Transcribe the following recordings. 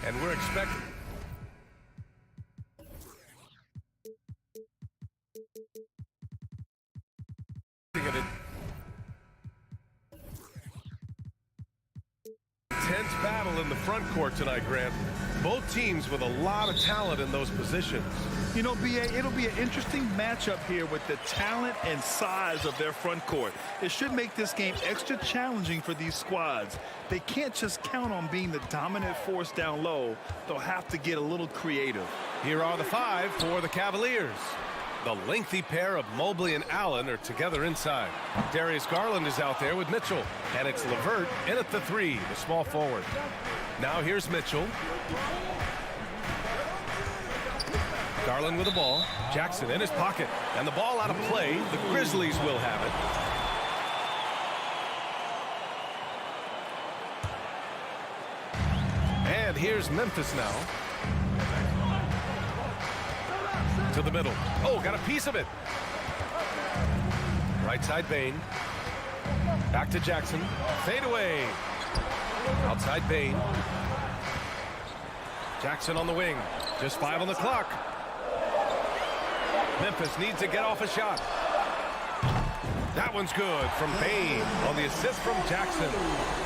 and we're expecting... Intense battle in the front court tonight, Grant. Both teams with a lot of talent in those positions. You know, B.A., it'll be an interesting matchup here with the talent and size of their front court. It should make this game extra challenging for these squads. They can't just count on being the dominant force down low. They'll have to get a little creative. Here are the five for the Cavaliers. The lengthy pair of Mobley and Allen are together inside. Darius Garland is out there with Mitchell. And it's LeVert in at the three, the small forward. Now here's Mitchell. Garland with the ball. Jackson in his pocket. And the ball out of play. The Grizzlies will have it. And here's Memphis now. To the middle. Oh, got a piece of it. Right side Bain. Back to Jackson. Fade away. Outside Bain. Jackson on the wing. Just 5 on the clock. Memphis needs to get off a shot. That one's good from Bain on the assist from Jackson.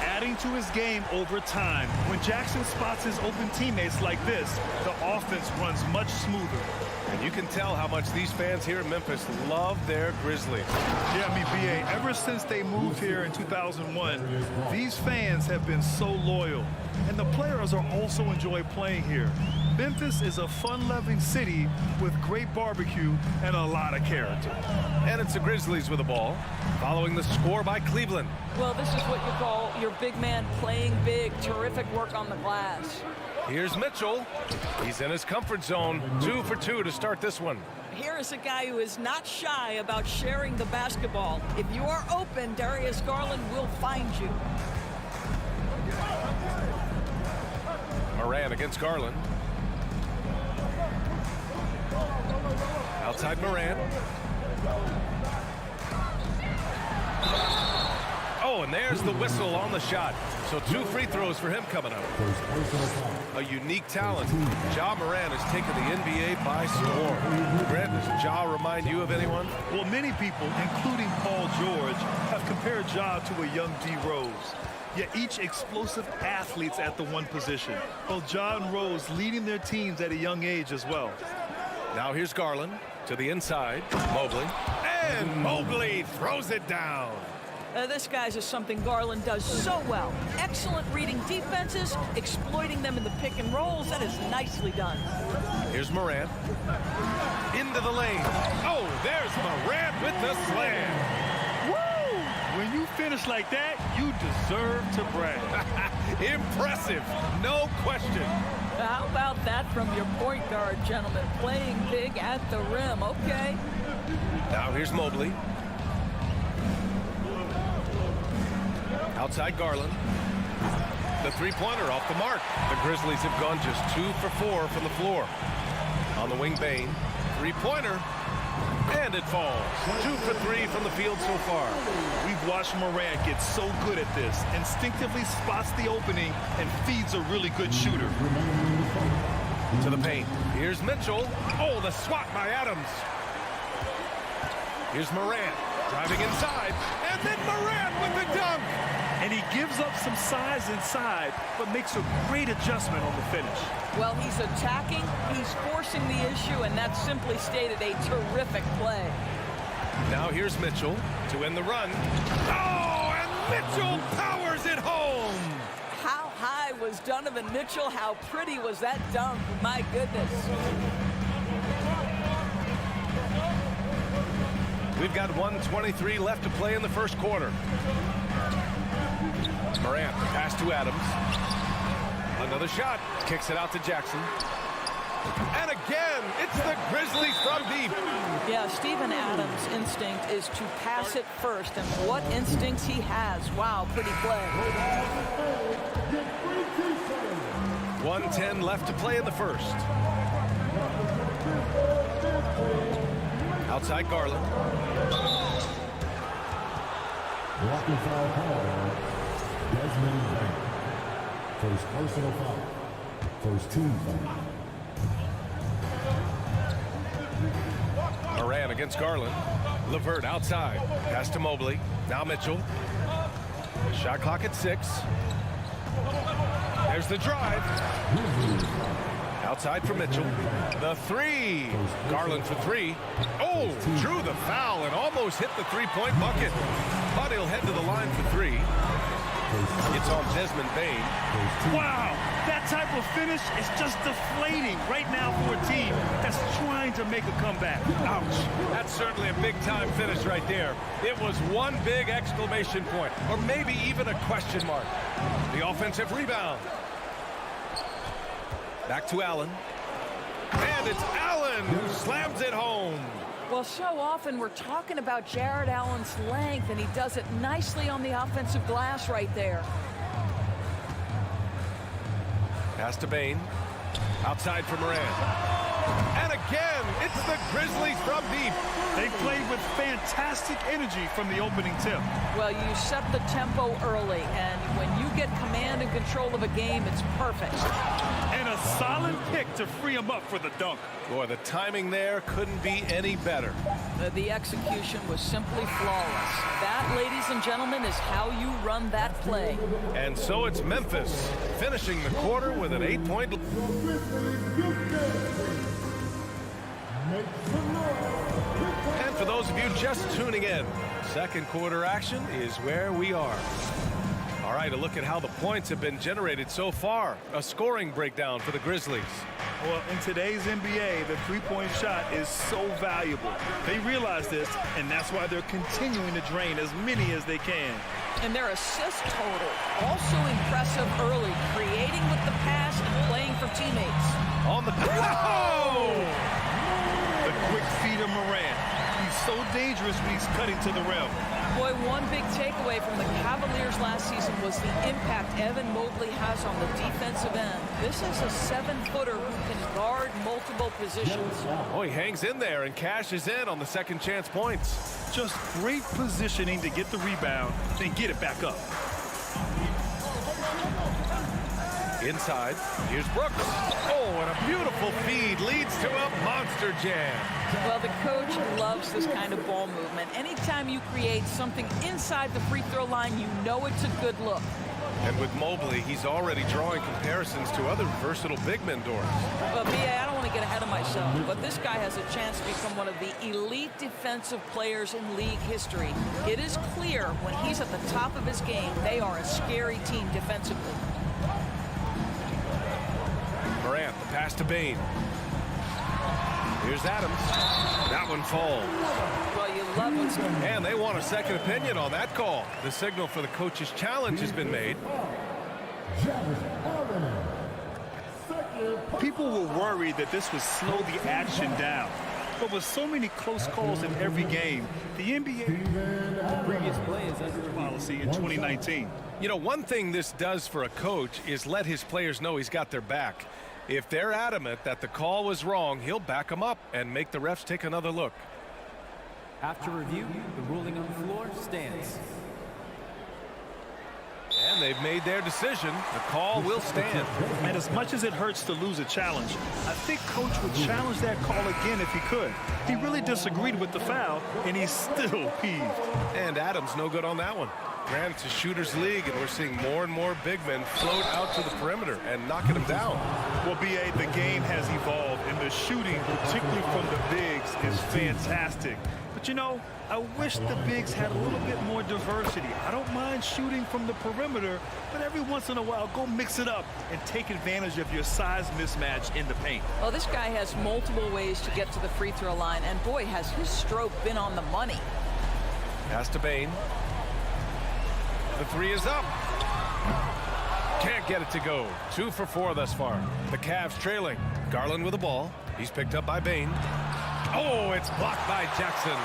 Adding to his game over time. When Jackson spots his open teammates like this, the offense runs much smoother. And you can tell how much these fans here in Memphis love their Grizzlies. Yeah, I mean, B.A., ever since they moved here in 2001, these fans have been so loyal. And the players are also enjoy playing here. Memphis is a fun-loving city with great barbecue and a lot of character. And it's the Grizzlies with the ball, following the score by Cleveland. Well, this is what you call your big man playing big. Terrific work on the glass. Here's Mitchell. He's in his comfort zone. 2 for 2 to start this one. Here is a guy who is not shy about sharing the basketball. If you are open, Darius Garland will find you. Moran against Garland. Outside Moran. Oh, and there's the whistle on the shot. So 2 free throws for him coming up. A unique talent. Ja Moran has taken the NBA by storm. Grant, does Ja remind you of anyone? Well, many people, including Paul George, have compared Ja to a young D. Rose. Yet each explosive athletes at the one position. Both Ja and Rose leading their teams at a young age as well. Now here's Garland to the inside. Mobley. And Mobley throws it down. This, guys, is something Garland does so well. Excellent reading defenses, exploiting them in the pick and rolls. That is nicely done. Here's Moran. Into the lane. Oh, there's Moran with the slam. Woo! When you finish like that, you deserve to brag. Impressive, no question. How about that from your point guard, gentlemen? Playing big at the rim. Okay. Now here's Mobley. Outside Garland. The three-pointer off the mark. The Grizzlies have gone just 2 for 4 from the floor. On the wing, Bain. Three-pointer. And it falls. 2 for 3 from the field so far. We've watched Moran get so good at this. Instinctively spots the opening and feeds a really good shooter. To the paint. Here's Mitchell. Oh, the swat by Adams. Here's Moran. Driving inside. And then Moran with the dunk. And he gives up some size inside, but makes a great adjustment on the finish. Well, he's attacking, he's forcing the issue, and that's simply stated a terrific play. Now here's Mitchell to end the run. Oh, and Mitchell powers it home. How high was Donovan Mitchell? How pretty was that dunk? My goodness. We've got 1:23 left to play in the first quarter. Moran, pass to Adams. Another shot. Kicks it out to Jackson. And again, it's the Grizzlies from deep. Yeah, Steven Adams' instinct is to pass it first, and what instincts he has. Wow, pretty play. 1:10 left to play in the first. Outside Garland. Walking foul call. Desmond Bain. First personal foul. First team foul. Moran against Garland. LeVert outside. Pass to Mobley. Now Mitchell. Shot clock at 6. There's the drive. Outside for Mitchell. The 3. Garland for 3. Oh, drew the foul and almost hit the three-point bucket. But he'll head to the line for 3. It's on Desmond Bane. Wow, that type of finish is just deflating right now for a team that's trying to make a comeback. Ouch. That's certainly a big-time finish right there. It was one big exclamation point, or maybe even a question mark. The offensive rebound. Back to Allen. And it's Allen who slams it home. Well, so often we're talking about Jared Allen's length, and he does it nicely on the offensive glass right there. Pass to Bane. Outside for Moran. And again, it's the Grizzlies from deep. They played with fantastic energy from the opening tip. Well, you set the tempo early, and when you get command and control of a game, it's perfect. And a solid pick to free him up for the dunk. Boy, the timing there couldn't be any better. The execution was simply flawless. That, ladies and gentlemen, is how you run that play. And so it's Memphis, finishing the quarter with an 8-point lead. And for those of you just tuning in, second quarter action is where we are. All right, a look at how the points have been generated so far. A scoring breakdown for the Grizzlies. Well, in today's NBA, the three-point shot is so valuable. They realize this, and that's why they're continuing to drain as many as they can. And their assist total, also impressive early, creating with the pass and playing for teammates. On the The quick feed of Moran. He's so dangerous when he's cutting to the rim. Boy, one big takeaway from the Cavaliers last season was the impact Evan Mobley has on the defensive end. This is a 7-footer who can guard multiple positions. Oh, he hangs in there and cashes in on the second chance points. Just great positioning to get the rebound, then get it back up. Inside, here's Brooks. Oh, and a beautiful feed leads to a monster jam. Well, the coach loves this kind of ball movement. Anytime you create something inside the free throw line, you know it's a good look. And with Mobley, he's already drawing comparisons to other versatile big men, Doris. Well, B.A., I don't want to get ahead of myself, but this guy has a chance to become one of the elite defensive players in league history. It is clear when he's at the top of his game, they are a scary team defensively. Morant, the pass to Bane. Here's Adams. That one falls. Well, you love what's going on. And they want a second opinion on that call. The signal for the coach's challenge has been made. People were worried that this would slow the action down. But with so many close calls in every game, the NBA previous play is under policy in 2019. You know, one thing this does for a coach is let his players know he's got their back. If they're adamant that the call was wrong, he'll back them up and make the refs take another look. After review, the ruling on the floor stands. And they've made their decision. The call will stand. And as much as it hurts to lose a challenge, I think Coach would challenge that call again if he could. He really disagreed with the foul, and he's still peeved. And Adams no good on that one. Granted, it's a shooter's league, and we're seeing more and more big men float out to the perimeter and knocking them down. Well, B.A., the game has evolved, and the shooting, particularly from the bigs, is fantastic. But, you know, I wish the bigs had a little bit more diversity. I don't mind shooting from the perimeter, but every once in a while, go mix it up and take advantage of your size mismatch in the paint. Well, this guy has multiple ways to get to the free throw line, and boy, has his stroke been on the money. Pass to Bane. The three is up. Can't get it to go. 2 for 4 thus far. The Cavs trailing. Garland with the ball. He's picked up by Bane. Oh, it's blocked by Jackson.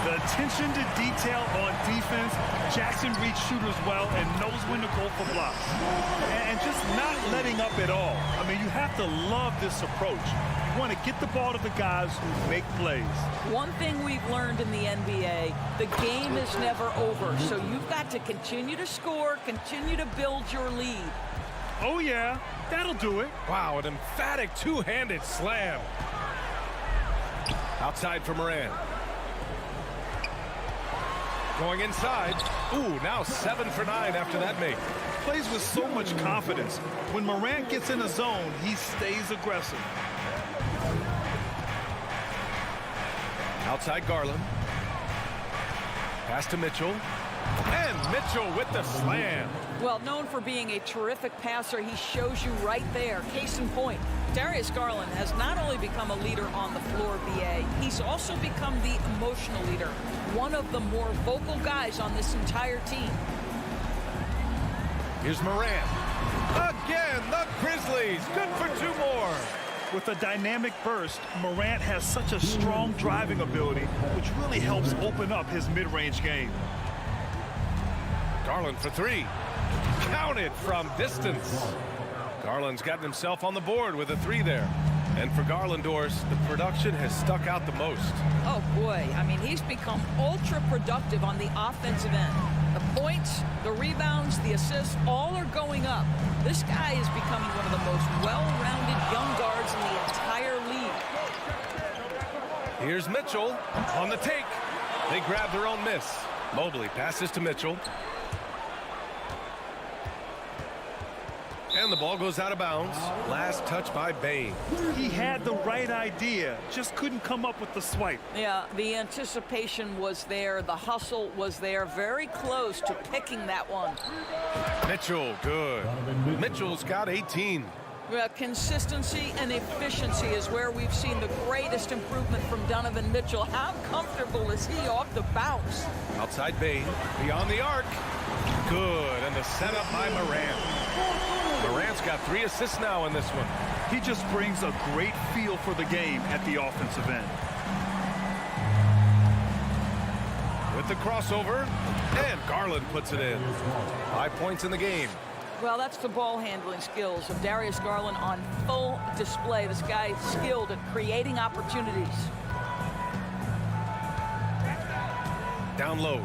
The attention to detail on defense, Jackson reads shooters well and knows when to go for blocks. And just not letting up at all. I mean, you have to love this approach. You want to get the ball to the guys who make plays. One thing we've learned in the NBA, the game is never over. So you've got to continue to score, continue to build your lead. Oh, yeah, that'll do it. Wow, an emphatic two-handed slam. Outside for Moran. Going inside. Ooh, now 7 for 9 after that make. Plays with so much confidence. When Morant gets in a zone, he stays aggressive. Outside Garland. Pass to Mitchell. And Mitchell with the slam. Well, known for being a terrific passer, he shows you right there. Case in point, Darius Garland has not only become a leader on the floor, BA, he's also become the emotional leader. One of the more vocal guys on this entire team. Here's Moran. Again, the Grizzlies. Good for 2 more. With a dynamic burst, Morant has such a strong driving ability, which really helps open up his mid-range game. Garland for 3. Counted from distance. Garland's gotten himself on the board with a 3 there. And for Garlandors, the production has stuck out the most. Oh, boy. I mean, he's become ultra productive on the offensive end. The points, the rebounds, the assists, all are going up. This guy is becoming one of the most well-rounded young guards in the entire league. Here's Mitchell on the take. They grab their own miss. Mobley passes to Mitchell. And the ball goes out of bounds. Last touch by Bain. He had the right idea, just couldn't come up with the swipe. Yeah, the anticipation was there. The hustle was there. Very close to picking that one. Mitchell, good. Mitchell's got 18. Well, consistency and efficiency is where we've seen the greatest improvement from Donovan Mitchell. How comfortable is he off the bounce? Outside Bain, beyond the arc. Good, and the setup by Morant. Morant's got 3 assists now in this one. He just brings a great feel for the game at the offensive end. With the crossover, and Garland puts it in. 5 points in the game. Well, that's the ball handling skills of Darius Garland on full display. This guy is skilled at creating opportunities. Down low.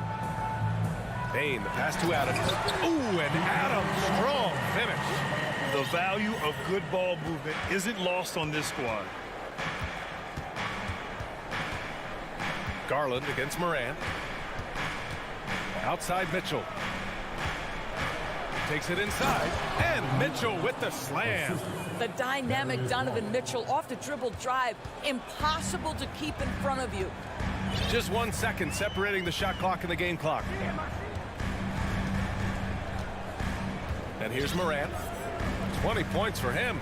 Bain, the pass to Adams. Ooh, and Adams, strong finish. The value of good ball movement isn't lost on this squad. Garland against Morant. Outside Mitchell. Takes it inside, and Mitchell with the slam. The dynamic Donovan Mitchell off the dribble drive. Impossible to keep in front of you. Just 1 second separating the shot clock and the game clock. And here's Morant. 20 points for him.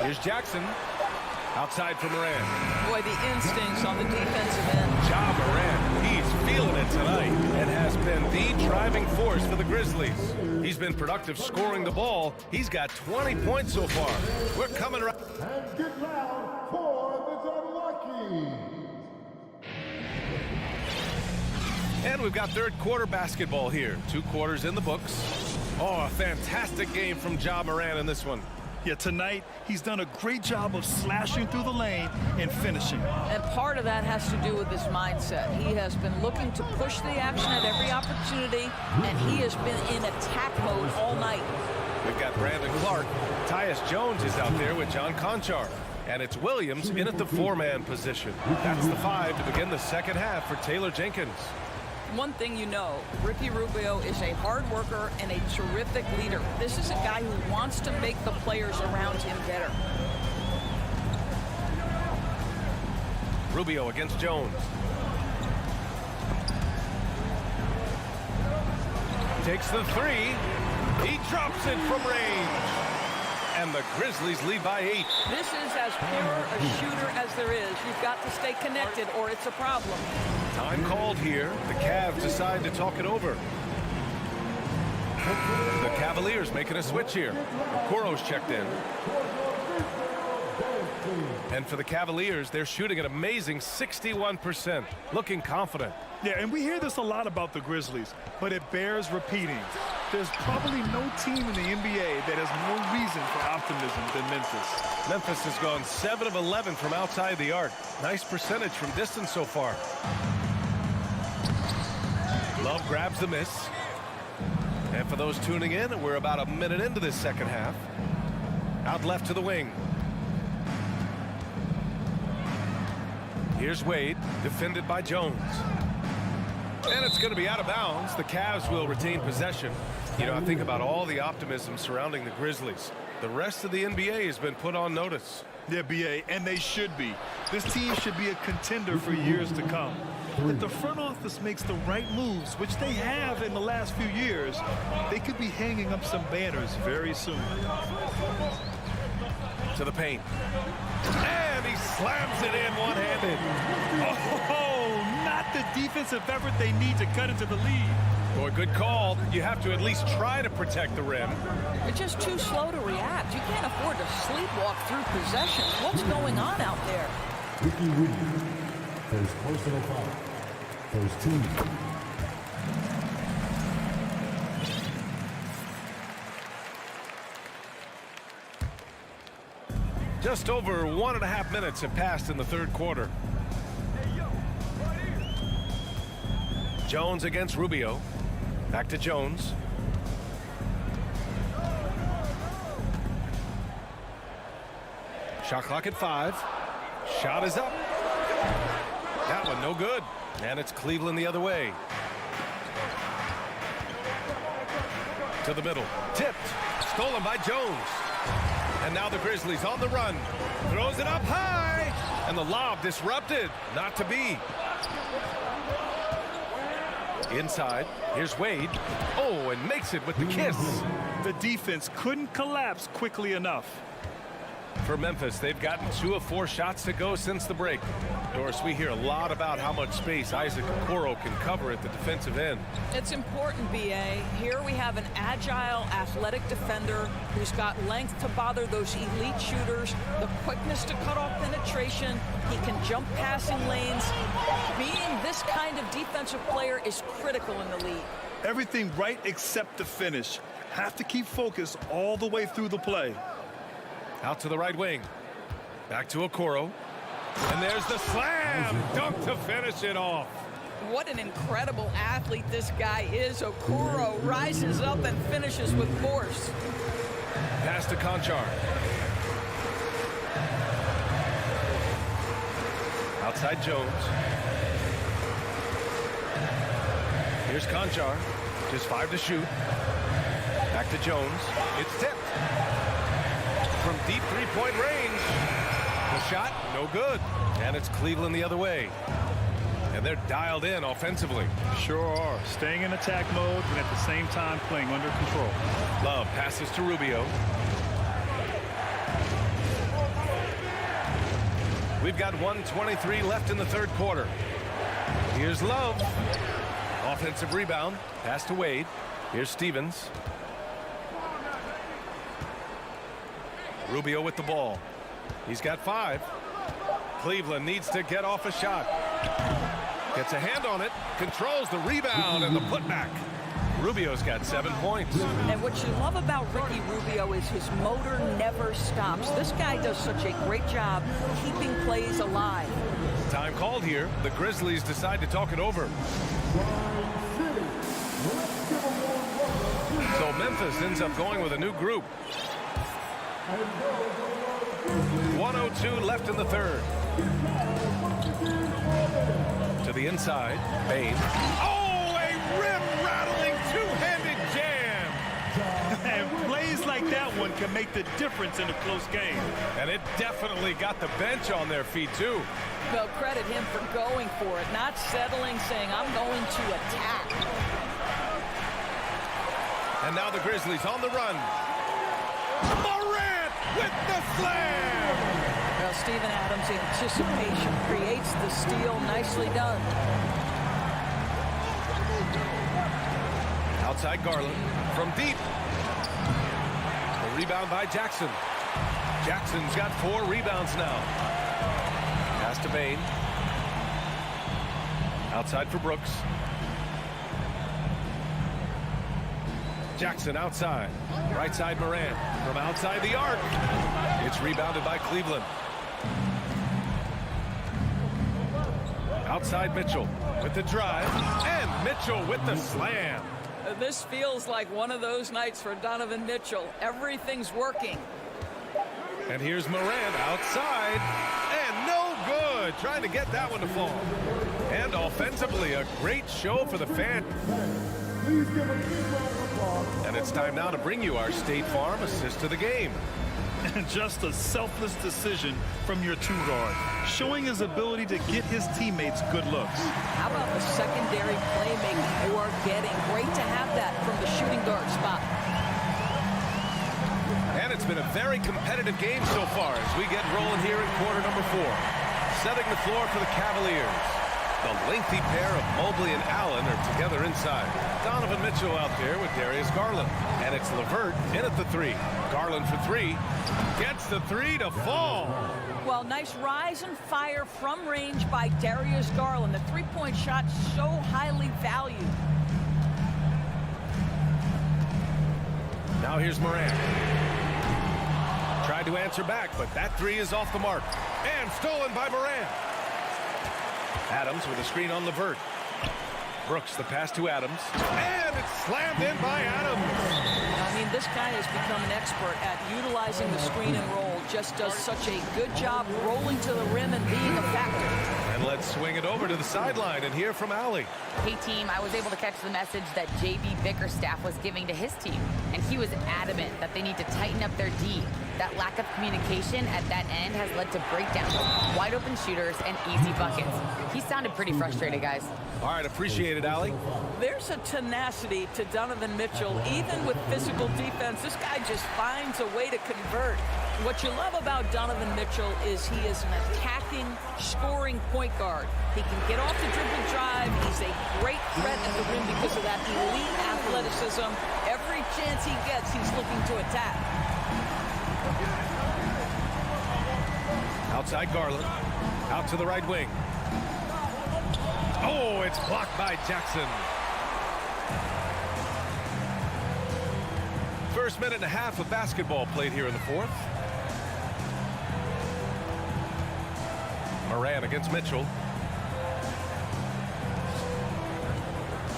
Here's Jackson. Outside for Moran. Boy, the instincts on the defensive end. Ja Morant, he's feeling it tonight and has been the driving force for the Grizzlies. He's been productive scoring the ball. He's got 20 points so far. We're coming right. And get loud for the Cavaliers. And we've got third quarter basketball here. 2 quarters in the books. Oh, a fantastic game from Ja Morant in this one. Yeah, tonight, he's done a great job of slashing through the lane and finishing. And part of that has to do with his mindset. He has been looking to push the action at every opportunity, and he has been in attack mode all night. We've got Brandon Clark. Tyus Jones is out there with John Conchar. And it's Williams in at the 4-man position. That's the 5 to begin the second half for Taylor Jenkins. One thing you know, Ricky Rubio is a hard worker and a terrific leader. This is a guy who wants to make the players around him better. Rubio against Jones. Takes the 3. He drops it from range. And the Grizzlies lead by 8. This is as pure a shooter as there is. You've got to stay connected or it's a problem. Time called here. The Cavs decide to talk it over. The Cavaliers making a switch here. Okoro's checked in. And for the Cavaliers, they're shooting an amazing 61%, looking confident. Yeah, and we hear this a lot about the Grizzlies, but it bears repeating. There's probably no team in the NBA that has more reason for optimism than Memphis. Memphis has gone 7 of 11 from outside the arc. Nice percentage from distance so far. Love grabs the miss. And for those tuning in, we're about a minute into this second half. Out left to the wing. Here's Wade, defended by Jones. And it's going to be out of bounds. The Cavs will retain possession. You know, I think about all the optimism surrounding the Grizzlies. The rest of the NBA has been put on notice. Yeah, BA, and they should be. This team should be a contender for years to come. If the front office makes the right moves, which they have in the last few years, they could be hanging up some banners very soon. To the paint. And he slams it in one-handed. Oh, not the defensive effort they need to cut into the lead. Boy, good call. You have to at least try to protect the rim. You're just too slow to react. You can't afford to sleepwalk through possession. What's going on out there? Ricky Williams, first personal foul. First team. Just over 1.5 minutes have passed in the third quarter. Jones against Rubio. Back to Jones. Shot clock at 5. Shot is up. That one no good. And it's Cleveland the other way. To the middle. Tipped. Stolen by Jones. And now the Grizzlies on the run. Throws it up high. And the lob disrupted. Not to be. Inside. Here's Wade. Oh, and makes it with the kiss. The defense couldn't collapse quickly enough. For Memphis, they've gotten 2 of 4 shots to go since the break. Doris, we hear a lot about how much space Isaac Okoro can cover at the defensive end. It's important, BA. Here we have an agile, athletic defender who's got length to bother those elite shooters, the quickness to cut off penetration. He can jump passing lanes. Being this kind of defensive player is critical in the league. Everything right except the finish. Have to keep focus all the way through the play. Out to the right wing. Back to Okoro. And there's the slam dunk to finish it off. What an incredible athlete this guy is. Okoro rises up and finishes with force. Pass to Conchar. Outside Jones. Here's Conchar. Just 5 to shoot. Back to Jones. It's tipped. From deep three-point range. The shot, no good. And it's Cleveland the other way. And they're dialed in offensively. Sure are. Staying in attack mode and at the same time playing under control. Love passes to Rubio. We've got 1:23 left in the third quarter. Here's Love. Offensive rebound. Pass to Wade. Here's Stevens. Rubio with the ball. He's got 5. Cleveland needs to get off a shot. Gets a hand on it. Controls the rebound and the putback. Rubio's got 7 points. And what you love about Ricky Rubio is his motor never stops. This guy does such a great job keeping plays alive. Time called here. The Grizzlies decide to talk it over. So Memphis ends up going with a new group. 1:02 left in the third. To the inside. Bain. Oh, a rim-rattling two-handed jam. And plays like that one can make the difference in a close game. And it definitely got the bench on their feet, too. Well, credit him for going for it, not settling, saying, I'm going to attack. And now the Grizzlies on the run. Morant with the slam. Well, Steven Adams' anticipation creates the steal. Nicely done. Outside Garland from deep. The rebound by Jackson. Jackson's got 4 rebounds now. Pass to Bain. Outside for Brooks. Jackson outside. Right side Morant. From outside the arc. It's rebounded by Cleveland. Outside Mitchell with the drive. And Mitchell with the slam. This feels like one of those nights for Donovan Mitchell. Everything's working. And here's Morant outside. And no good. Trying to get that one to fall. And offensively, a great show for the fan. And it's time now to bring you our State Farm assist of the game. And just a selfless decision from your 2-guard, showing his ability to get his teammates good looks. How about the secondary playmaking you are getting? Great to have that from the shooting guard spot. And it's been a very competitive game so far as we get rolling here in quarter number 4. Setting the floor for the Cavaliers. The lengthy pair of Mobley and Allen are together inside. Donovan Mitchell out there with Darius Garland. And it's LeVert in at the 3. Garland for 3. Gets the 3 to fall. Well, nice rise and fire from range by Darius Garland. The three-point shot so highly valued. Now here's Morant. Tried to answer back, but that 3 is off the mark. And stolen by Morant. Adams with a screen on LeVert. Brooks, the pass to Adams. And it's slammed in by Adams. I mean, this guy has become an expert at utilizing the screen and roll. Just does such a good job rolling to the rim and being a factor. And let's swing it over to the sideline and hear from Allie. Hey, team, I was able to catch the message that J.B. Bickerstaff was giving to his team, and he was adamant that they need to tighten up their D. That lack of communication at that end has led to breakdowns, wide open shooters, and easy buckets. He sounded pretty frustrated, guys. All right, appreciate it, Allie. There's a tenacity to Donovan Mitchell. Even with physical defense, this guy just finds a way to convert. What you love about Donovan Mitchell is he is an attacking, scoring point guard. He can get off the dribble drive. He's a great threat at the rim because of that elite athleticism. Every chance he gets, he's looking to attack. Outside Garland. Out to the right wing. Oh, it's blocked by Jackson. First minute and a half of basketball played here in the 4th. Morant against Mitchell.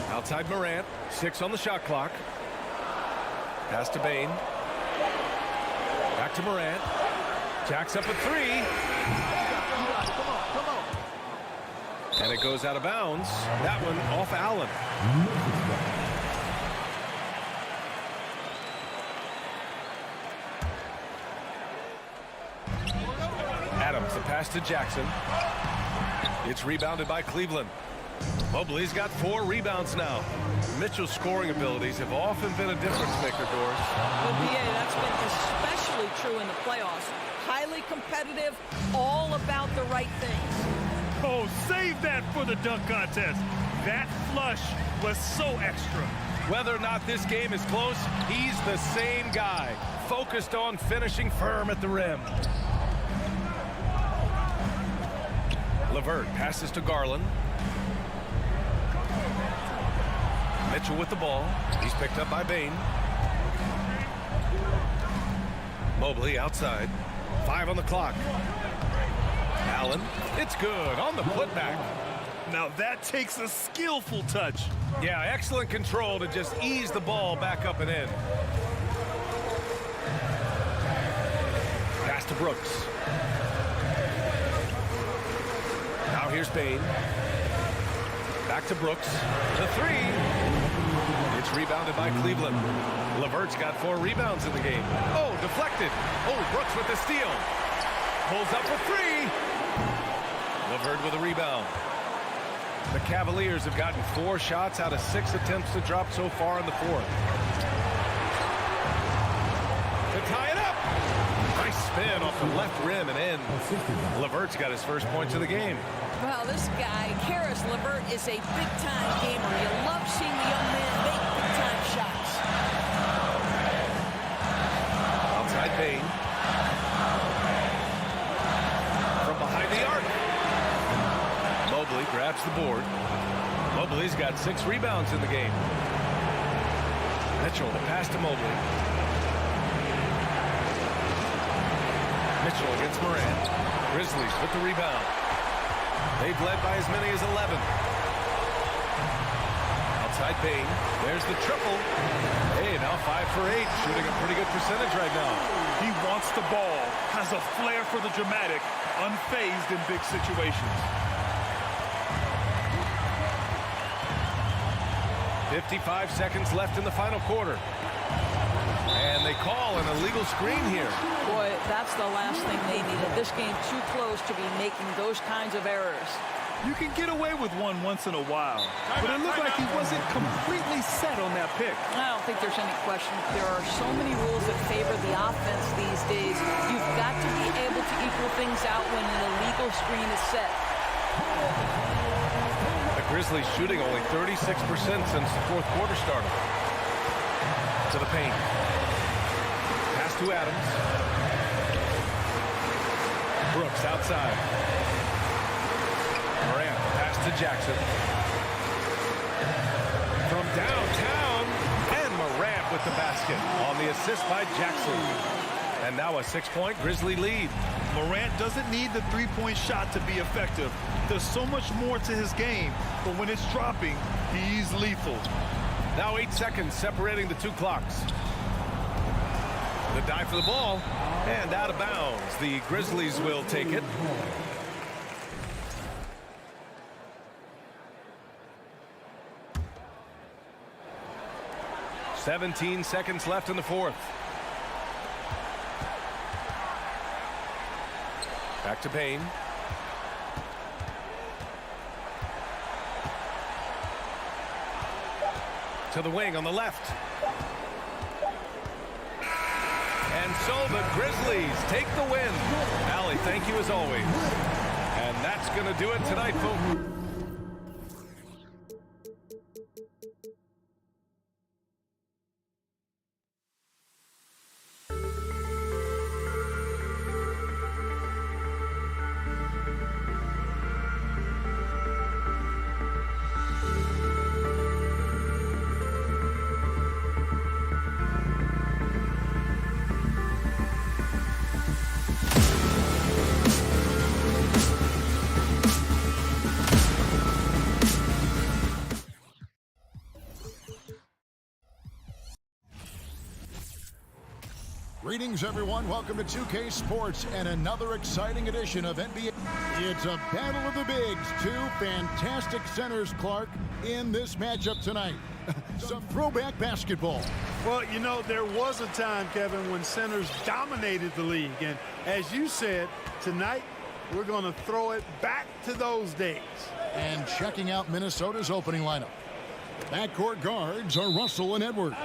Outside Morant. 6 on the shot clock. Pass to Bain. Back to Morant. Jacks up a 3. And it goes out of bounds. That one off Allen. Adams, the pass to Jackson. It's rebounded by Cleveland. Mobley's got 4 rebounds now. Mitchell's scoring abilities have often been a difference maker, Doris. Well, BA, that's been especially true in the playoffs. Highly competitive, all about the right things. Oh, save that for the dunk contest. That flush was so extra. Whether or not this game is close, he's the same guy. Focused on finishing firm at the rim. LeVert passes to Garland. Mitchell with the ball. He's picked up by Bain. Mobley outside. 5 on the clock. Allen, it's good on the putback. Now that takes a skillful touch. Yeah, excellent control to just ease the ball back up and in. Pass to Brooks. Now here's Bain. Back to Brooks. The 3. It's rebounded by Cleveland. LeVert's got 4 rebounds in the game. Oh, deflected. Oh, Brooks with the steal. Pulls up for 3. LeVert with a rebound. The Cavaliers have gotten 4 shots out of 6 attempts to drop so far in the 4th. To tie it up. Nice spin off the left rim and in. LeVert's got his first points of the game. Well, this guy, Karis LeVert, is a big-time gamer. You love seeing the young man make big-time shots. Outside Bain. grabs the board. Mobley's got 6 rebounds in the game. Mitchell, the pass to Mobley. Mitchell against Morant. Grizzlies with the rebound. They've led by as many as 11. Outside Payne. There's the triple. Hey, now 5 for 8. Shooting a pretty good percentage right now. He wants the ball. Has a flair for the dramatic. Unfazed in big situations. 55 seconds left in the final quarter. And they call an illegal screen here. Boy, that's the last thing they needed. This game too close to be making those kinds of errors. You can get away with one once in a while, but it looked like he wasn't completely set on that pick. I don't think there's any question. There are so many rules that favor the offense these days. You've got to be able to equal things out when an illegal screen is set. The Grizzlies shooting only 36% since the fourth quarter started. To the paint. Pass to Adams. Brooks outside. Morant, pass to Jackson. From downtown, and Morant with the basket on the assist by Jackson. And now a 6-point Grizzly lead. Morant doesn't need the three-point shot to be effective. There's so much more to his game, but when it's dropping, he's lethal. Now 8 seconds separating the two clocks. The dive for the ball, and out of bounds. The Grizzlies will take it. "17 seconds left in the fourth. Back to Payne. To the wing on the left. And so the Grizzlies take the win. Allie, thank you as always. And that's going to do it tonight, folks. Greetings, everyone. Welcome to 2K Sports and another exciting edition of NBA. It's a battle of the bigs. Two fantastic centers, Clark, in this matchup tonight. Some throwback basketball. Well, you know, there was a time, Kevin, when centers dominated the league. And as you said, tonight we're going to throw it back to those days. And checking out Minnesota's opening lineup. Backcourt guards are Russell and Edwards.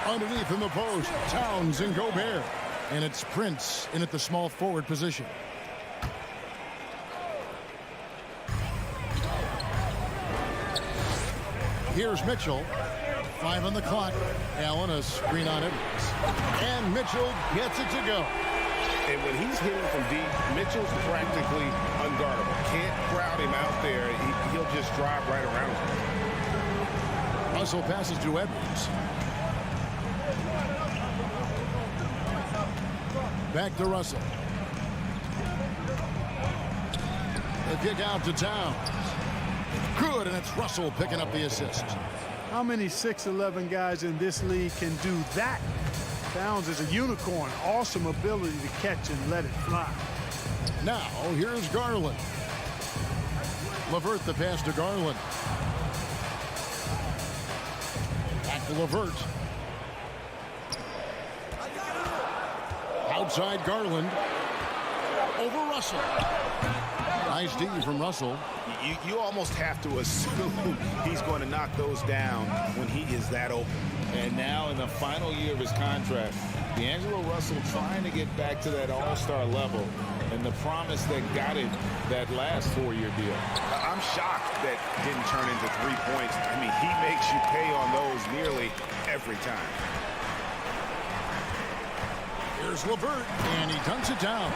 Underneath in the post, Towns and Gobert. And it's Prince in at the small forward position. Here's Mitchell. 5 on the clock. Allen, a screen on Edwards. And Mitchell gets it to go. And when he's hitting from deep, Mitchell's practically unguardable. Can't crowd him out there. He'll just drive right around him. Russell passes to Edwards. Back to Russell. The kick out to Towns. Good, and it's Russell picking up the assist. How many 6'11" guys in this league can do that? Towns is a unicorn. Awesome ability to catch and let it fly. Now, here's Garland. LeVert the pass to Garland. Back to LeVert. Outside Garland. Over Russell. Nice D from Russell. You almost have to assume he's going to knock those down when he is that open. And now in the final year of his contract, D'Angelo Russell trying to get back to that all-star level and the promise that got him that last 4-year deal. I'm shocked that didn't turn into 3 points. I mean, he makes you pay on those nearly every time. Here's LeVert, and he dunks it down.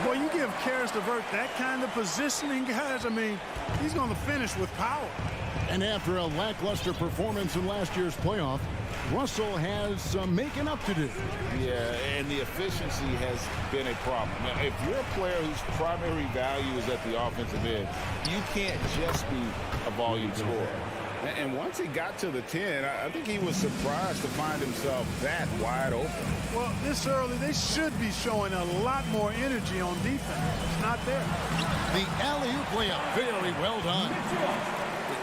Boy, you give Karis LeVert that kind of positioning, guys. I mean, he's going to finish with power. And after a lackluster performance in last year's playoff, Russell has some making up to do. Yeah, and the efficiency has been a problem. Now, if you're a player whose primary value is at the offensive end, you can't just be a volume scorer. And once he got to the 10, I think he was surprised to find himself that wide open. Well, this early, they should be showing a lot more energy on defense. It's not there. The alley-oop layup, very well done.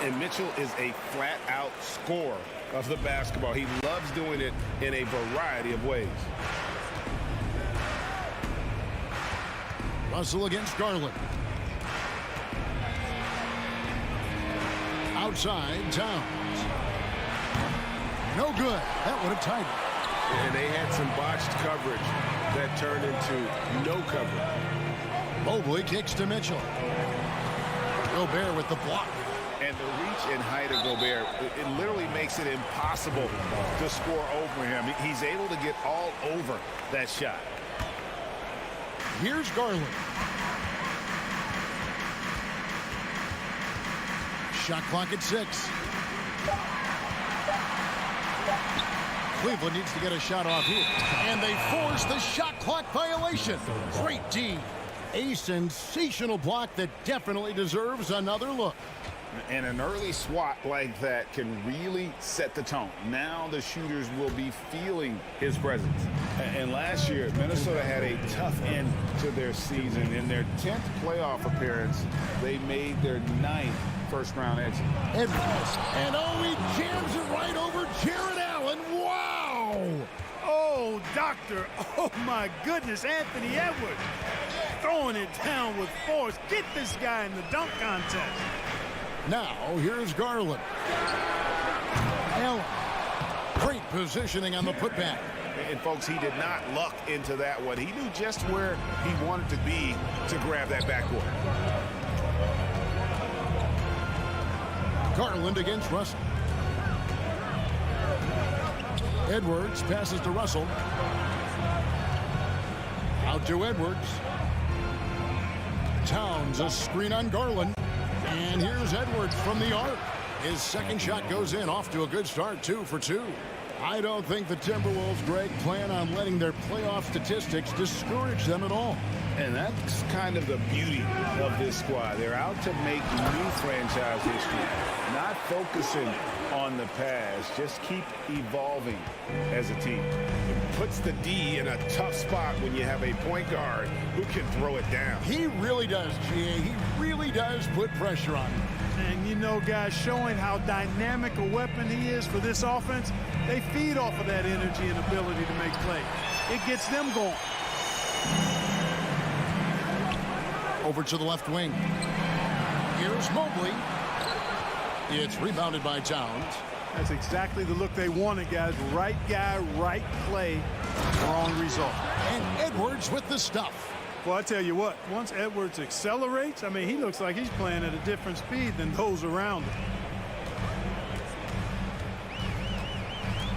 And Mitchell is a flat-out scorer of the basketball. He loves doing it in a variety of ways. Russell against Garland. Outside, Towns. No good. That would have tied it. And they had some botched coverage that turned into no coverage. Mobley kicks to Mitchell. Gobert with the block. And the reach and height of Gobert, it literally makes it impossible to score over him. He's able to get all over that shot. Here's Garland. Shot clock at 6. Cleveland needs to get a shot off here. And they force the shot clock violation. Great D. A sensational block that definitely deserves another look. And an early swat like that can really set the tone. Now the shooters will be feeling his presence. And last year, Minnesota had a tough end to their season. In their 10th playoff appearance, they made their 9th first-round exit. Edwards. And he jams it right over Jared Allen. Wow! Oh, doctor. Oh, my goodness. Anthony Edwards throwing it down with force. Get this guy in the dunk contest. Now, here's Garland. Allen. Great positioning on the putback. And, folks, he did not luck into that one. He knew just where he wanted to be to grab that backboard. Garland against Russell. Edwards passes to Russell. Out to Edwards. Towns, a screen on Garland. And here's Edwards from the arc. His second shot goes in, off to a good start, 2 for 2. I don't think the Timberwolves, Greg, plan on letting their playoff statistics discourage them at all. And that's kind of the beauty of this squad. They're out to make new franchise history, not focusing on the past. Just keep evolving as a team. It puts the D in a tough spot when you have a point guard who can throw it down. He really does, G.A. He really does put pressure on him. And, you know, guys, showing how dynamic a weapon he is for this offense, they feed off of that energy and ability to make plays. It gets them going. Over to the left wing. Here's Mobley. It's rebounded by Towns. That's exactly the look they wanted, guys. Right guy, right play, wrong result. And Edwards with the stuff. Well, I tell you what, once Edwards accelerates, I mean, he looks like he's playing at a different speed than those around him.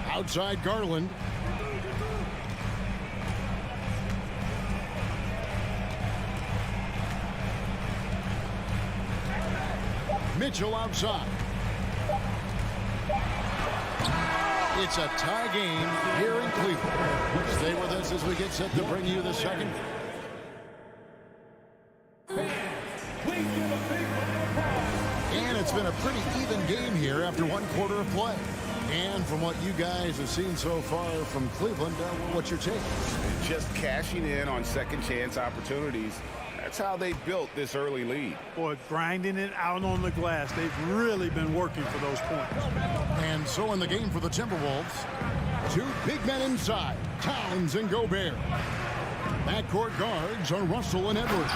Outside Garland. Mitchell outside. It's a tie game here in Cleveland. Stay with us as we get set to bring you the second. And it's been a pretty even game here after one quarter of play. And from what you guys have seen so far from Cleveland, what's your take? Just cashing in on second chance opportunities. That's how they built this early lead. Boy, grinding it out on the glass. They've really been working for those points. And so in the game for the Timberwolves, 2 big men inside, Towns and Gobert. Backcourt guards are Russell and Edwards.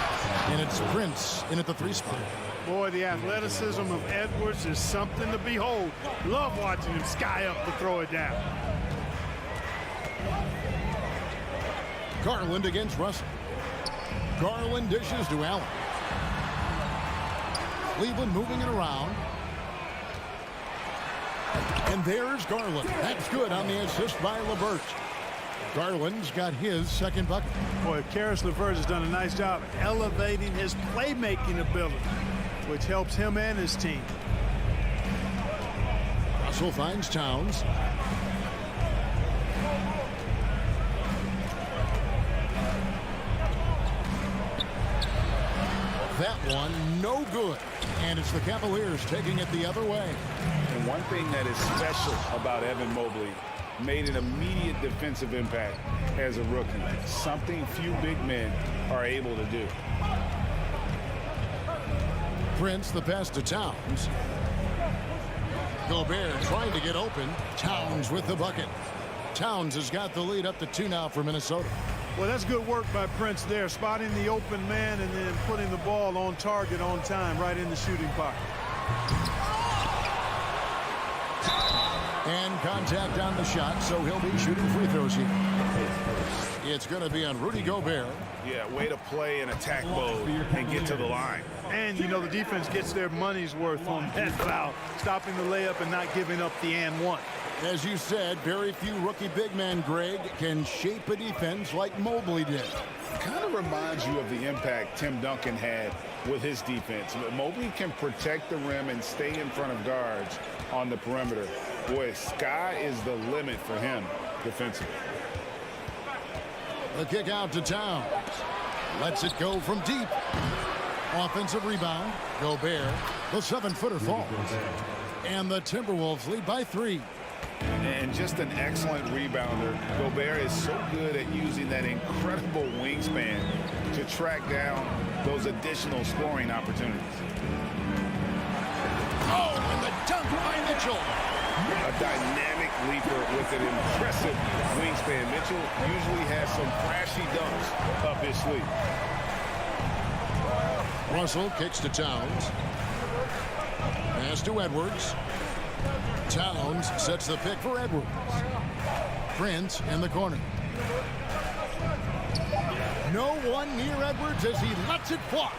And it's Prince in at the 3 spot. Boy, the athleticism of Edwards is something to behold. Love watching him sky up to throw it down. Garland against Russell. Garland dishes to Allen. Cleveland moving it around. And there's Garland. That's good on the assist by LeVert. Garland's got his second bucket. Boy, Karis LeVert has done a nice job elevating his playmaking ability, which helps him and his team. Russell finds Towns. That one no good. And it's the Cavaliers taking it the other way. And one thing that is special about Evan Mobley, made an immediate defensive impact as a rookie. Something few big men are able to do. Prince the pass to Towns. Gobert trying to get open. Towns with the bucket. Towns has got the lead up to 2 now for Minnesota. Well, that's good work by Prince there, spotting the open man and then putting the ball on target on time right in the shooting pocket. And contact on the shot, so he'll be shooting free throws here. It's going to be on Rudy Gobert. Yeah, way to play in attack mode and get to the line. And, you know, the defense gets their money's worth on that foul, stopping the layup and not giving up the and one. As you said, very few rookie big men, Greg, can shape a defense like Mobley did. It kind of reminds you of the impact Tim Duncan had with his defense. Mobley can protect the rim and stay in front of guards on the perimeter. Boy, sky is the limit for him defensively. The kick out to Towns. Lets it go from deep. Offensive rebound. Gobert. The 7-footer falls. And the Timberwolves lead by 3. And just an excellent rebounder. Gobert is so good at using that incredible wingspan to track down those additional scoring opportunities. Oh, and the dunk by Mitchell. A dynamic leaper with an impressive wingspan. Mitchell usually has some flashy dunks up his sleeve. Russell kicks to Towns. Pass to Edwards. Towns sets the pick for Edwards. Prince in the corner. No one near Edwards as he lets it fly.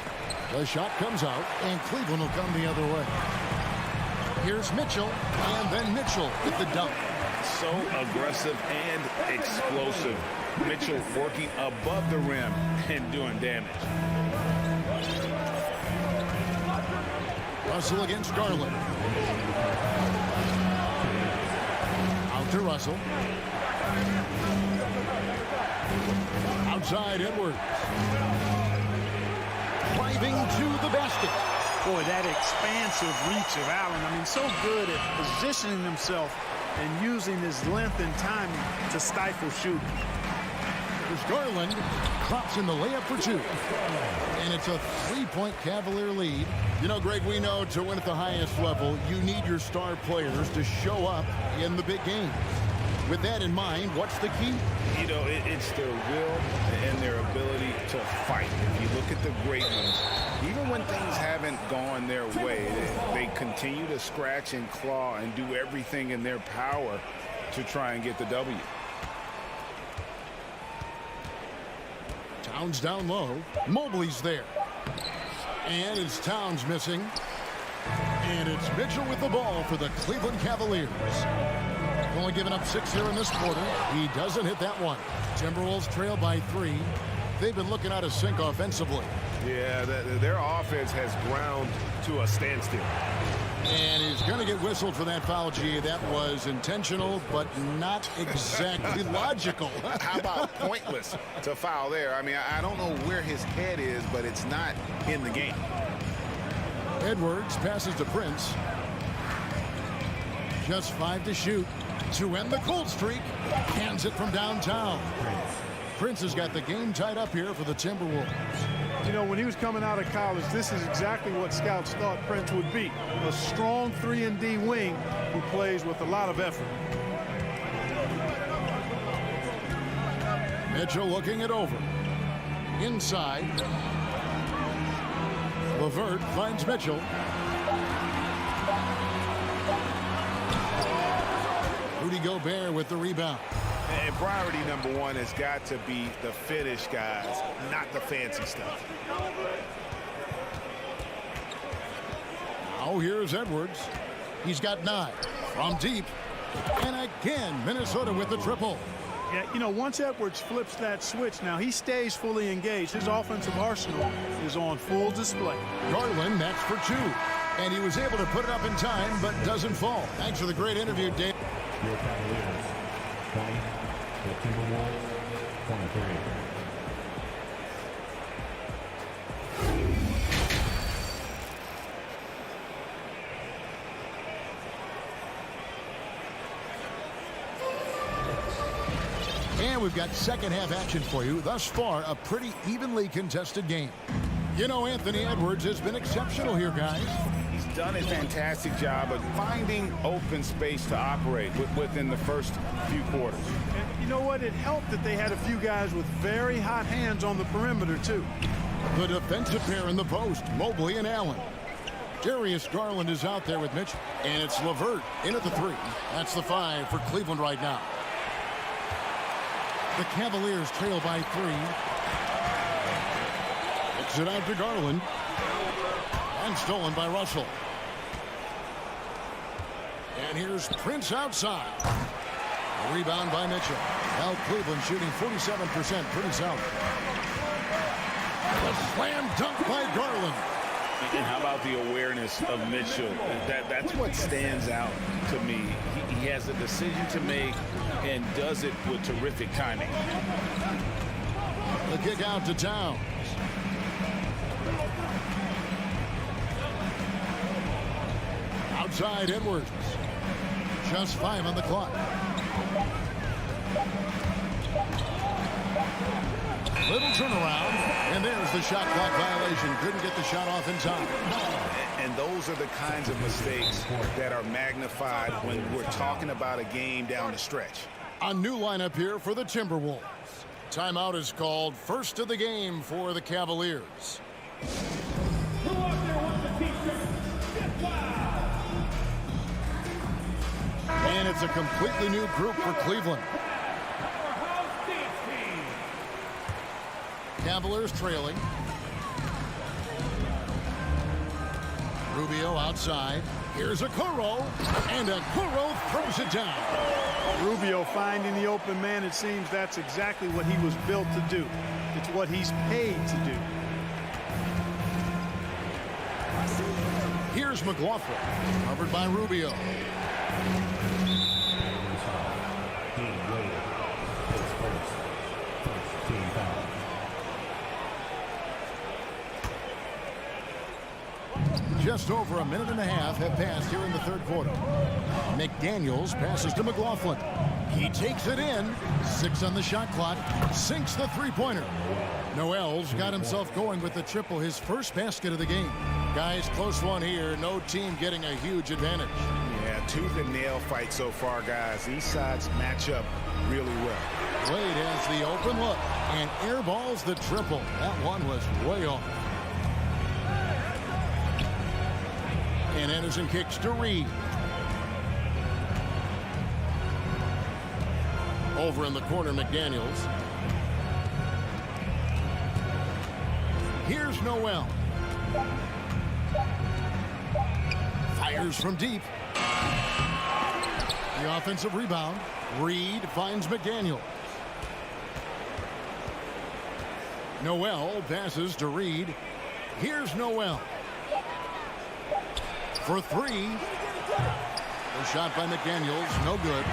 The shot comes out, and Cleveland will come the other way. Here's Mitchell, and then Mitchell with the dunk. So aggressive and explosive. Mitchell working above the rim and doing damage. Russell against Garland. Out to Russell. Outside Edwards. Driving to the basket. Boy, that expansive reach of Allen. I mean, so good at positioning himself and using his length and timing to stifle shooting. There's Garland. Drops in the layup for 2. And it's a 3-point Cavalier lead. You know, Greg, we know to win at the highest level, you need your star players to show up in the big games. With that in mind, what's the key? You know, it's their will and their ability to fight. If you look at the great ones, even when things haven't gone their way, they continue to scratch and claw and do everything in their power to try and get the W. Towns down low. Mobley's there. And it's Towns missing. And it's Mitchell with the ball for the Cleveland Cavaliers. Only given up 6 here in this quarter. He doesn't hit that one. Timberwolves trail by 3. They've been looking out of sync offensively. Yeah, their offense has ground to a standstill. And he's going to get whistled for that foul, G. That was intentional, but not exactly logical. How about pointless to foul there? I mean, I don't know where his head is, but it's not in the game. Edwards passes to Prince. Just 5 to shoot. To end the cold streak. Hands it from downtown. Prince has got the game tied up here for the Timberwolves. You know, when he was coming out of college, this is exactly what scouts thought Prince would be. A strong 3-and-D wing who plays with a lot of effort. Mitchell looking it over. Inside. LeVert finds Mitchell. Rudy Gobert with the rebound. And priority number 1 has got to be the finish, guys, not the fancy stuff. Now here's Edwards. He's got 9 from deep. And again, Minnesota with the triple. Yeah, you know, once Edwards flips that switch, now he stays fully engaged. His offensive arsenal is on full display. Garland, that's for 2. And he was able to put it up in time, but doesn't fall. Thanks for the great interview, Dave. Your Cavaliers, 20. The Timberwolves, 23. And we've got second half action for you. Thus far, a pretty evenly contested game. You know, Anthony Edwards has been exceptional here, guys. He's done a fantastic job of finding open space to operate within the first few quarters. And you know what? It helped that they had a few guys with very hot hands on the perimeter, too. The defensive pair in the post, Mobley and Allen. Darius Garland is out there with Mitchell. And it's LeVert in at the 3. That's the 5 for Cleveland right now. The Cavaliers trail by 3. Kicks it out to Garland. And stolen by Russell. And here's Prince outside. A rebound by Mitchell. Now Cleveland shooting 47%. Pretty solid. A slam dunk by Garland. And how about the awareness of Mitchell? That's what stands out to me. He has a decision to make and does it with terrific timing. The kick out to Towns. Outside Edwards. Just 5 on the clock. Little turnaround, and there's the shot clock violation. Couldn't get the shot off in time. And those are the kinds of mistakes that are magnified when we're talking about a game down the stretch. A new lineup here for the Timberwolves. Timeout is called. First of the game for the Cavaliers. And it's a completely new group for Cleveland. Cavaliers trailing. Rubio outside. Here's a Okoro. And Okoro throws it down. Rubio finding the open man. It seems that's exactly what he was built to do. It's what he's paid to do. Here's McLaughlin. Covered by Rubio. Just over a minute and a half have passed here in the third quarter. McDaniels passes to McLaughlin. He takes it in. 6 on the shot clock. Sinks the three-pointer. Noel's got himself going with the triple, his first basket of the game. Guys, close one here. No team getting a huge advantage. Yeah, tooth and nail fight so far, guys. These sides match up really well. Wade has the open look and airballs the triple. That one was way off. And Anderson kicks to Reed. Over in the corner, McDaniels. Here's Noel. Fires from deep. The offensive rebound. Reed finds McDaniels. Noel passes to Reed. Here's Noel. For 3. A shot by McDaniels. No good.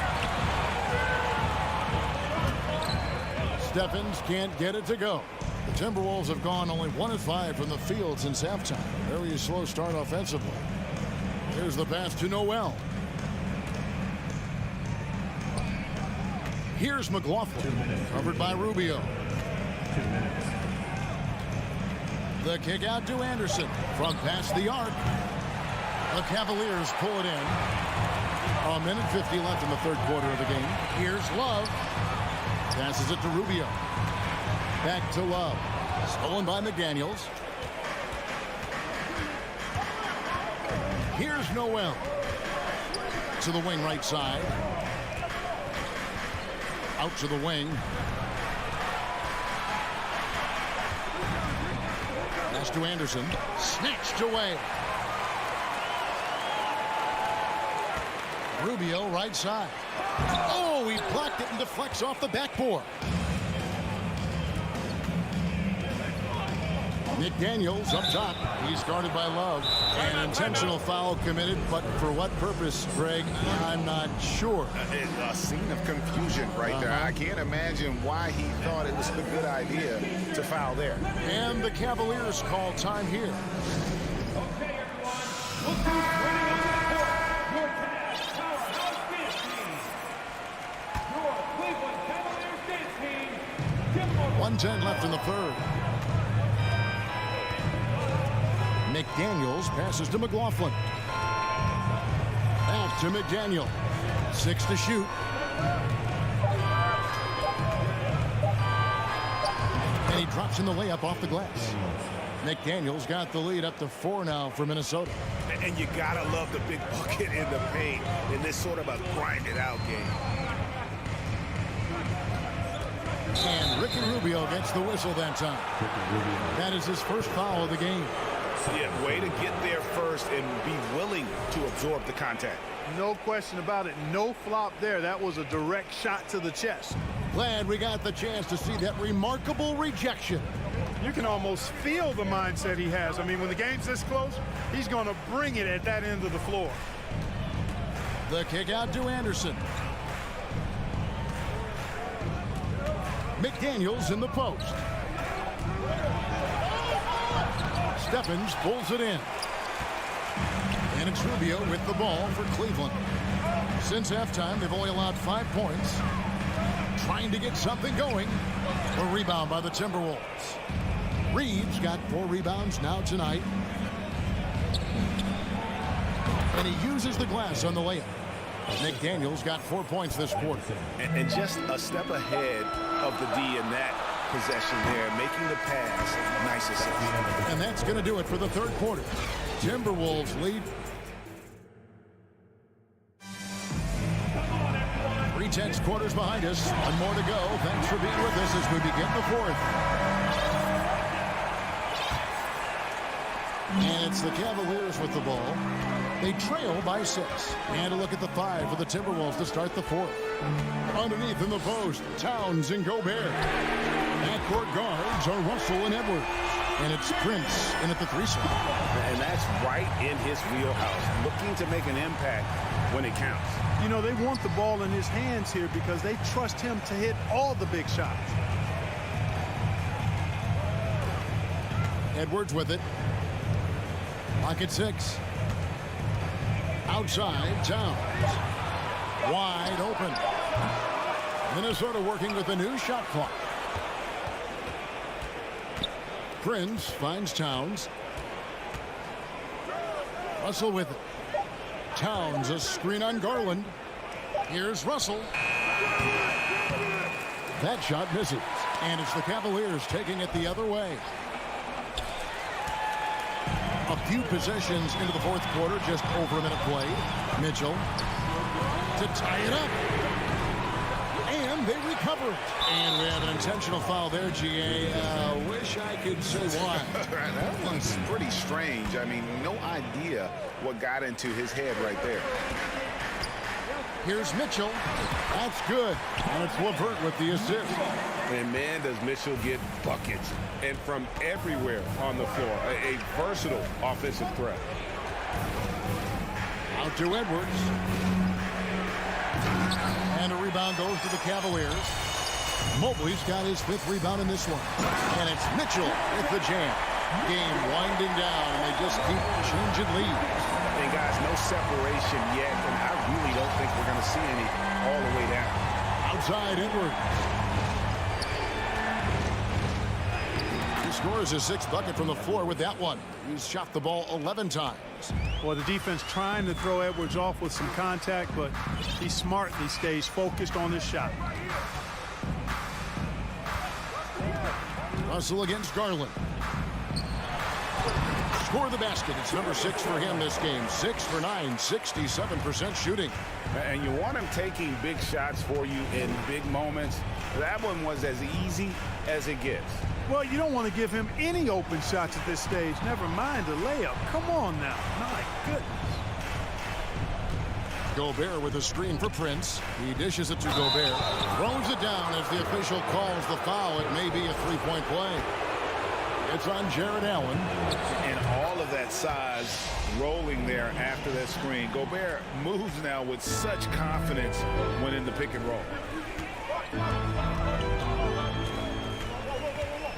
Stephens can't get it to go. The Timberwolves have gone only 1 of 5 from the field since halftime. Very slow start offensively. Here's the pass to Noel. Here's McLaughlin. Covered by Rubio. 2 minutes. The kick out to Anderson. From past the arc. The Cavaliers pull it in. A minute 50 left in the third quarter of the game. Here's Love. Passes it to Rubio. Back to Love. Stolen by McDaniels. Here's Noel. To the wing right side. Out to the wing. Pass to Anderson. Snatched away. Rubio right side. Oh, he blocked it and deflects off the backboard. McDaniels up top. He's guarded by Love. An intentional foul committed, but for what purpose, Greg? I'm not sure. A scene of confusion right there. I can't imagine why he thought it was a good idea to foul there. And the Cavaliers call time here. .110 left in the third. McDaniels passes to McLaughlin. Back to McDaniel. 6 to shoot. And he drops in the layup off the glass. McDaniels got the lead up to 4 now for Minnesota. And you gotta love the big bucket in the paint in this sort of a grinded out game. And Ricky Rubio gets the whistle that time. That is his first foul of the game. Yeah, way to get there first and be willing to absorb the contact. No question about it. No flop there. That was a direct shot to the chest. Glad we got the chance to see that remarkable rejection. You can almost feel the mindset he has. I mean, when the game's this close, he's going to bring it at that end of the floor. The kick out to Anderson. McDaniels in the post. Stephens pulls it in. And it's Rubio with the ball for Cleveland. Since halftime, they've only allowed 5 points. Trying to get something going. A rebound by the Timberwolves. Reeves got 4 rebounds now tonight. And he uses the glass on the layup. McDaniels got 4 points this quarter. And just a step ahead of the D in that possession there, making the pass. Nice assist. And that's going to do it for the third quarter. Timberwolves lead. 3/10 quarters behind us. 1 more to go. Thanks for being with us as we begin the fourth. And it's the Cavaliers with the ball. They trail by 6. And a look at the 5 for the Timberwolves to start the fourth. Underneath in the post, Towns and Gobert. Backcourt guards are Russell and Edwards. And it's Prince in at the 3 spot. And that's right in his wheelhouse. Looking to make an impact when it counts. You know, they want the ball in his hands here because they trust him to hit all the big shots. Edwards with it. Pocket 6. Outside, Towns. Wide open. Minnesota working with a new shot clock. Prince finds Towns. Russell with it. Towns, a screen on Garland. Here's Russell. That shot misses. And it's the Cavaliers taking it the other way. A few possessions into the fourth quarter, just over a minute played. Mitchell to tie it up. And they recover it. And we have an intentional foul there, GA. Wish I could say why. That one's pretty strange. I mean, no idea what got into his head right there. Here's Mitchell. That's good. And it's LeVert with the assist. And man, does Mitchell get buckets. And from everywhere on the floor. A versatile offensive threat. Out to Edwards. And a rebound goes to the Cavaliers. Mobley's got his 5th rebound in this one. And it's Mitchell with the jam. Game winding down, and they just keep changing leads. And guys, no separation yet, and I really don't think we're going to see any all the way down. Outside Edwards. He scores his 6th bucket from the floor with that one. He's shot the ball 11 times. Well, the defense trying to throw Edwards off with some contact, but he's smart and he stays focused on his shot. Russell against Garland. Score the basket. It's number 6 for him this game. 6 for 9, 67% shooting. And you want him taking big shots for you in big moments. That one was as easy as it gets. Well, you don't want to give him any open shots at this stage. Never mind the layup. Come on now. My goodness. Gobert with a screen for Prince. He dishes it to Gobert. Throws it down as the official calls the foul. It may be a three-point play. It's on Jared Allen. And all of that size rolling there after that screen. Gobert moves now with such confidence when in the pick and roll.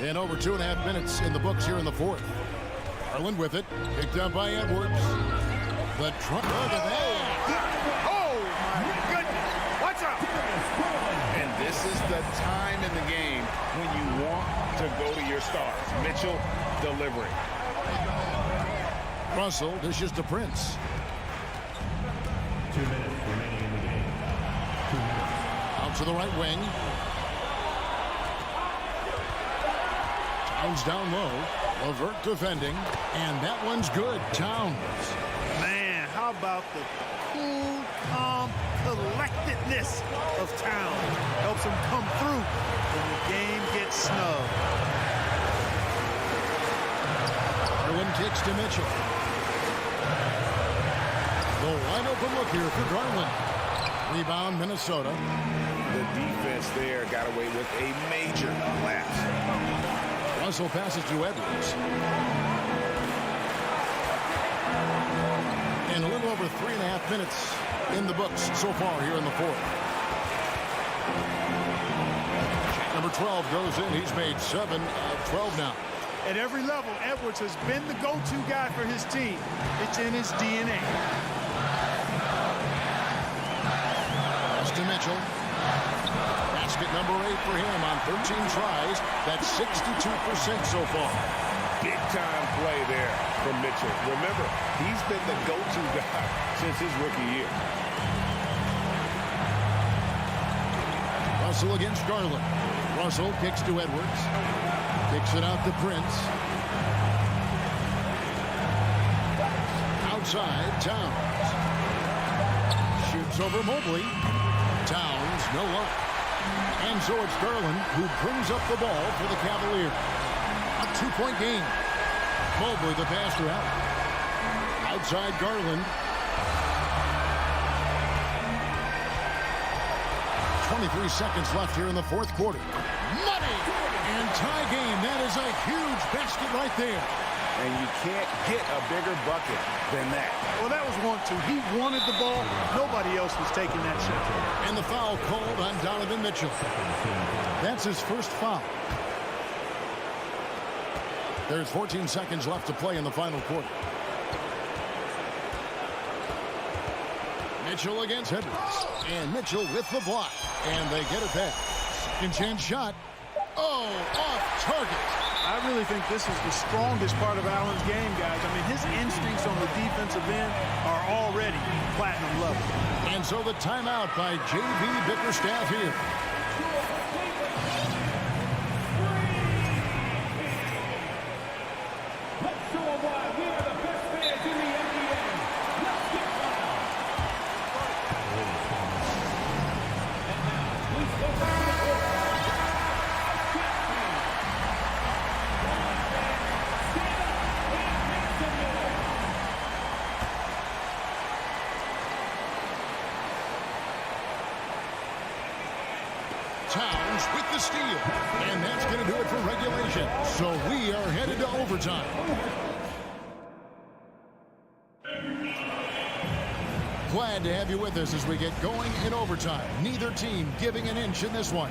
And over 2.5 minutes in the books here in the fourth. Garland with it. Picked up by Edwards. The trunk. Look at that. Oh, my goodness. What's up? And this is the time in the game when you want to go to your stars. Mitchell delivering. Russell dishes to Prince. 2 minutes remaining in the game. 2 minutes. Out to the right wing. Towns down low. LeVert defending. And that one's good. Towns. Man, how about the cool, calm collectedness of Towns? Helps him come through when the game gets snug. Garland kicks to Mitchell. The wide open look here for Garland. Rebound, Minnesota. The defense there got away with a major lapse. Russell passes to Edwards. And a little over 3.5 minutes in the books so far here in the fourth. Number 12 goes in. He's made 7 of 12 now. At every level, Edwards has been the go-to guy for his team. It's in his DNA. Pass to Mitchell. Basket number 8 for him on 13 tries. That's 62% so far. Big-time play there from Mitchell. Remember, he's been the go-to guy since his rookie year. Russell against Garland. Russell kicks to Edwards. Kicks it out to Prince. Outside, Towns. Shoots over Mobley. Towns, no luck. And so it's Garland who brings up the ball for the Cavaliers. A 2-point game. Mobley, the passer, out. Outside Garland. 23 seconds left here in the fourth quarter. Money! And tie game. That is a huge basket right there. And you can't get a bigger bucket than that. Well, that was 1-2. He wanted the ball. Nobody else was taking that shot. And the foul called on Donovan Mitchell. That's his first foul. There's 14 seconds left to play in the final quarter. Mitchell against Edwards. And Mitchell with the block. And they get it back. Second chance shot. Oh, off target. I really think this is the strongest part of Allen's game, guys. I mean, his instincts on the defensive end are already platinum level. And so the timeout by J.B. Bickerstaff here. Let's show them why we are the best fans in the NBA. Let's get wild. And now, please go back to the court. Towns with the steal. And that's going to do it for regulation. So we are headed to overtime. Glad to have you with us as we get going in overtime. Neither team giving an inch in this one.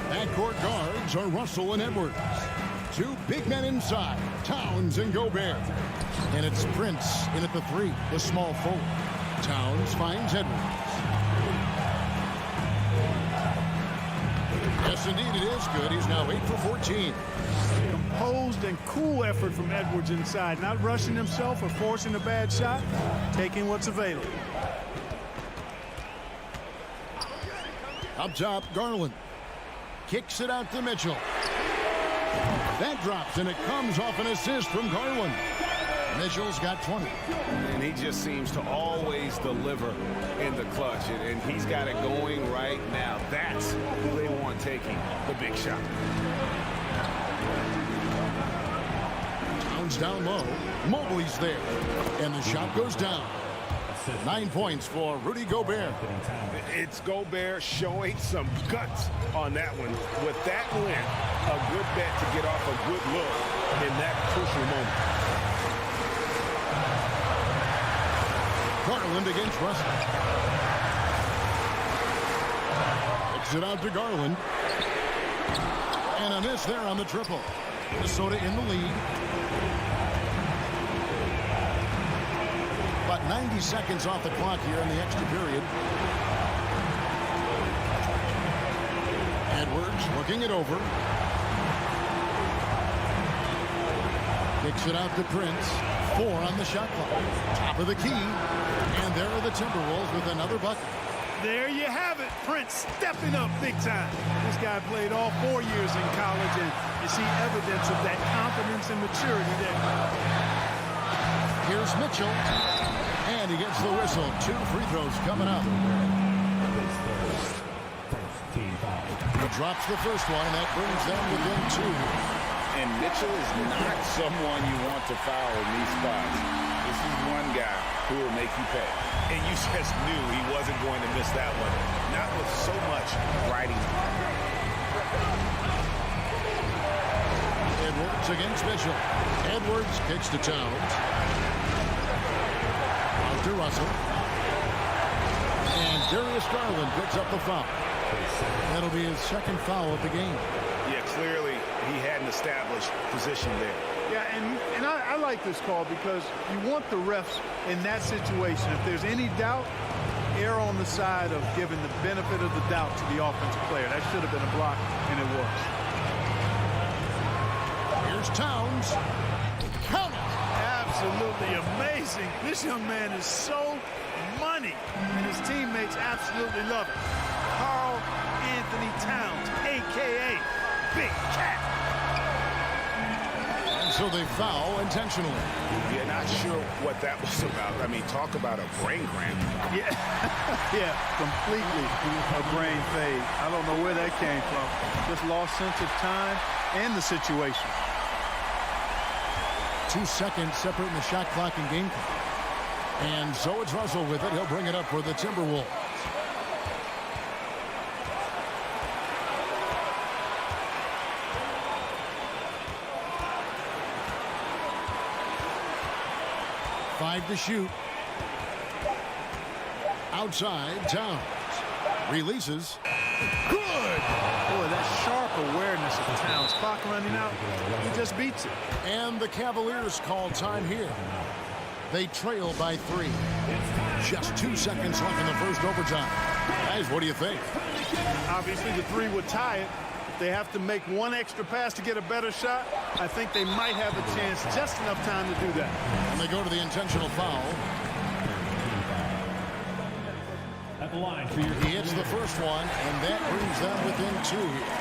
Backcourt guards are Russell and Edwards. Two big men inside, Towns and Gobert. And it's Prince in at the 3, the small forward. Towns finds Edwards. Yes, indeed, it is good. He's now 8 for 14. Composed and cool effort from Edwards inside. Not rushing himself or forcing a bad shot. Taking what's available. Up top, Garland. Kicks it out to Mitchell. That drops, and it comes off an assist from Garland. Mitchell's got 20. And he just seems to always deliver in the clutch. And he's got it going right now. That's who they want taking the big shot. Towns down low. Mobley's there. And the shot goes down. 9 points for Rudy Gobert. It's Gobert showing some guts on that one. With that win, a good bet to get off a good look in that crucial moment. Garland against Russell. Kicks it out to Garland. And a miss there on the triple. Minnesota in the lead. About 90 seconds off the clock here in the extra period. Edwards working it over. Kicks it out to Prince. 4 on the shot clock. Top of the key. And there are the Timberwolves with another bucket. There you have it. Prince stepping up big time. This guy played all 4 years in college, and you see evidence of that confidence and maturity there. Here's Mitchell. And he gets the whistle. 2 free throws coming up. He drops the first one, and that brings them within 2. And Mitchell is not someone you want to foul in these spots. This is one guy who will make you pay. And you just knew he wasn't going to miss that one. Not with so much riding. Edwards against Mitchell. Edwards kicks to Towns. Out to Russell. And Darius Garland picks up the foul. That'll be his second foul of the game. Yeah, clearly he had an established position there. Yeah, and I like this call because you want the refs in that situation. If there's any doubt, err on the side of giving the benefit of the doubt to the offensive player. That should have been a block, and it was. Here's Towns. Count it. Absolutely amazing. This young man is so money, and his teammates absolutely love it. Karl Anthony Towns, a.k.a. Big Cat. And so they foul intentionally. Yeah, not sure what that was about. I mean, talk about a brain cramp. Yeah, yeah, completely a brain fade. I don't know where that came from. Just lost sense of time and the situation. 2 seconds separating the shot clock and game clock. And so it's Russell with it. He'll bring it up for the Timberwolves. Five to shoot. Outside, Towns. Releases. Good! Boy, that sharp awareness of Towns. Clock running out. He just beats it. And the Cavaliers call time here. They trail by 3. Just 2 seconds left in the first overtime. Guys, what do you think? Obviously, the 3 would tie it. If they have to make one extra pass to get a better shot, I think they might have a chance, just enough time to do that. And they go to the intentional foul. At the line for your He hits the first one, and that brings them within 2 here.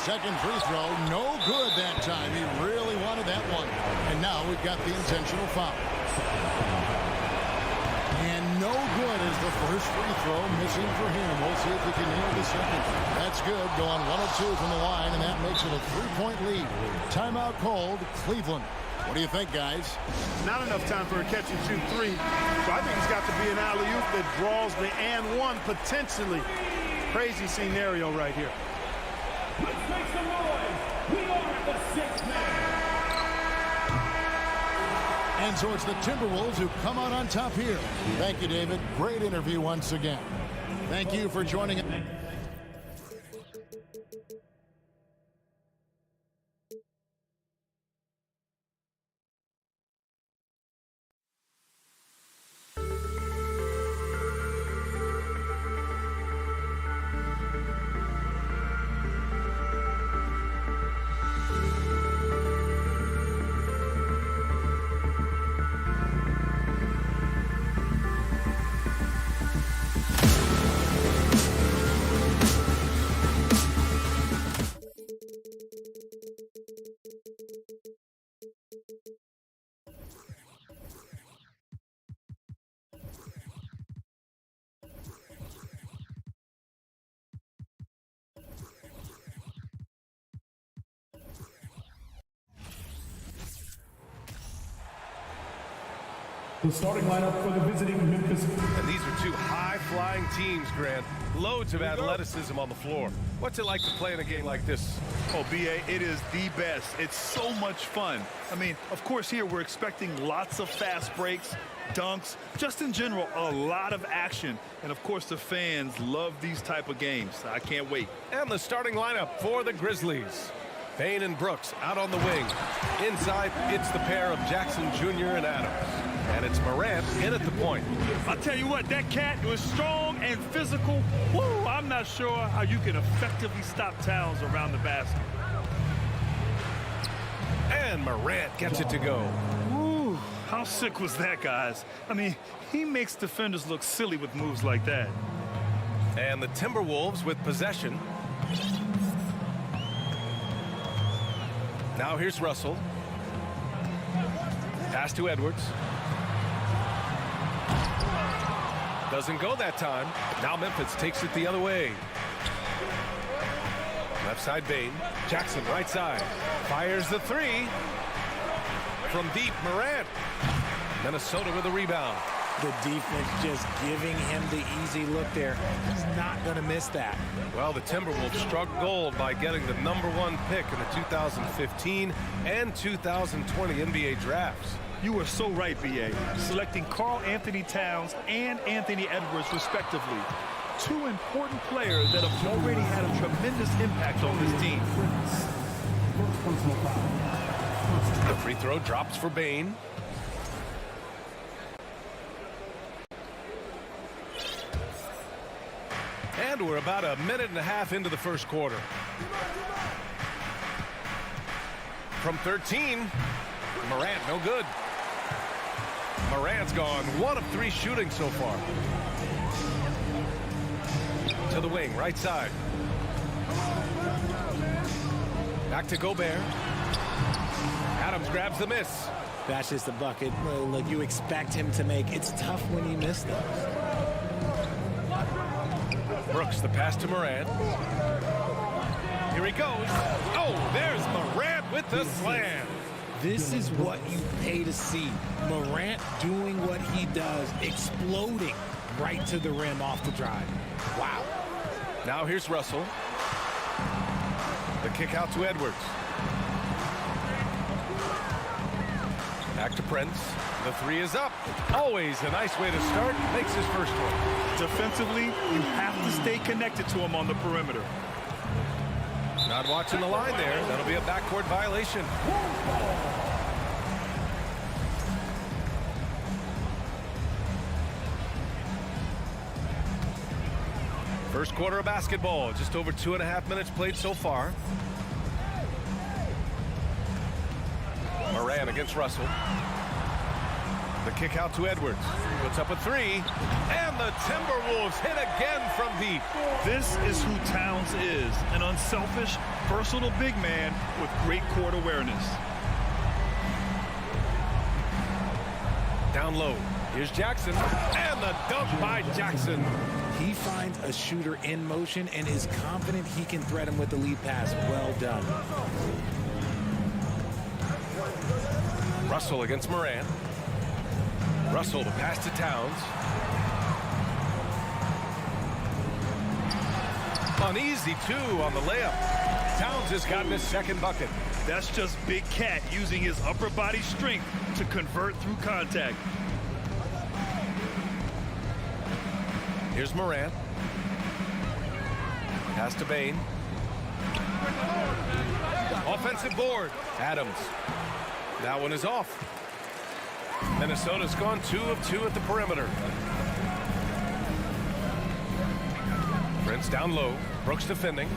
Second free throw, no good that time. He really wanted that one. And now we've got the intentional foul. And no good is the first free throw missing for him. We'll see if he can nail the second. That's good, going 1 of 2 from the line, and that makes it a 3-point lead. Timeout called, Cleveland. What do you think, guys? Not enough time for a catch-and-shoot 3, so I think it's got to be an alley-oop that draws the and one potentially. Crazy scenario right here. Let's make some noise. We are the 6th man. And so it's the Timberwolves who come out on top here. Thank you, David. Great interview once again. Thank you for joining us. The starting lineup for the visiting Memphis. And these are two high-flying teams, Grant. Loads of athleticism on the floor. What's it like to play in a game like this? Oh, B.A., it is the best. It's so much fun. I mean, of course, here we're expecting lots of fast breaks, dunks, just in general, a lot of action. And, of course, the fans love these type of games. I can't wait. And the starting lineup for the Grizzlies. Bain and Brooks out on the wing. Inside, it's the pair of Jackson Jr. and Adams. And it's Morant in at the point. I'll tell you what, that cat was strong and physical. Woo, I'm not sure how you can effectively stop Towns around the basket. And Morant gets it to go. Woo, how sick was that, guys? I mean, he makes defenders look silly with moves like that. And the Timberwolves with possession. Now here's Russell. Pass to Edwards. Doesn't go that time. Now Memphis takes it the other way. Left side Bain. Jackson right side. Fires the three. From deep, Morant. Minnesota with a rebound. The defense just giving him the easy look there. He's not going to miss that. Well, the Timberwolves struck gold by getting the #1 pick in the 2015 and 2020 NBA drafts. You are so right, B.A. Selecting Karl Anthony Towns and Anthony Edwards, respectively. Two important players that have already had a tremendous impact on this team. The free throw drops for Bain. And we're about a minute and a half into the first quarter. From 13, Morant no good. Morant's gone 1 of 3 shooting so far. To the wing, right side. Back to Gobert. Adams grabs the miss. That's just a bucket. Look, you expect him to make. It's tough when you miss those. Brooks, the pass to Morant. Here he goes. Oh, there's Morant with the slam. This is what you pay to see. Morant doing what he does, exploding right to the rim off the drive. Wow. Now here's Russell. The kick out to Edwards. Back to Prince. The three is up. Always a nice way to start. Makes his first one. Defensively, you have to stay connected to him on the perimeter. Not watching the line there. That'll be a backcourt violation. First quarter of basketball. Just over 2.5 minutes played so far. Morant against Russell. The kick out to Edwards. Puts up a three. And the Timberwolves hit again from deep. This is who Towns is. An unselfish, versatile big man with great court awareness. Down low. Here's Jackson. And the dunk by Jackson. He finds a shooter in motion and is confident he can thread him with the lead pass. Well done. Russell against Morant. Russell the pass to Towns. Uneasy two on the layup. Towns has gotten his second bucket. That's just Big Cat using his upper body strength to convert through contact. Here's Morant. Pass to Bain. Offensive board. Adams. That one is off. Minnesota's gone 2 of 2 at the perimeter. Prince down low. Brooks defending.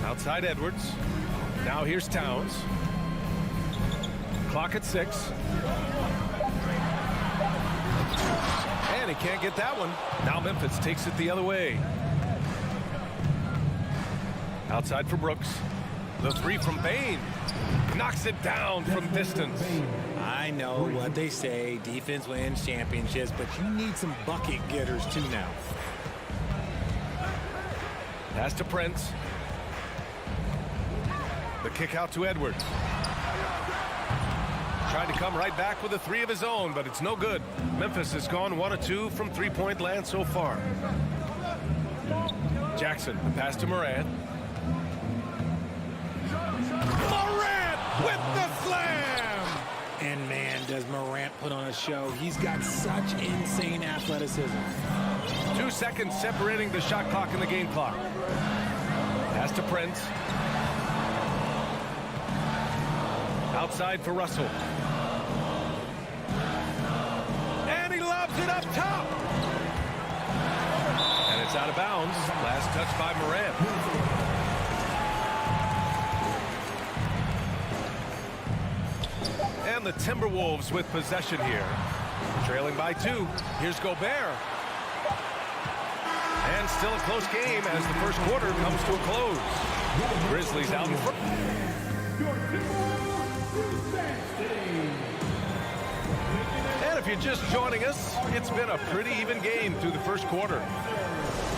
Outside Edwards. Now here's Towns. Clock at 6. And he can't get that one. Now Memphis takes it the other way. Outside for Brooks. The three from Bain. Knocks it down from distance. I know what they say, defense wins championships, but you need some bucket getters too now. Pass to Prince. The kick out to Edwards. tried to come right back with a 3 of his own, but it's no good. Memphis has gone 1 of 2 from three-point land so far. Jackson, the pass to Morant. Morant with the slam! And man, does Morant put on a show. He's got such insane athleticism. 2 seconds separating the shot clock and the game clock. Pass to Prince. Outside for Russell. And he lobs it up top. And it's out of bounds. Last touch by Morant. And the Timberwolves with possession here. Trailing by 2. Here's Gobert. And still a close game as the first quarter comes to a close. Grizzlies out in front. And if you're just joining us, it's been a pretty even game through the first quarter.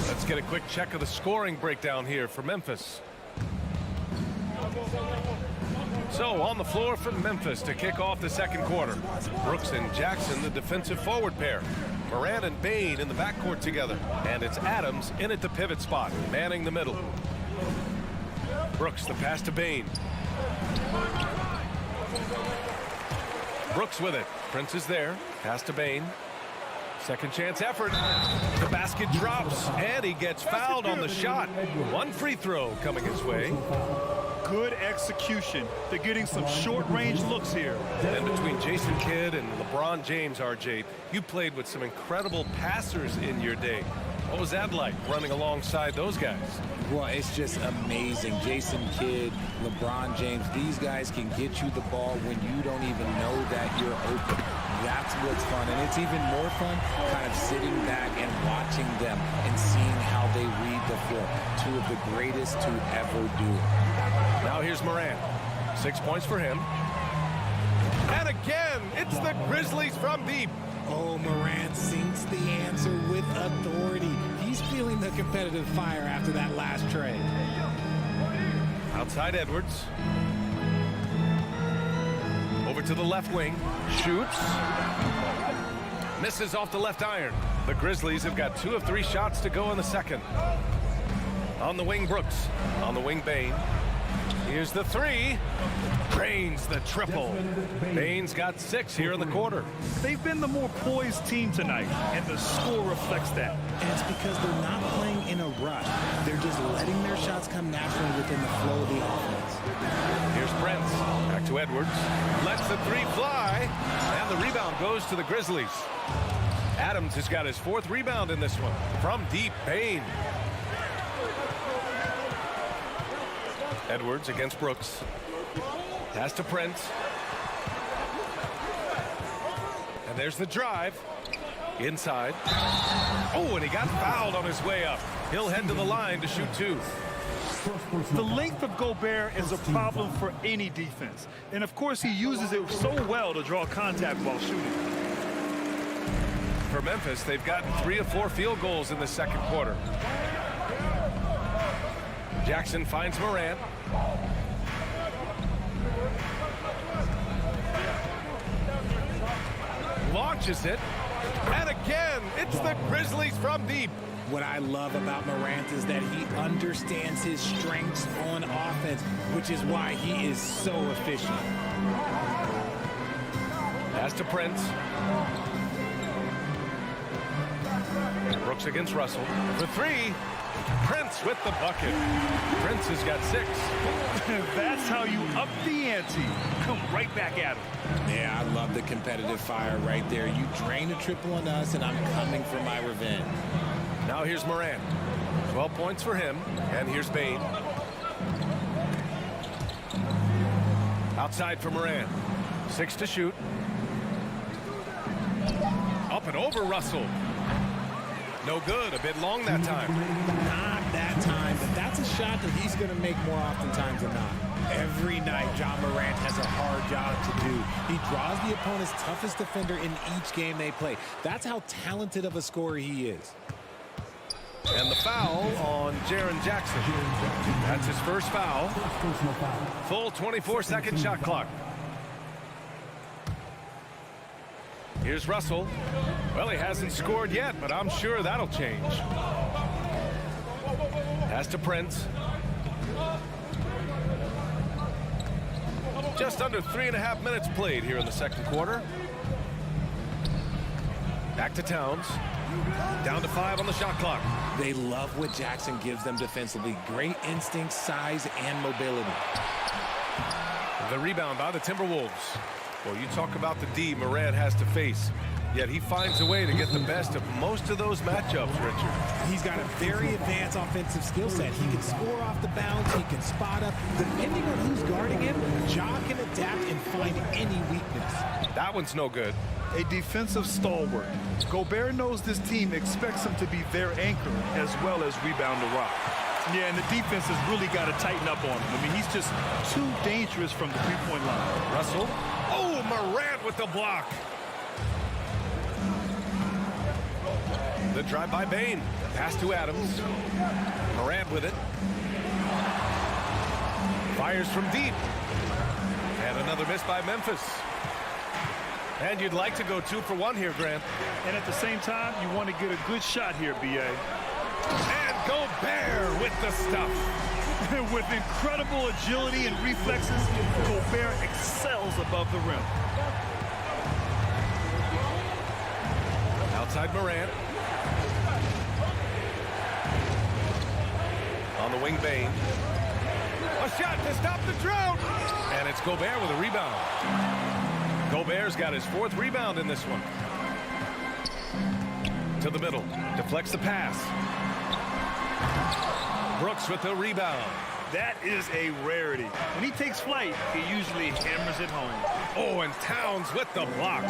Let's get a quick check of the scoring breakdown here for Memphis. So on the floor for Memphis to kick off the second quarter. Brooks and Jackson, the defensive forward pair. Morant and Bain in the backcourt together. And it's Adams in at the pivot spot, manning the middle. Brooks, the pass to Bain. Brooks with it. Prince is there. Pass to Bain. Second chance effort. The basket drops, and he gets fouled on the shot. 1 free throw coming his way. Good execution. They're getting some short-range looks here. And between Jason Kidd and LeBron James, RJ, you played with some incredible passers in your day. What was that like, running alongside those guys? Well, it's just amazing. Jason Kidd, LeBron James, these guys can get you the ball when you don't even know that you're open. That's what's fun. And it's even more fun kind of sitting back and watching them and seeing how they read the floor. 2 of the greatest to ever do it. Now here's Morant. 6 points for him. And again, it's the Grizzlies from deep. Oh, Morant sinks the answer with authority. He's feeling the competitive fire after that last trade. Outside Edwards. Over to the left wing. Shoots. Misses off the left iron. The Grizzlies have got 2 of 3 shots to go in the second. On the wing, Brooks. On the wing, Bain. Here's the 3. Drains the triple. Bain's got 6 here in the quarter. They've been the more poised team tonight, and the score reflects that. And it's because they're not playing in a rush. They're just letting their shots come naturally within the flow of the offense. Here's Prince. Back to Edwards. Lets the 3 fly. And the rebound goes to the Grizzlies. Adams has got his 4th rebound in this one. From deep, Bain. Edwards against Brooks. Pass to Prince. And there's the drive. Inside. Oh, and he got fouled on his way up. He'll head to the line to shoot 2. The length of Gobert is a problem for any defense. And of course, he uses it so well to draw contact while shooting. For Memphis, they've gotten 3 of 4 field goals in the second quarter. Jackson finds Morant. Launches it. And again, it's the Grizzlies from deep. What I love about Morant is that he understands his strengths on offense, which is why he is so efficient. Pass to Prince. Brooks against Russell. For 3. Prince with the bucket. Prince has got 6. That's how you up the ante. Come right back at him. Yeah, I love the competitive fire right there. You drain a triple on us, and I'm coming for my revenge. Now here's Morant. 12 points for him. And here's Bain. Outside for Morant. 6 to shoot. Up and over Russell. No good. A bit long that time. Not that time, but that's a shot that he's going to make more oftentimes than not. Every night, John Morant has a hard job to do. He draws the opponent's toughest defender in each game they play. That's how talented of a scorer he is. And the foul on Jaren Jackson. That's his first foul. Full 24-second shot clock. Here's Russell. Well, he hasn't scored yet, but I'm sure that'll change. Pass to Prince. Just under 3.5 minutes played here in the second quarter. Back to Towns. Down to 5 on the shot clock. They love what Jackson gives them defensively. Great instinct, size, and mobility. The rebound by the Timberwolves. Well, you talk about the D Morant has to face. Yet he finds a way to get the best of most of those matchups, Richard. He's got a very advanced offensive skill set. He can score off the bounce. He can spot up. Depending on who's guarding him, Ja can adapt and find any weakness. That one's no good. A defensive stalwart. Gobert knows this team expects him to be their anchor as well as rebound the rock. Yeah, and the defense has really got to tighten up on him. I mean, he's just too dangerous from the three-point line. Russell. Oh, Morant with the block. The drive by Bain. Pass to Adams. Morant with it. Fires from deep. And another miss by Memphis. And you'd like to go 2 for 1 here, Grant. And at the same time, you want to get a good shot here, B.A. And Gobert with the stuff. With incredible agility and reflexes, Gobert excels above the rim. Outside Morant. On the wing, Bain. A shot to stop the drought. And it's Gobert with a rebound. Gobert's got his 4th rebound in this one. To the middle. Deflects the pass. Brooks with the rebound. That is a rarity. When he takes flight, he usually hammers it home. Oh, and Towns with the block.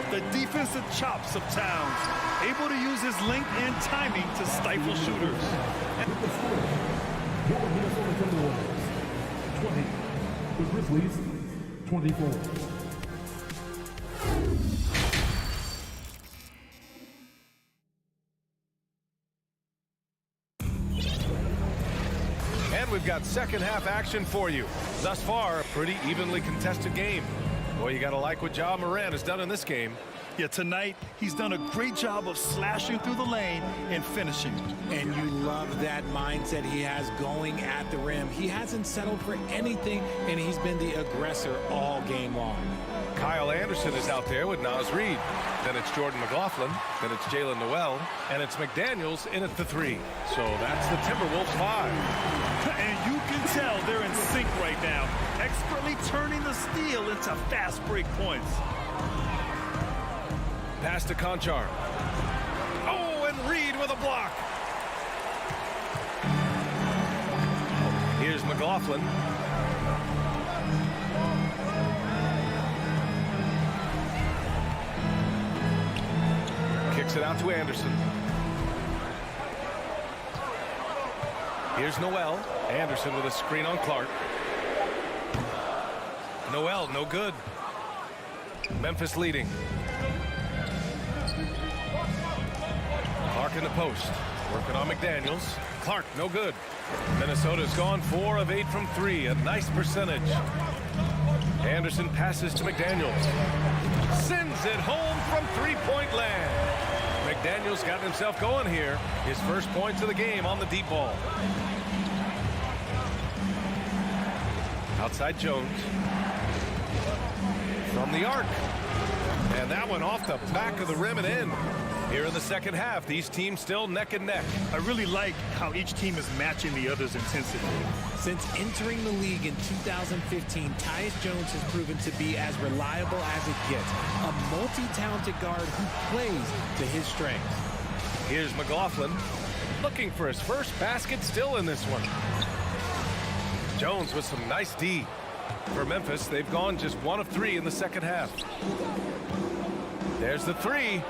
The defensive chops of Towns, able to use his length and timing to stifle shooters. Your Minnesota Timberwolves, 20. The Grizzlies, 24. We've got second half action for you. Thus far, a pretty evenly contested game. Boy, you got to like what Ja Morant has done in this game. Yeah, tonight, he's done a great job of slashing through the lane and finishing. And you love that mindset he has going at the rim. He hasn't settled for anything, and he's been the aggressor all game long. Kyle Anderson is out there with Naz Reid. Then it's Jordan McLaughlin. Then it's Jalen Noel. And it's McDaniels in at the 3. So that's the Timberwolves 5. And you can tell they're in sync right now, expertly turning the steal into fast break points. Pass to Conchar. Oh, and Reid with a block. Here's McLaughlin. Kicks it out to Anderson. Here's Noel. Anderson with a screen on Clark. Noel, no good. Memphis leading. Clark in the post. Working on McDaniels. Clark, no good. Minnesota's gone 4 of 8 from 3. A nice percentage. Anderson passes to McDaniels. Sends it home from three-point land. McDaniels got himself going here. His first points of the game on the deep ball. Outside Jones. From the arc. And that one off the back of the rim and in. Here in the second half, these teams still neck and neck. I really like how each team is matching the other's intensity. Since entering the league in 2015, Tyus Jones has proven to be as reliable as it gets. A multi-talented guard who plays to his strengths. Here's McLaughlin looking for his first basket, still in this one. Jones with some nice D. For Memphis, they've gone just 1 of 3 in the second half. There's the 3.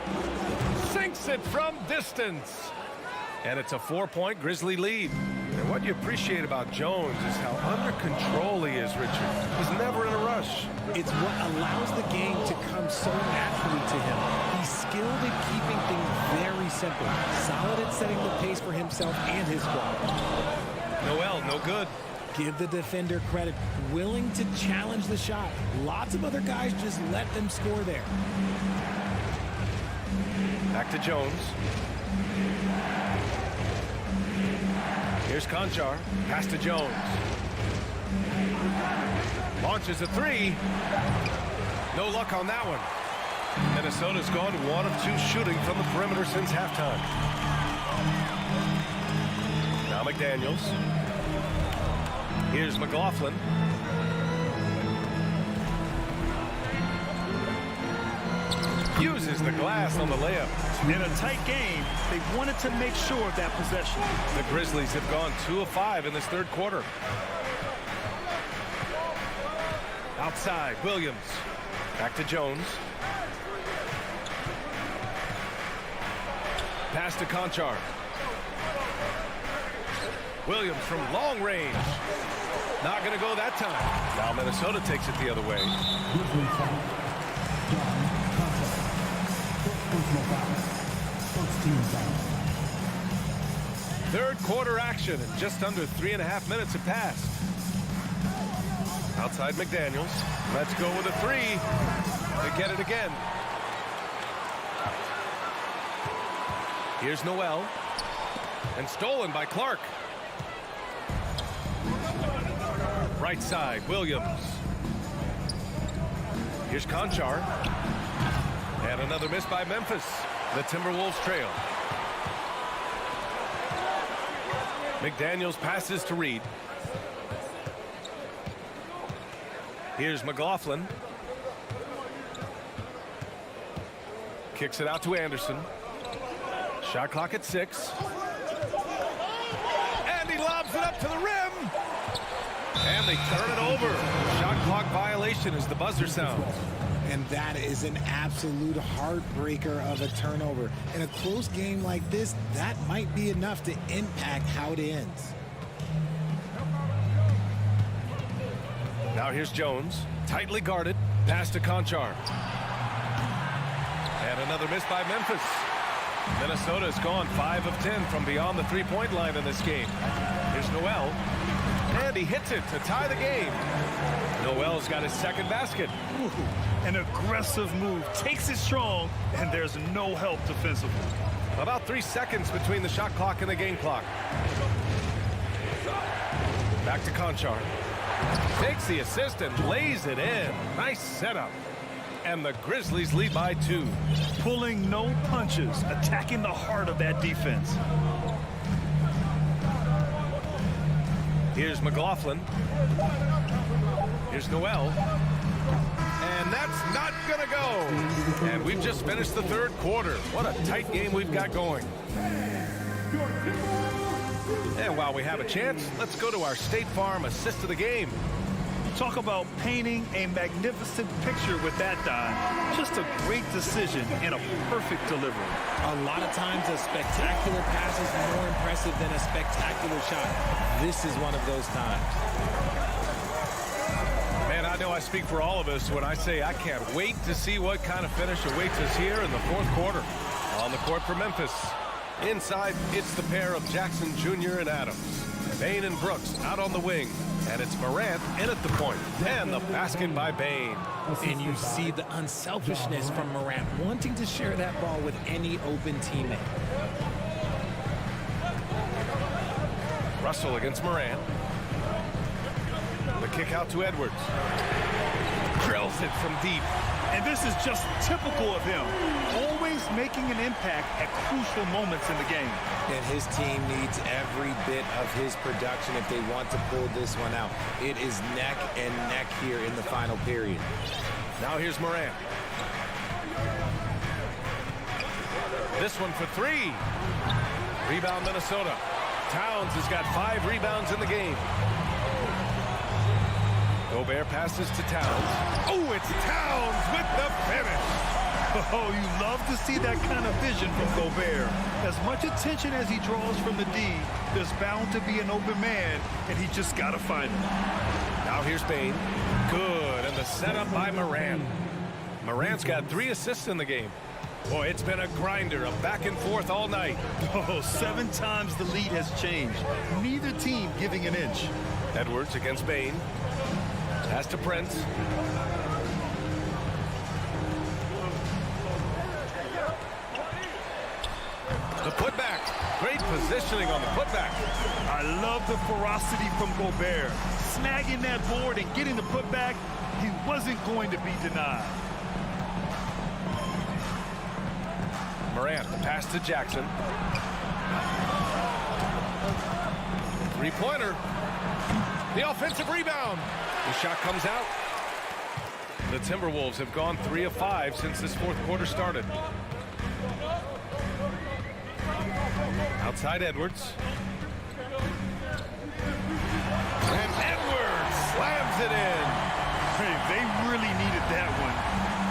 Sinks it from distance. And it's a 4-point Grizzly lead. And what you appreciate about Jones is how under control he is, Richard. He's never in a rush. It's what allows the game to come so naturally to him. He's skilled at keeping things very simple. Solid at setting the pace for himself and his squad. Noel, no good. Give the defender credit. Willing to challenge the shot. Lots of other guys just let them score there. Back to Jones. Here's Conchar. Pass to Jones. Launches a three. No luck on that one. Minnesota's gone 1 of 2 shooting from the perimeter since halftime. Now McDaniels. Here's McLaughlin. Uses the glass on the layup. In a tight game, they wanted to make sure of that possession. The Grizzlies have gone 2 of 5 in this third quarter. Outside, Williams. Back to Jones. Pass to Conchar. Williams from long range. Not going to go that time. Now Minnesota takes it the other way. Third quarter action, and just under 3.5 minutes have passed. Outside McDaniels. Let's go with a three. They get it again. Here's Noel. And stolen by Clark. Right side, Williams. Here's Conchar. And another miss by Memphis. The Timberwolves trail. McDaniels passes to Reed. Here's McLaughlin. Kicks it out to Anderson. Shot clock at 6. And he lobs it up to the rim. And they turn it over. Shot clock violation as the buzzer sounds. And that is an absolute heartbreaker of a turnover. In a close game like this, that might be enough to impact how it ends. Now here's Jones. Tightly guarded. Pass to Conchar. And another miss by Memphis. Minnesota's gone 5 of 10 from beyond the three-point line in this game. Here's Noel. And he hits it to tie the game. Noel's got his second basket. Ooh, an aggressive move. Takes it strong, and there's no help defensively. About 3 seconds between the shot clock and the game clock. Back to Conchar. Takes the assist and lays it in. Nice setup. And the Grizzlies lead by 2. Pulling no punches, attacking the heart of that defense. Here's McLaughlin. Here's Noel. And that's not going to go. And we've just finished the third quarter. What a tight game we've got going. And while we have a chance, let's go to our State Farm assist of the game. Talk about painting a magnificent picture with that dive. Just a great decision and a perfect delivery. A lot of times a spectacular pass is more impressive than a spectacular shot. This is one of those times. Man, I know I speak for all of us when I say I can't wait to see what kind of finish awaits us here in the fourth quarter. On the court for Memphis. Inside, it's the pair of Jackson Jr. and Adams. Bain and Brooks out on the wing. And it's Morant in at the point. And the basket by Bain. And you see the unselfishness from Morant, wanting to share that ball with any open teammate. Russell against Morant. The kick out to Edwards. Drills it from deep. And this is just typical of him. Always making an impact at crucial moments in the game. And his team needs every bit of his production if they want to pull this one out. It is neck and neck here in the final period. Now here's Morant. This one for 3. Rebound Minnesota. Towns has got 5 rebounds in the game. Gobert passes to Towns. Oh, it's Towns with the finish. Oh, you love to see that kind of vision from Gobert. As much attention as he draws from the D, there's bound to be an open man, and he just got to find him. Now here's Bain. Good, and the setup by Morant. Morant's got 3 assists in the game. Boy, it's been a grinder, a back and forth all night. Oh, 7 times the lead has changed. Neither team giving an inch. Edwards against Bain. Pass to Prince. The putback. Great positioning on the putback. I love the ferocity from Gobert. Snagging that board and getting the putback, he wasn't going to be denied. Morant, the pass to Jackson. Three-pointer. The offensive rebound. The shot comes out. The Timberwolves have gone 3 of 5 since this fourth quarter started. Outside Edwards. And Edwards slams it in. Hey, they really needed that one.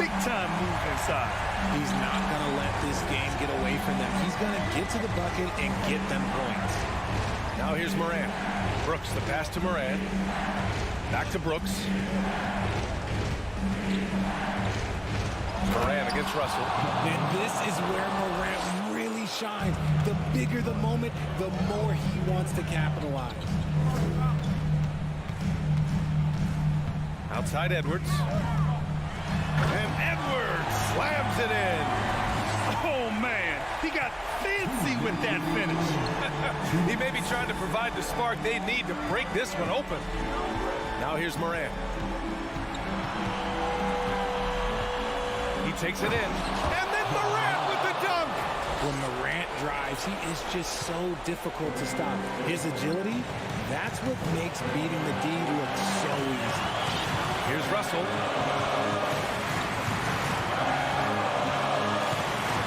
Big time move inside. He's not going to let this game get away from them. He's going to get to the bucket and get them points. Now here's Morant. Brooks, the pass to Morant. Back to Brooks. Morant against Russell. And this is where Morant really shines. The bigger the moment, the more he wants to capitalize. Outside Edwards. And Edwards slams it in. Oh, man. He got fancy with that finish. He may be trying to provide the spark they need to break this one open. Now here's Morant. He takes it in. And then Morant with the dunk. When Morant drives, he is just so difficult to stop. His agility, that's what makes beating the D look so easy. Here's Russell.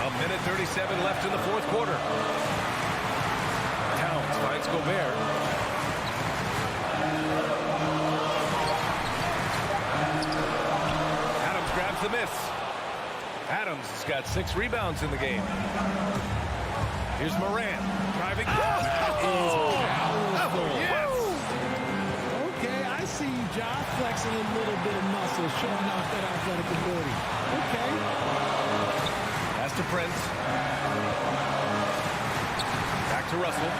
A minute 37 left in the fourth quarter. Towns finds Gobert. Adams grabs the miss. Adams has got 6 rebounds in the game. Here's Morant driving. Yes! Okay, I see you, Josh, flexing a little bit of muscle, showing off that athletic ability. Okay. Pass to Prince. Back to Russell.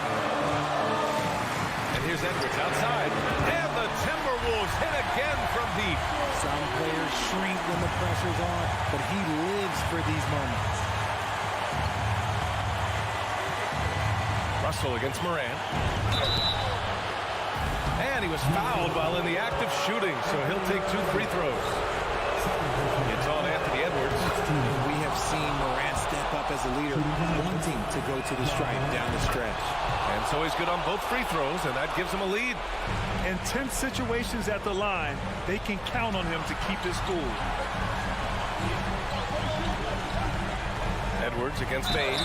And here's Edwards outside. And the Timberwolves hit again from deep. Some players shrink when the pressure's on, but he lives for these moments. Russell against Morant. And he was fouled while in the act of shooting, so he'll take 2 free throws. It's on Anthony Edwards. We have seen Morant step up as a leader, wanting to go to the stripe down the stretch. And so he's good on both free throws, and that gives him a lead. In tense situations at the line, they can count on him to keep his cool. Edwards against Bain.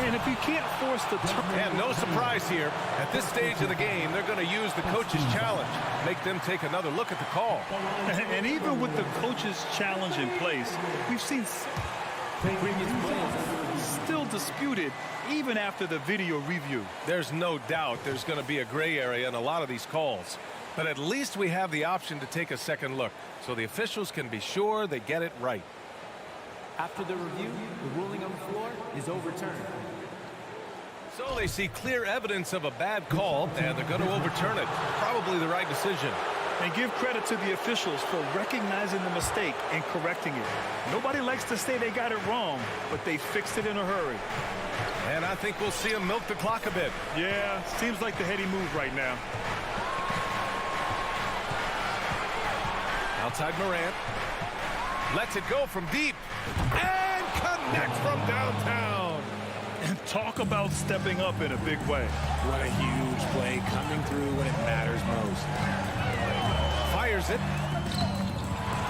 And if you can't force the And no surprise here. At this stage of the game, they're going to use the coach's challenge. Make them take another look at the call. And even with the coach's challenge in place, we've seen still disputed even after the video review. There's no doubt there's going to be a gray area in a lot of these calls. But at least we have the option to take a second look, so the officials can be sure they get it right. After the review, the ruling on the floor is overturned. So they see clear evidence of a bad call, and they're going to overturn it. Probably the right decision. And give credit to the officials for recognizing the mistake and correcting it. Nobody likes to say they got it wrong, but they fixed it in a hurry. And I think we'll see them milk the clock a bit. Yeah, seems like the heady move right now. Outside Morant. Lets it go from deep. And connects from downtown. And talk about stepping up in a big way. What a huge play, coming through when it matters most. Fires it.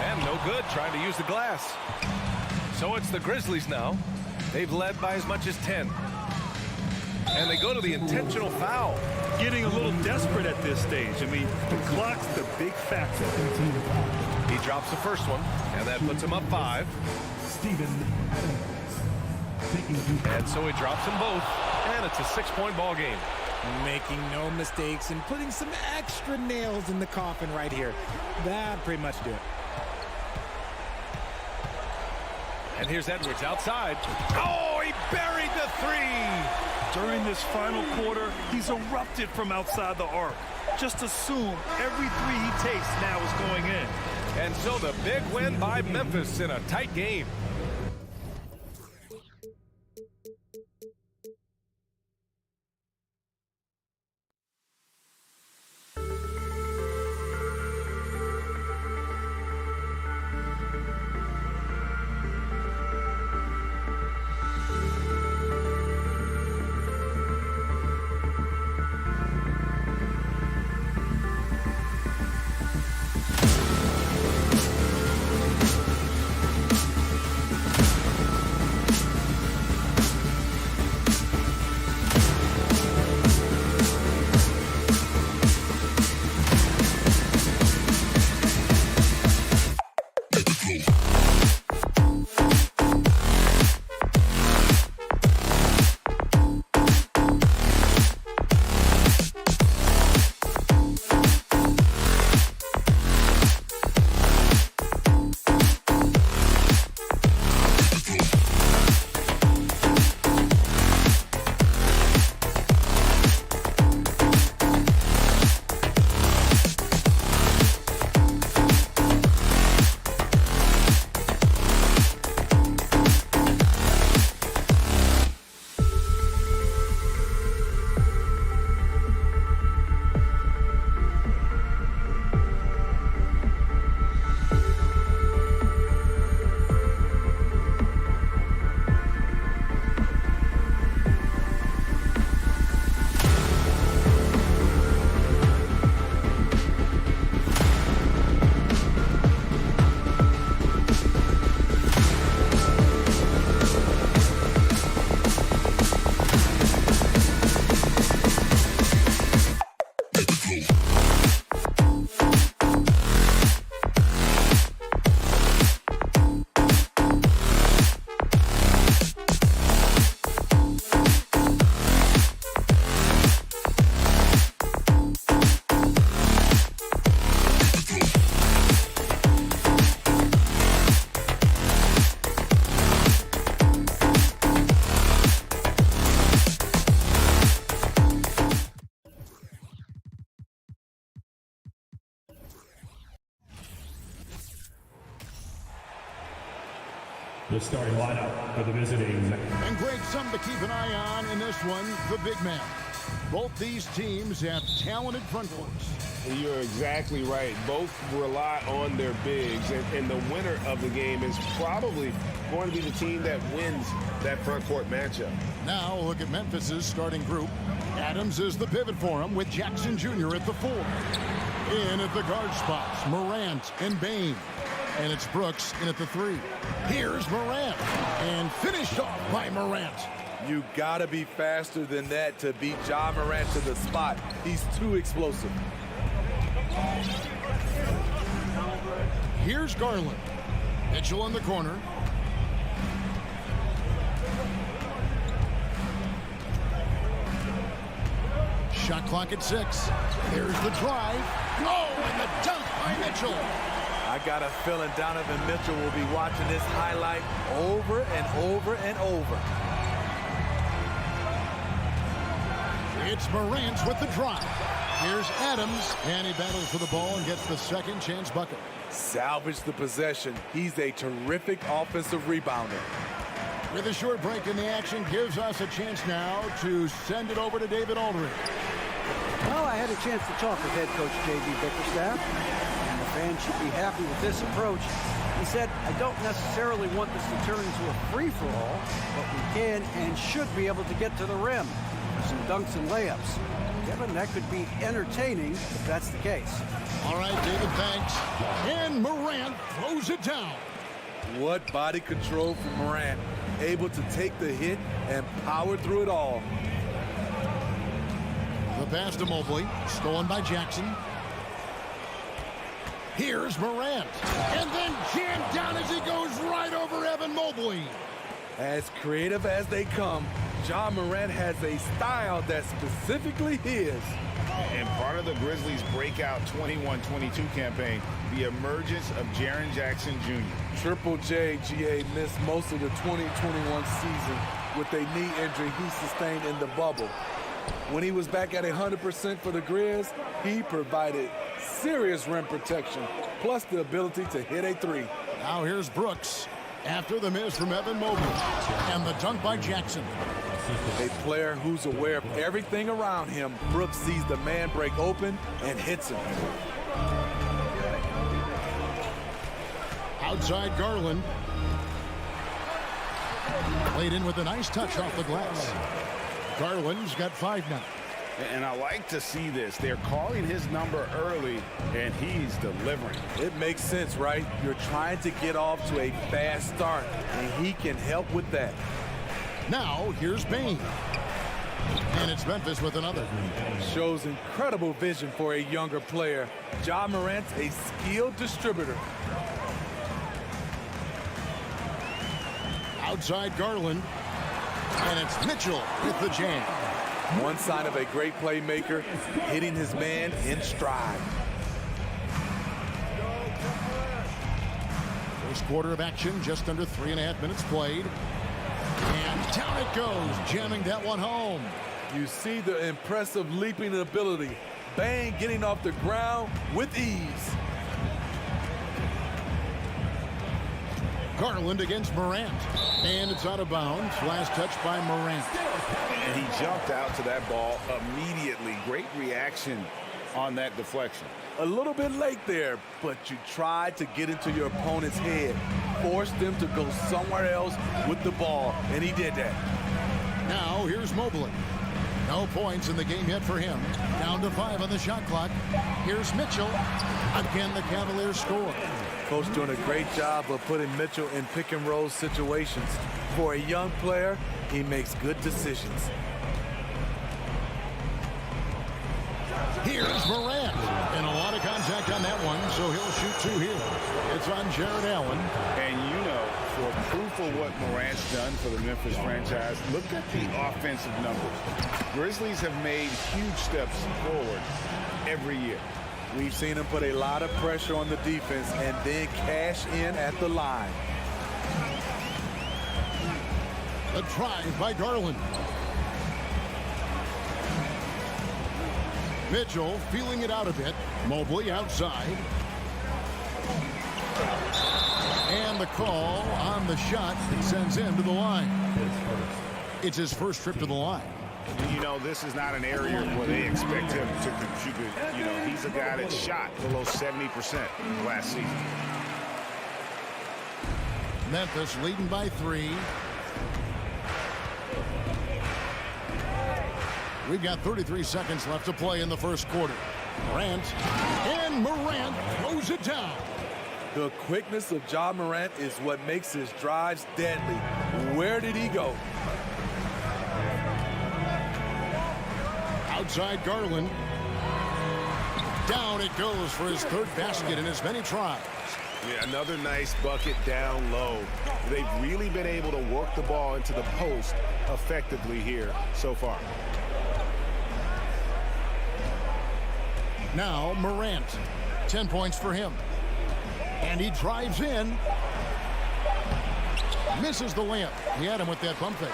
And no good, trying to use the glass. So it's the Grizzlies now. They've led by as much as 10. And they go to the intentional foul. Getting a little desperate at this stage. I mean, the clock's the big factor. He drops the first one, and that puts him up 5. And so he drops them both, and it's a 6-point ball game. Making no mistakes and putting some extra nails in the coffin right here. That pretty much do it. And here's Edwards outside. Oh, he buried the 3. During this final quarter, he's erupted from outside the arc. Just assume every 3 he takes now is going in. And so the big win by Memphis in a tight game. The starting lineup for the visiting. And Greg, something to keep an eye on in this one, the big man. Both these teams have talented front courts. You're exactly right. Both rely on their bigs, and the winner of the game is probably going to be the team that wins that front court matchup. Now look at Memphis's starting group. Adams is the pivot for him with Jackson Jr. at the 4. In at the guard spots, Morant and Bain. And it's Brooks in at the 3. Here's Morant, and finished off by Morant. You gotta be faster than that to beat Ja Morant to the spot. He's too explosive. Here's Garland. Mitchell in the corner. Shot clock at 6. There's the drive. Oh, and the dunk by Mitchell. I got a feeling Donovan Mitchell will be watching this highlight over and over and over. It's Morant with the drive. Here's Adams, and he battles for the ball and gets the second chance bucket. Salvage the possession. He's a terrific offensive rebounder. With a short break in the action, gives us a chance now to send it over to David Aldridge. Well, I had a chance to talk with head coach J.B. Bickerstaff, and the fans should be happy with this approach. He said, I don't necessarily want this to turn into a free-for-all, but we can and should be able to get to the rim for some dunks and layups. Kevin, that could be entertaining if that's the case. All right, David, thanks. And Morant throws it down. What body control from Morant. Able to take the hit and power through it all. The pass to Mobley, stolen by Jackson. Here's Morant, and then jammed down as he goes right over Evan Mobley. As creative as they come, Ja Morant has a style that's specifically his. And part of the Grizzlies' breakout 21-22 campaign, the emergence of Jaren Jackson Jr. Triple J, GA, missed most of the 2021 season with a knee injury he sustained in the bubble. When he was back at 100% for the Grizz, he provided serious rim protection, plus the ability to hit a 3. Now here's Brooks after the miss from Evan Mobley, and the dunk by Jackson. A player who's aware of everything around him. Brooks sees the man break open and hits him. Outside Garland. Played in with a nice touch off the glass. Garland's got 5 now. And I like to see this. They're calling his number early, and he's delivering. It makes sense, right? You're trying to get off to a fast start, and he can help with that. Now, here's Bain. And it's Memphis with another. Shows incredible vision for a younger player. Ja Morant's a skilled distributor. Outside Garland. And it's Mitchell with the jam. One sign of a great playmaker, hitting his man in stride. First quarter of action, just under 3.5 minutes played. And down it goes, jamming that one home. You see the impressive leaping ability. Bain getting off the ground with ease. Garland against Morant. And it's out of bounds. Last touch by Morant. And he jumped out to that ball immediately. Great reaction on that deflection. A little bit late there, but you tried to get into your opponent's head. Forced them to go somewhere else with the ball, and he did that. Now here's Mobley. No points in the game yet for him. Down to 5 on the shot clock. Here's Mitchell. Again, the Cavaliers score. Coach doing a great job of putting Mitchell in pick and roll situations. For a young player, he makes good decisions. Here's Morant. And a lot of contact on that one, so he'll shoot 2 here. It's on Jared Allen. And you know, for proof of what Morant's done for the Memphis franchise, look at the offensive numbers. Grizzlies have made huge steps forward every year. We've seen him put a lot of pressure on the defense and then cash in at the line. A drive by Garland. Mitchell feeling it out a bit. Mobley outside. And the call on the shot that sends him to the line. It's his first trip to the line. You know, this is not an area where they expect him to contribute. You know, he's a guy that shot below 70% last season. Memphis leading by 3. We've got 33 seconds left to play in the first quarter. Morant throws it down. The quickness of Ja Morant is what makes his drives deadly. Where did he go? Outside Garland. Down it goes for his third basket in as many tries. Yeah, another nice bucket down low. They've really been able to work the ball into the post effectively here so far. Now Morant. 10 points for him. And he drives in. Misses the layup. He had him with that pump fake.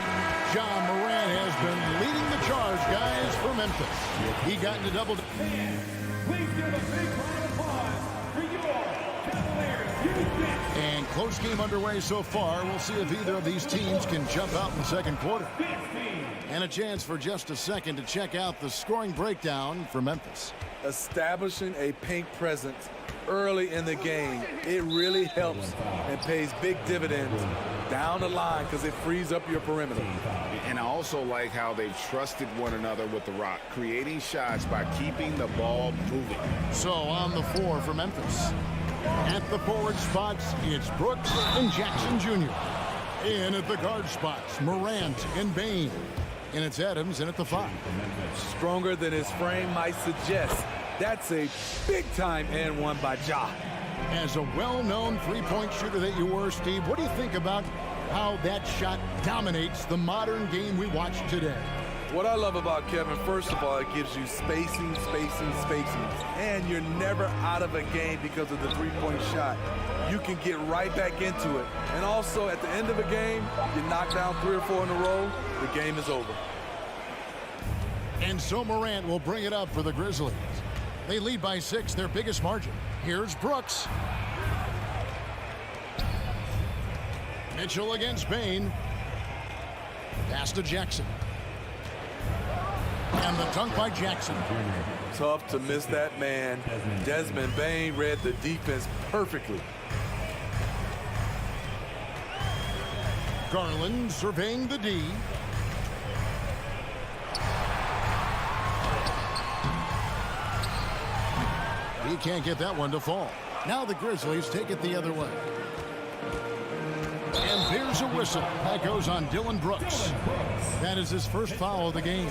Ja Morant has been leading the charge, guys, for Memphis. He got into double. Please give a big round of applause for your Cavaliers. And close game underway so far. We'll see if either of these teams can jump out in the second quarter. And a chance for just a second to check out the scoring breakdown for Memphis. Establishing a paint presence early in the game, it really helps and pays big dividends down the line because it frees up your perimeter. And I also like how they've trusted one another with the rock, creating shots by keeping the ball moving. So on the floor for Memphis. At the forward spots, it's Brooks and Jackson Jr. In at the guard spots, Morant and Bane. And it's Adams in at the 5. Stronger than his frame might suggest. That's a big-time and one by Ja. As a well-known three-point shooter that you were, Steve, what do you think about how that shot dominates the modern game we watch today? What I love about Kevin, first of all, it gives you spacing. And you're never out of a game because of the three-point shot. You can get right back into it. And also, at the end of a game, you knock down 3 or 4 in a row, the game is over. And so Morant will bring it up for the Grizzlies. They lead by 6, their biggest margin. Here's Brooks. Mitchell against Bane. Pass to Jackson. And the dunk by Jackson. Tough to miss that man. Desmond Bane read the defense perfectly. Garland surveying the D. He can't get that one to fall. Now the Grizzlies take it the other way. And there's a whistle. That goes on Dylan Brooks. That is his first foul of the game.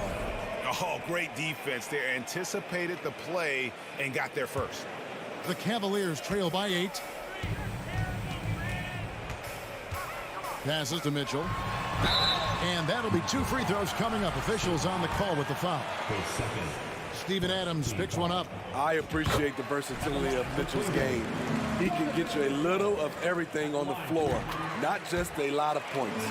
Oh, great defense there. Anticipated the play and got there first. The Cavaliers trail by 8. Passes to Mitchell. And that'll be 2 free throws coming up. Officials on the call with the foul. Steven Adams picks one up. I appreciate the versatility of Mitchell's game. He can get you a little of everything on the floor, not just a lot of points.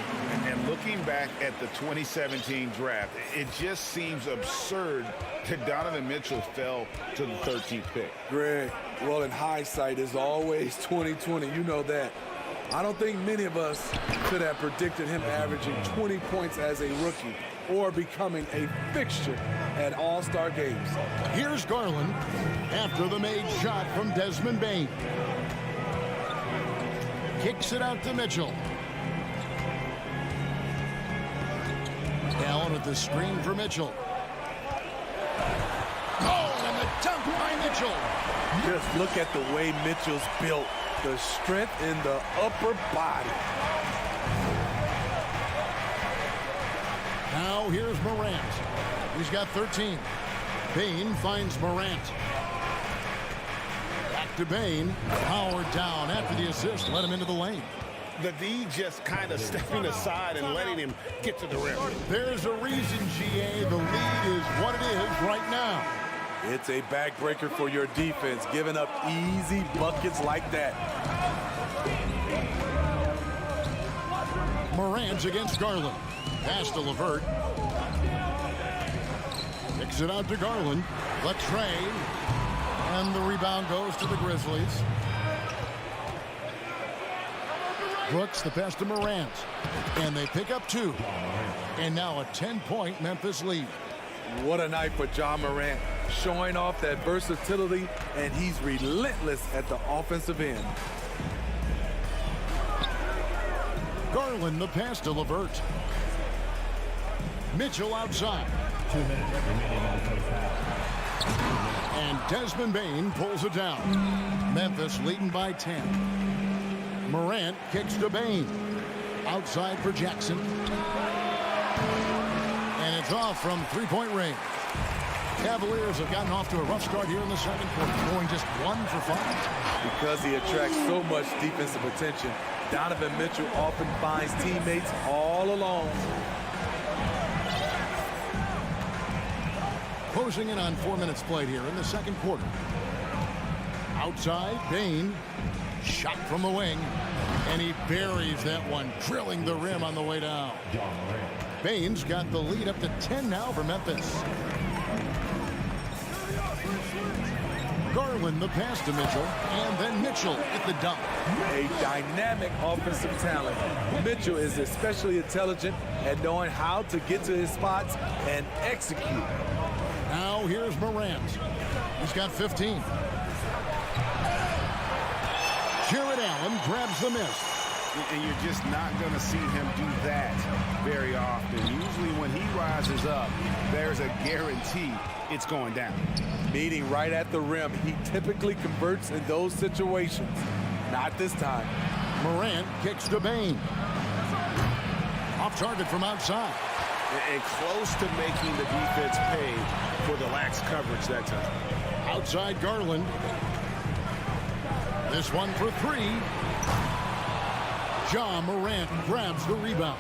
And looking back at the 2017 draft, it just seems absurd that Donovan Mitchell fell to the 13th pick. Greg, well, in hindsight is always 20/20. You know that. I don't think many of us could have predicted him averaging 20 points as a rookie or becoming a fixture at all-star games. Here's Garland after the made shot from Desmond Bane. Kicks it out to Mitchell. Allen with the screen for Mitchell. Oh, and the dunk by Mitchell. Just look at the way Mitchell's built. The strength in the upper body. Now here's Morant. He's got 13. Bane finds Morant. Back to Bane. Howard down after the assist. Let him into the lane. The D just kind of stepping aside and letting him get to the rim. There's a reason, GA. The lead is what it is right now. It's a backbreaker for your defense, giving up easy buckets like that. Morant against Garland. Pass to LeVert. Kicks it out to Garland. Latrey. And the rebound goes to the Grizzlies. Brooks the pass to Morant. And they pick up 2. And now a 10-point Memphis lead. What a night for Ja Morant, showing off that versatility, and he's relentless at the offensive end. Garland the pass to LeVert. Mitchell outside. 2 minutes remaining in the first half. And Desmond Bane pulls it down. Memphis leading by 10. Morant kicks to Bane. Outside for Jackson. And it's off from three-point range. Cavaliers have gotten off to a rough start here in the second quarter, going just 1 for 5. Because he attracts so much defensive attention, Donovan Mitchell often finds teammates all alone. Closing in on 4 minutes played here in the second quarter. Outside, Bane. Shot from the wing. And he buries that one, drilling the rim on the way down. Bane's got the lead up to 10 now for Memphis. Garland the pass to Mitchell, and then Mitchell at the dunk. A dynamic offensive talent. Mitchell is especially intelligent at knowing how to get to his spots and execute. Now here's Morant. He's got 15. Jared Allen grabs the miss. And you're just not going to see him do that very often. Usually when he rises up, there's a guarantee it's going down. Meeting right at the rim, he typically converts in those situations. Not this time. Morant kicks to Bane. Off target from outside. And close to making the defense pay for the lax coverage that time. Outside Garland. This one for 3. Ja Morant grabs the rebound.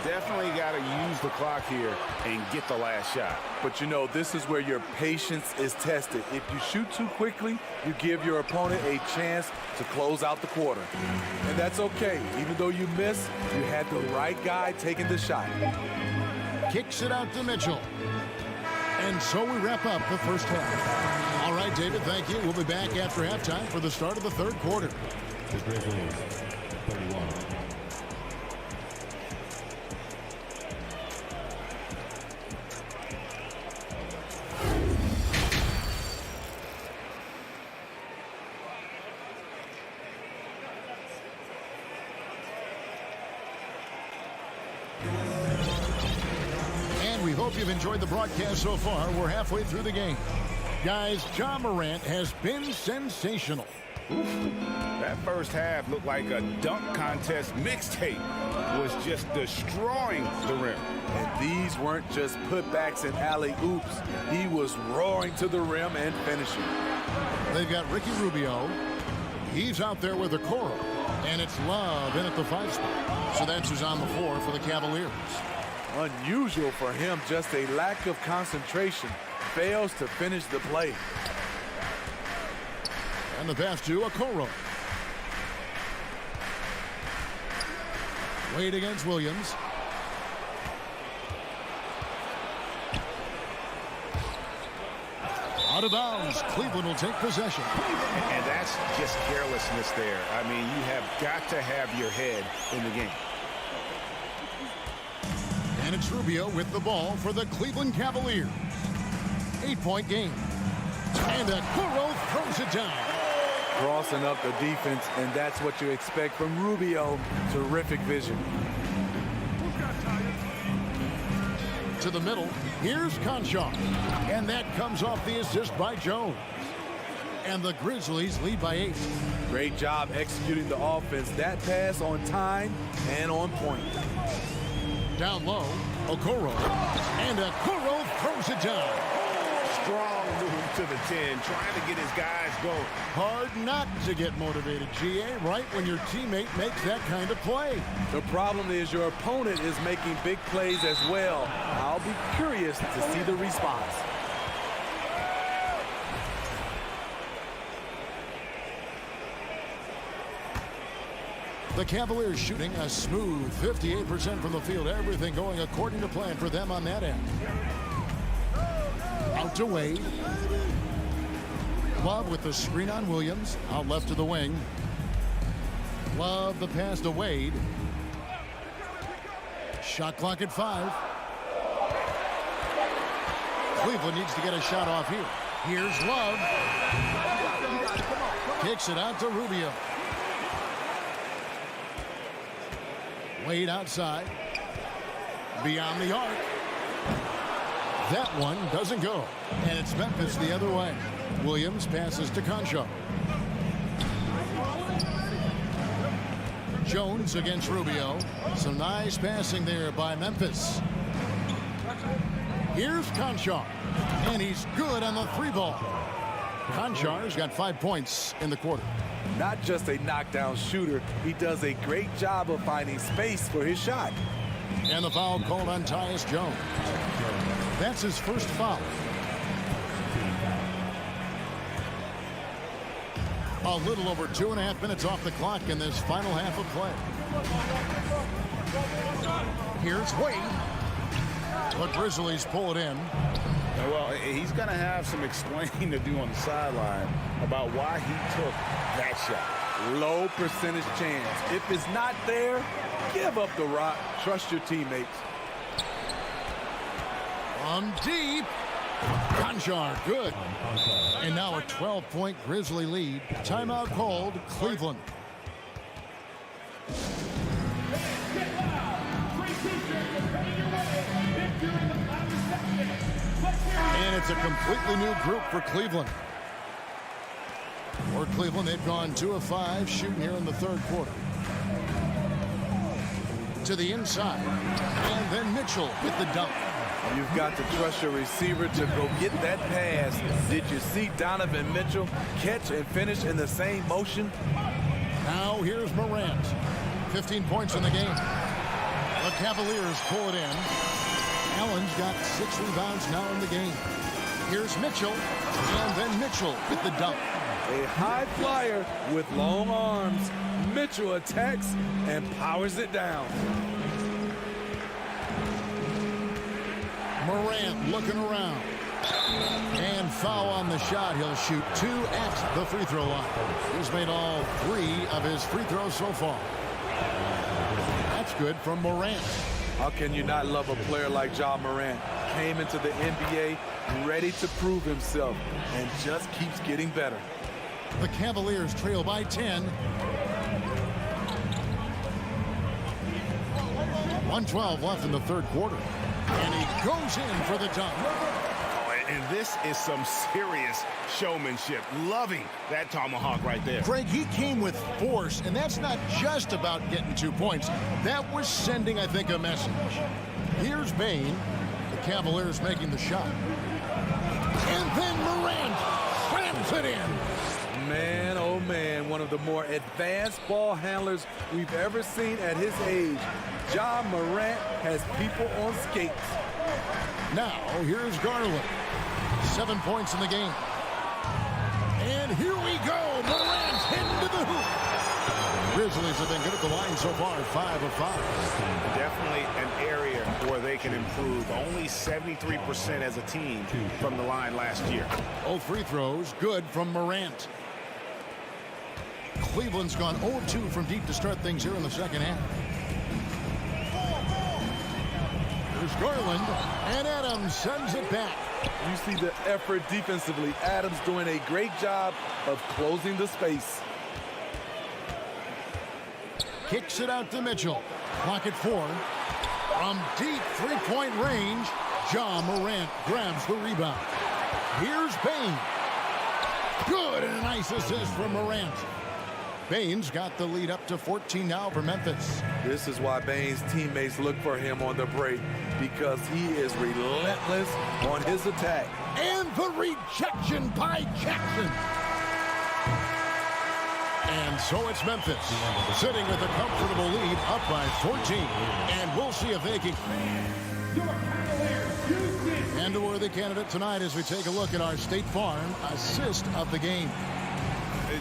Definitely got to use the clock here and get the last shot. But you know, this is where your patience is tested. If you shoot too quickly, you give your opponent a chance to close out the quarter. And that's okay. Even though you miss, you had the right guy taking the shot. Kicks it out to Mitchell. And so we wrap up the first half. All right, David, thank you. We'll be back after halftime for the start of the third quarter. The Grizzlies, 31. And we hope you've enjoyed the broadcast so far. We're halfway through the game. Guys, Ja Morant has been sensational. That first half looked like a dunk contest mixtape. Was just destroying the rim. And these weren't just putbacks and alley-oops. He was roaring to the rim and finishing. They've got Ricky Rubio. He's out there with Okoro. And it's Love in at the 5 spot. So that's who's on the floor for the Cavaliers. Unusual for him, just a lack of concentration. Fails to finish the play. And the pass to Okoro. Wade against Williams. Out of bounds. Cleveland will take possession. And that's just carelessness there. I mean, you have got to have your head in the game. And it's Rubio with the ball for the Cleveland Cavaliers. 8-point game. And Okoro throws it down. Crossing up the defense, and that's what you expect from Rubio. Terrific vision. To the middle, here's Conchar. And that comes off the assist by Jones. And the Grizzlies lead by 8. Great job executing the offense. That pass on time and on point. Down low, Okoro. And Okoro throws it down. Strong move to the 10, trying to get his guys going. Hard not to get motivated, GA, right when your teammate makes that kind of play. The problem is your opponent is making big plays as well. I'll be curious to see the response. The Cavaliers shooting a smooth 58% from the field. Everything going according to plan for them on that end. Out to Wade. Love with the screen on Williams. Out left to the wing. Love the pass to Wade. Shot clock at 5. Cleveland needs to get a shot off here. Here's Love. Kicks it out to Rubio. Wade outside. Beyond the arc. That one doesn't go. And it's Memphis the other way. Williams passes to Concho. Jones against Rubio. Some nice passing there by Memphis. Here's Conchar, and he's good on the 3-ball. Conchar's got 5 points in the quarter. Not just a knockdown shooter, he does a great job of finding space for his shot. And the foul called on Tyus Jones. That's his first foul. A little over 2.5 minutes off the clock in this final half of play. Here's Wade. The Grizzlies pull it in. Well, he's going to have some explaining to do on the sideline about why he took that shot. Low percentage chance. If it's not there, give up the rock. Trust your teammates. From deep. Conchar, good. And now a 12-point Grizzly lead. Timeout called, Cleveland. And it's a completely new group for Cleveland. For Cleveland, they've gone 2 of 5 shooting here in the third quarter. To the inside. And then Mitchell with the dunk. You've got to trust your receiver to go get that pass. Did you see Donovan Mitchell catch and finish in the same motion? Now here's Morant. 15 points in the game. The Cavaliers pull it in. Allen's got 6 rebounds now in the game. Here's Mitchell, and then Mitchell with the dunk. A high flyer with long arms. Mitchell attacks and powers it down. Morant looking around. And foul on the shot. He'll shoot 2 at the free throw line. He's made all 3 of his free throws so far. That's good from Morant. How can you not love a player like Ja Morant? Came into the NBA ready to prove himself and just keeps getting better. The Cavaliers trail by 10. 1:12 left in the third quarter. And he goes in for the dunk. And this is some serious showmanship. Loving that tomahawk right there. Greg, he came with force, and that's not just about getting 2 points. That was sending, I think, a message. Here's Bane. The Cavaliers making the shot. And then Morant slams it in. Man, oh man, one of the more advanced ball handlers we've ever seen at his age. Ja Morant has people on skates. Now, here's Garland. 7 points in the game. And here we go. Morant into the hoop. Grizzlies have been good at the line so far, 5 of 5. Definitely an area where they can improve. Only 73% as a team from the line last year. Both free throws good from Morant. Cleveland's gone 0-2 from deep to start things here in the second half. There's Garland, and Adams sends it back. You see the effort defensively. Adams doing a great job of closing the space. Kicks it out to Mitchell. Clock at 4. From deep three-point range, Ja Morant grabs the rebound. Here's Bane. Good, and a nice assist from Morant. Bane's got the lead up to 14 now for Memphis. This is why Bane's teammates look for him on the break, because he is relentless on his attack. And the rejection by Jackson. And so it's Memphis, sitting with a comfortable lead, up by 14. And we'll see if they can. And a worthy candidate tonight as we take a look at our State Farm assist of the game.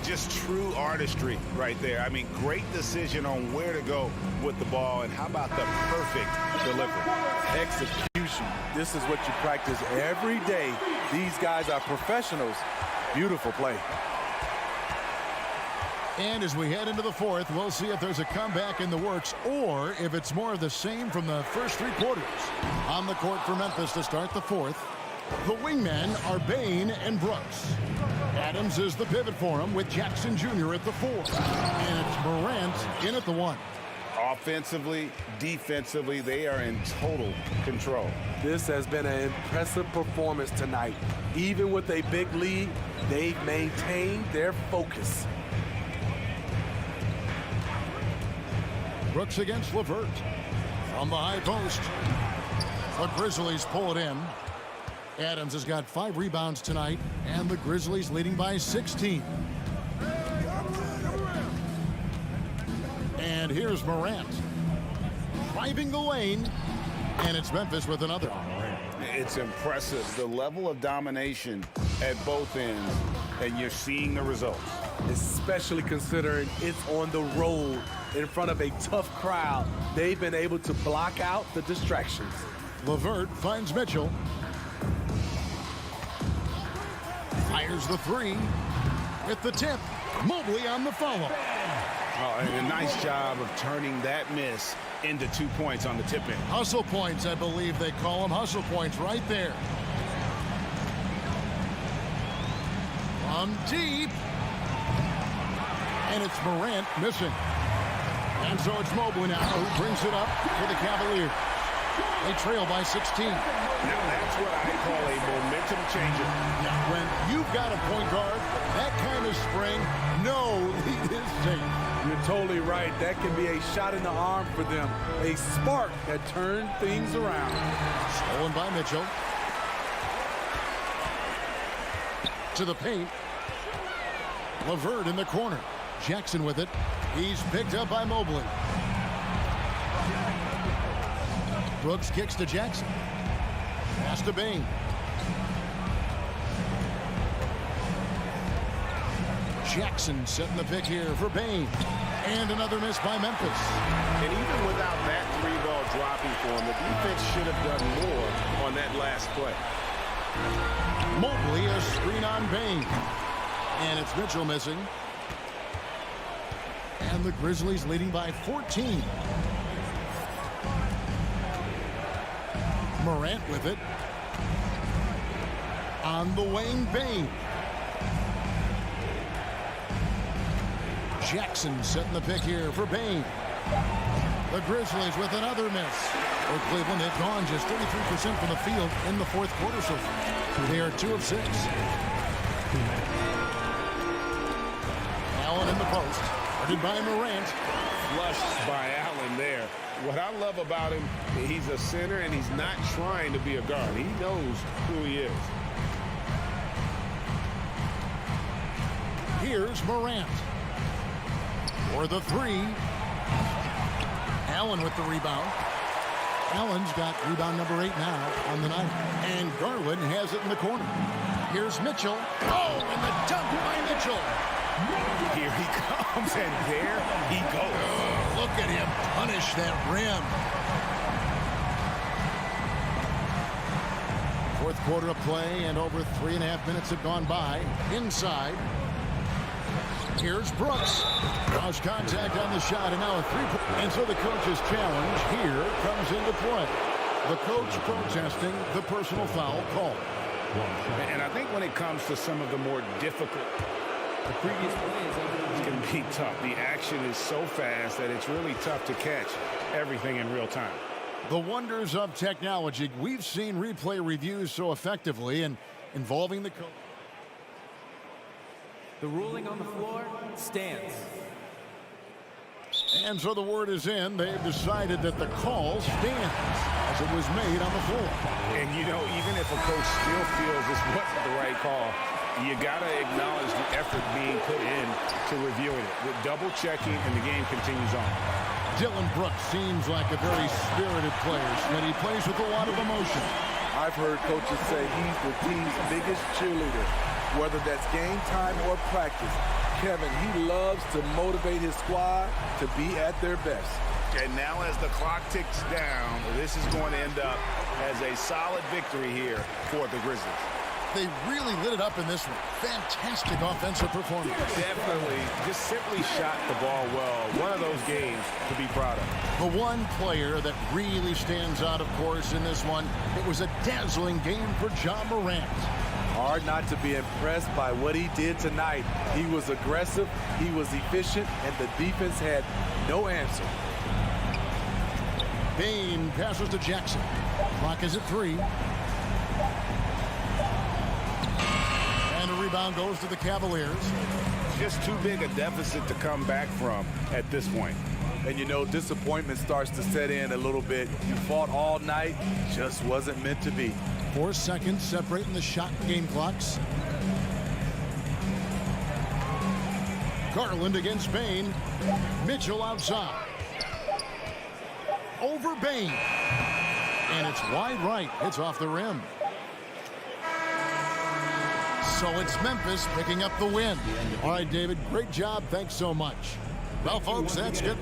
Just true artistry right there. I mean, great decision on where to go with the ball, and how about the perfect delivery? Execution. This is what you practice every day. These guys are professionals. Beautiful play. And as we head into the fourth, we'll see if there's a comeback in the works or if it's more of the same from the first three quarters. On the court for Memphis to start the fourth, the wingmen are Bain and Brooks. Adams is the pivot for him with Jackson Jr. at the 4. And it's Morant in at the 1. Offensively, defensively, they are in total control. This has been an impressive performance tonight. Even with a big lead, they've maintained their focus. Brooks against LeVert. From the high post. The Grizzlies pull it in. Adams has got 5 rebounds tonight, and the Grizzlies leading by 16. And here's Morant. Driving the lane, and it's Memphis with another. It's impressive, the level of domination at both ends, and you're seeing the results. Especially considering it's on the road in front of a tough crowd. They've been able to block out the distractions. LeVert finds Mitchell. Fires the 3 with the tip. Mobley on the follow. Oh, and a nice job of turning that miss into 2 points on the tip in. Hustle points, I believe they call them. Hustle points right there. From deep. And it's Morant missing. And so it's Mobley now who brings it up for the Cavaliers. They trail by 16. Now that's what I call a momentum changer. Now when you've got a point guard, that kind of spring, no lead is safe. You're totally right. That can be a shot in the arm for them. A spark that turned things around. Stolen by Mitchell. To the paint. LeVert in the corner. Jackson with it. He's picked up by Mobley. Brooks kicks to Jackson. Pass to Bain. Jackson setting the pick here for Bain. And another miss by Memphis. And even without that 3-ball dropping for him, the defense should have done more on that last play. Mobley, a screen on Bain. And it's Mitchell missing. And the Grizzlies leading by 14. Morant with it. On the wing, Bain. Jackson setting the pick here for Bain. The Grizzlies with another miss. For Cleveland, they've gone just 33% from the field in the fourth quarter so far. They are 2 of 6. Allen in the post. Guarded by Morant. Flushed by Allen there. What I love about him, he's a center and he's not trying to be a guard. He knows who he is. Here's Morant. For the 3. Allen with the rebound. Allen's got rebound number 8 now on the night. And Garland has it in the corner. Here's Mitchell. Oh, and the dunk by Mitchell. Here he comes, and there he goes. Look at him punish that rim. Fourth quarter of play, and over 3.5 minutes have gone by. Inside. Here's Brooks. Draws contact on the shot, and now a 3-point. And so the coach's challenge here comes into play. The coach protesting the personal foul call. And I think when it comes to some of the more difficult, the previous play is can be tough. The action is so fast that it's really tough to catch everything in real time. The wonders of technology. We've seen replay reviews so effectively and involving the coach. The ruling on the floor stands. And so the word is in. They've decided that the call stands as it was made on the floor. And, you know, even if a coach still feels this wasn't the right call, you got to acknowledge the effort being put in to reviewing it. With double checking, and the game continues on. Dillon Brooks seems like a very spirited player, and he plays with a lot of emotion. I've heard coaches say he's the team's biggest cheerleader, whether that's game time or practice. Kevin, he loves to motivate his squad to be at their best. And now as the clock ticks down, this is going to end up as a solid victory here for the Grizzlies. They really lit it up in this one. Fantastic offensive performance. Definitely. Just simply shot the ball well. One of those games to be proud of. The one player that really stands out, of course, in this one, it was a dazzling game for Ja Morant. Hard not to be impressed by what he did tonight. He was aggressive, he was efficient, and the defense had no answer. Bane passes to Jackson. Clock is at 3. And a rebound goes to the Cavaliers. Just too big a deficit to come back from at this point. And you know, disappointment starts to set in a little bit. You fought all night, just wasn't meant to be. 4 seconds separating the shot and game clocks. Garland against Bane. Mitchell outside. Over Bane. And it's wide right. It's off the rim. So it's Memphis picking up the win. All right, David, great job. Thanks so much. Well, folks, that's good.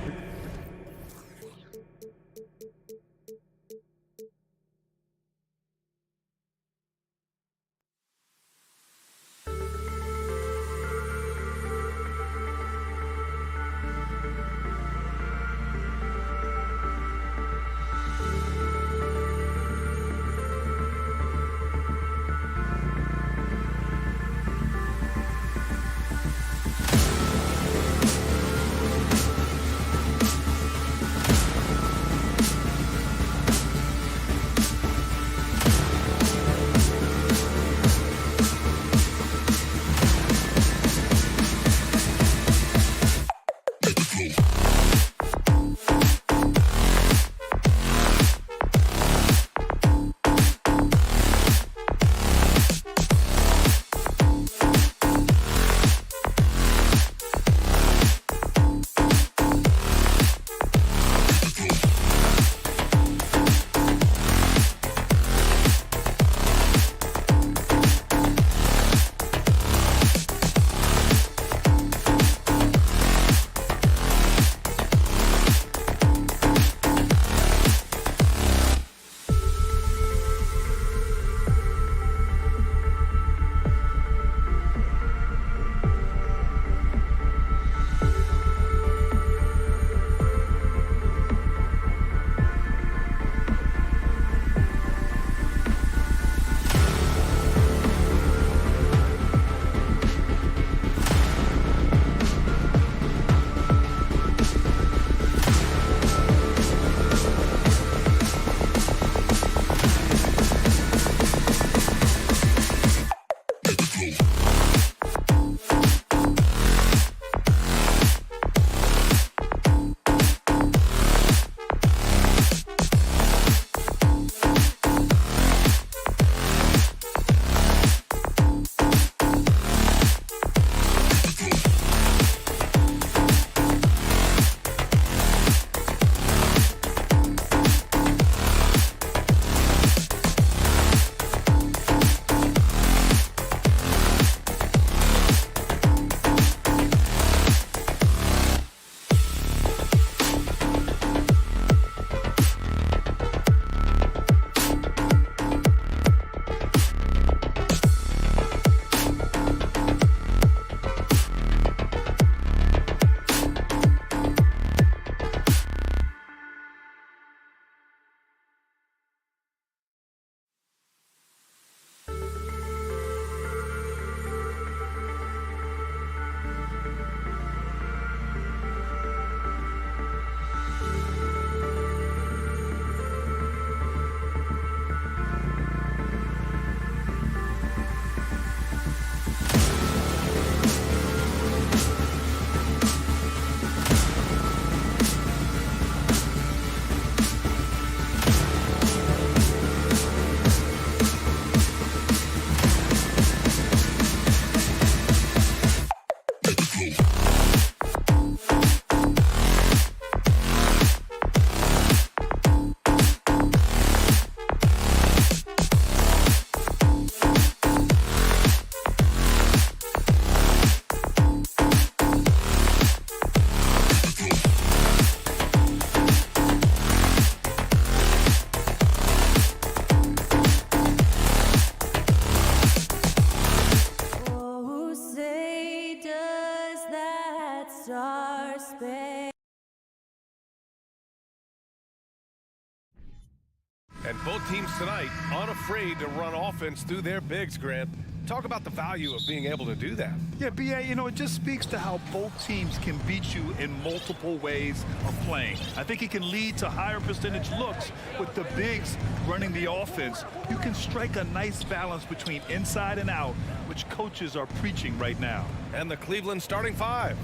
And both teams tonight unafraid to run offense through their bigs, Grant. Talk about the value of being able to do that. Yeah, B.A., you know, it just speaks to how both teams can beat you in multiple ways of playing. I think it can lead to higher percentage looks with the bigs running the offense. You can strike a nice balance between inside and out, which coaches are preaching right now. And the Cleveland starting five.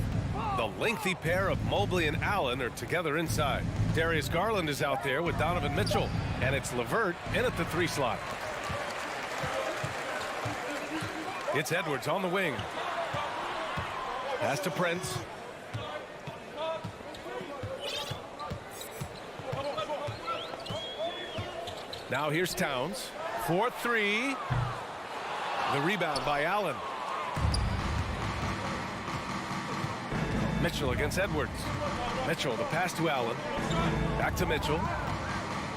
The lengthy pair of Mobley and Allen are together inside. Darius Garland is out there with Donovan Mitchell. And it's LeVert in at the 3 slot. It's Edwards on the wing. Pass to Prince. Now here's Towns. 4-3. The rebound by Allen. Mitchell against Edwards. Mitchell, the pass to Allen. Back to Mitchell.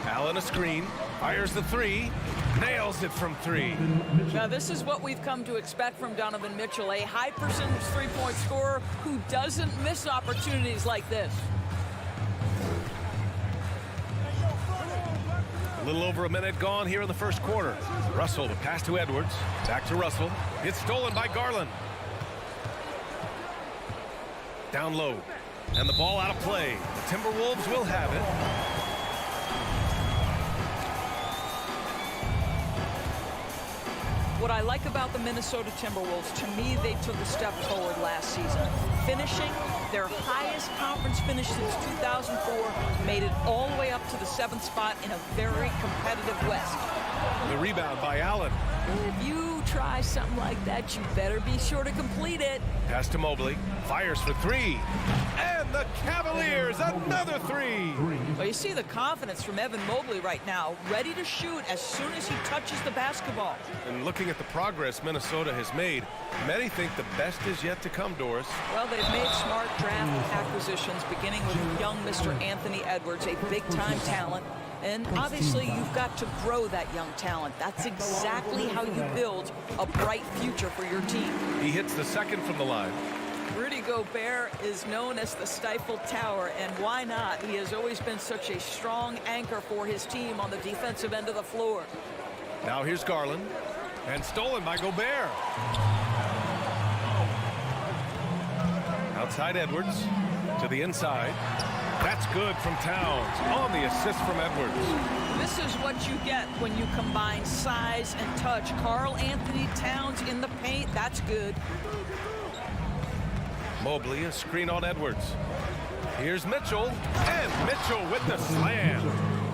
Allen a screen. Fires the 3. Nails it from 3. Now, this is what we've come to expect from Donovan Mitchell, a high percentage three-point scorer who doesn't miss opportunities like this. A little over a minute gone here in the first quarter. Russell, the pass to Edwards. Back to Russell. It's stolen by Garland. Down low. And the ball out of play. The Timberwolves will have it. What I like about the Minnesota Timberwolves, to me, they took a step forward last season. Finishing their highest conference finish since 2004, made it all the way up to the 7th spot in a very competitive West. The rebound by Allen. If you try something like that, you better be sure to complete it. Pass to Mobley. Fires for 3. And the Cavaliers, another 3. Well, you see the confidence from Evan Mobley right now, ready to shoot as soon as he touches the basketball. And looking at the progress Minnesota has made, many think the best is yet to come, Doris. Well, they've made smart draft acquisitions, beginning with young Mr. Anthony Edwards, a big-time talent. And obviously, you've got to grow that young talent. That's exactly how you build a bright future for your team. He hits the second from the line. Rudy Gobert is known as the Stifle Tower, and why not? He has always been such a strong anchor for his team on the defensive end of the floor. Now here's Garland, and stolen by Gobert. Outside Edwards, to the inside. That's good from Towns on the assist from Edwards. This is what you get when you combine size and touch. Karl Anthony Towns in the paint, that's good. Mobley, a screen on Edwards. Here's Mitchell, and Mitchell with the slam.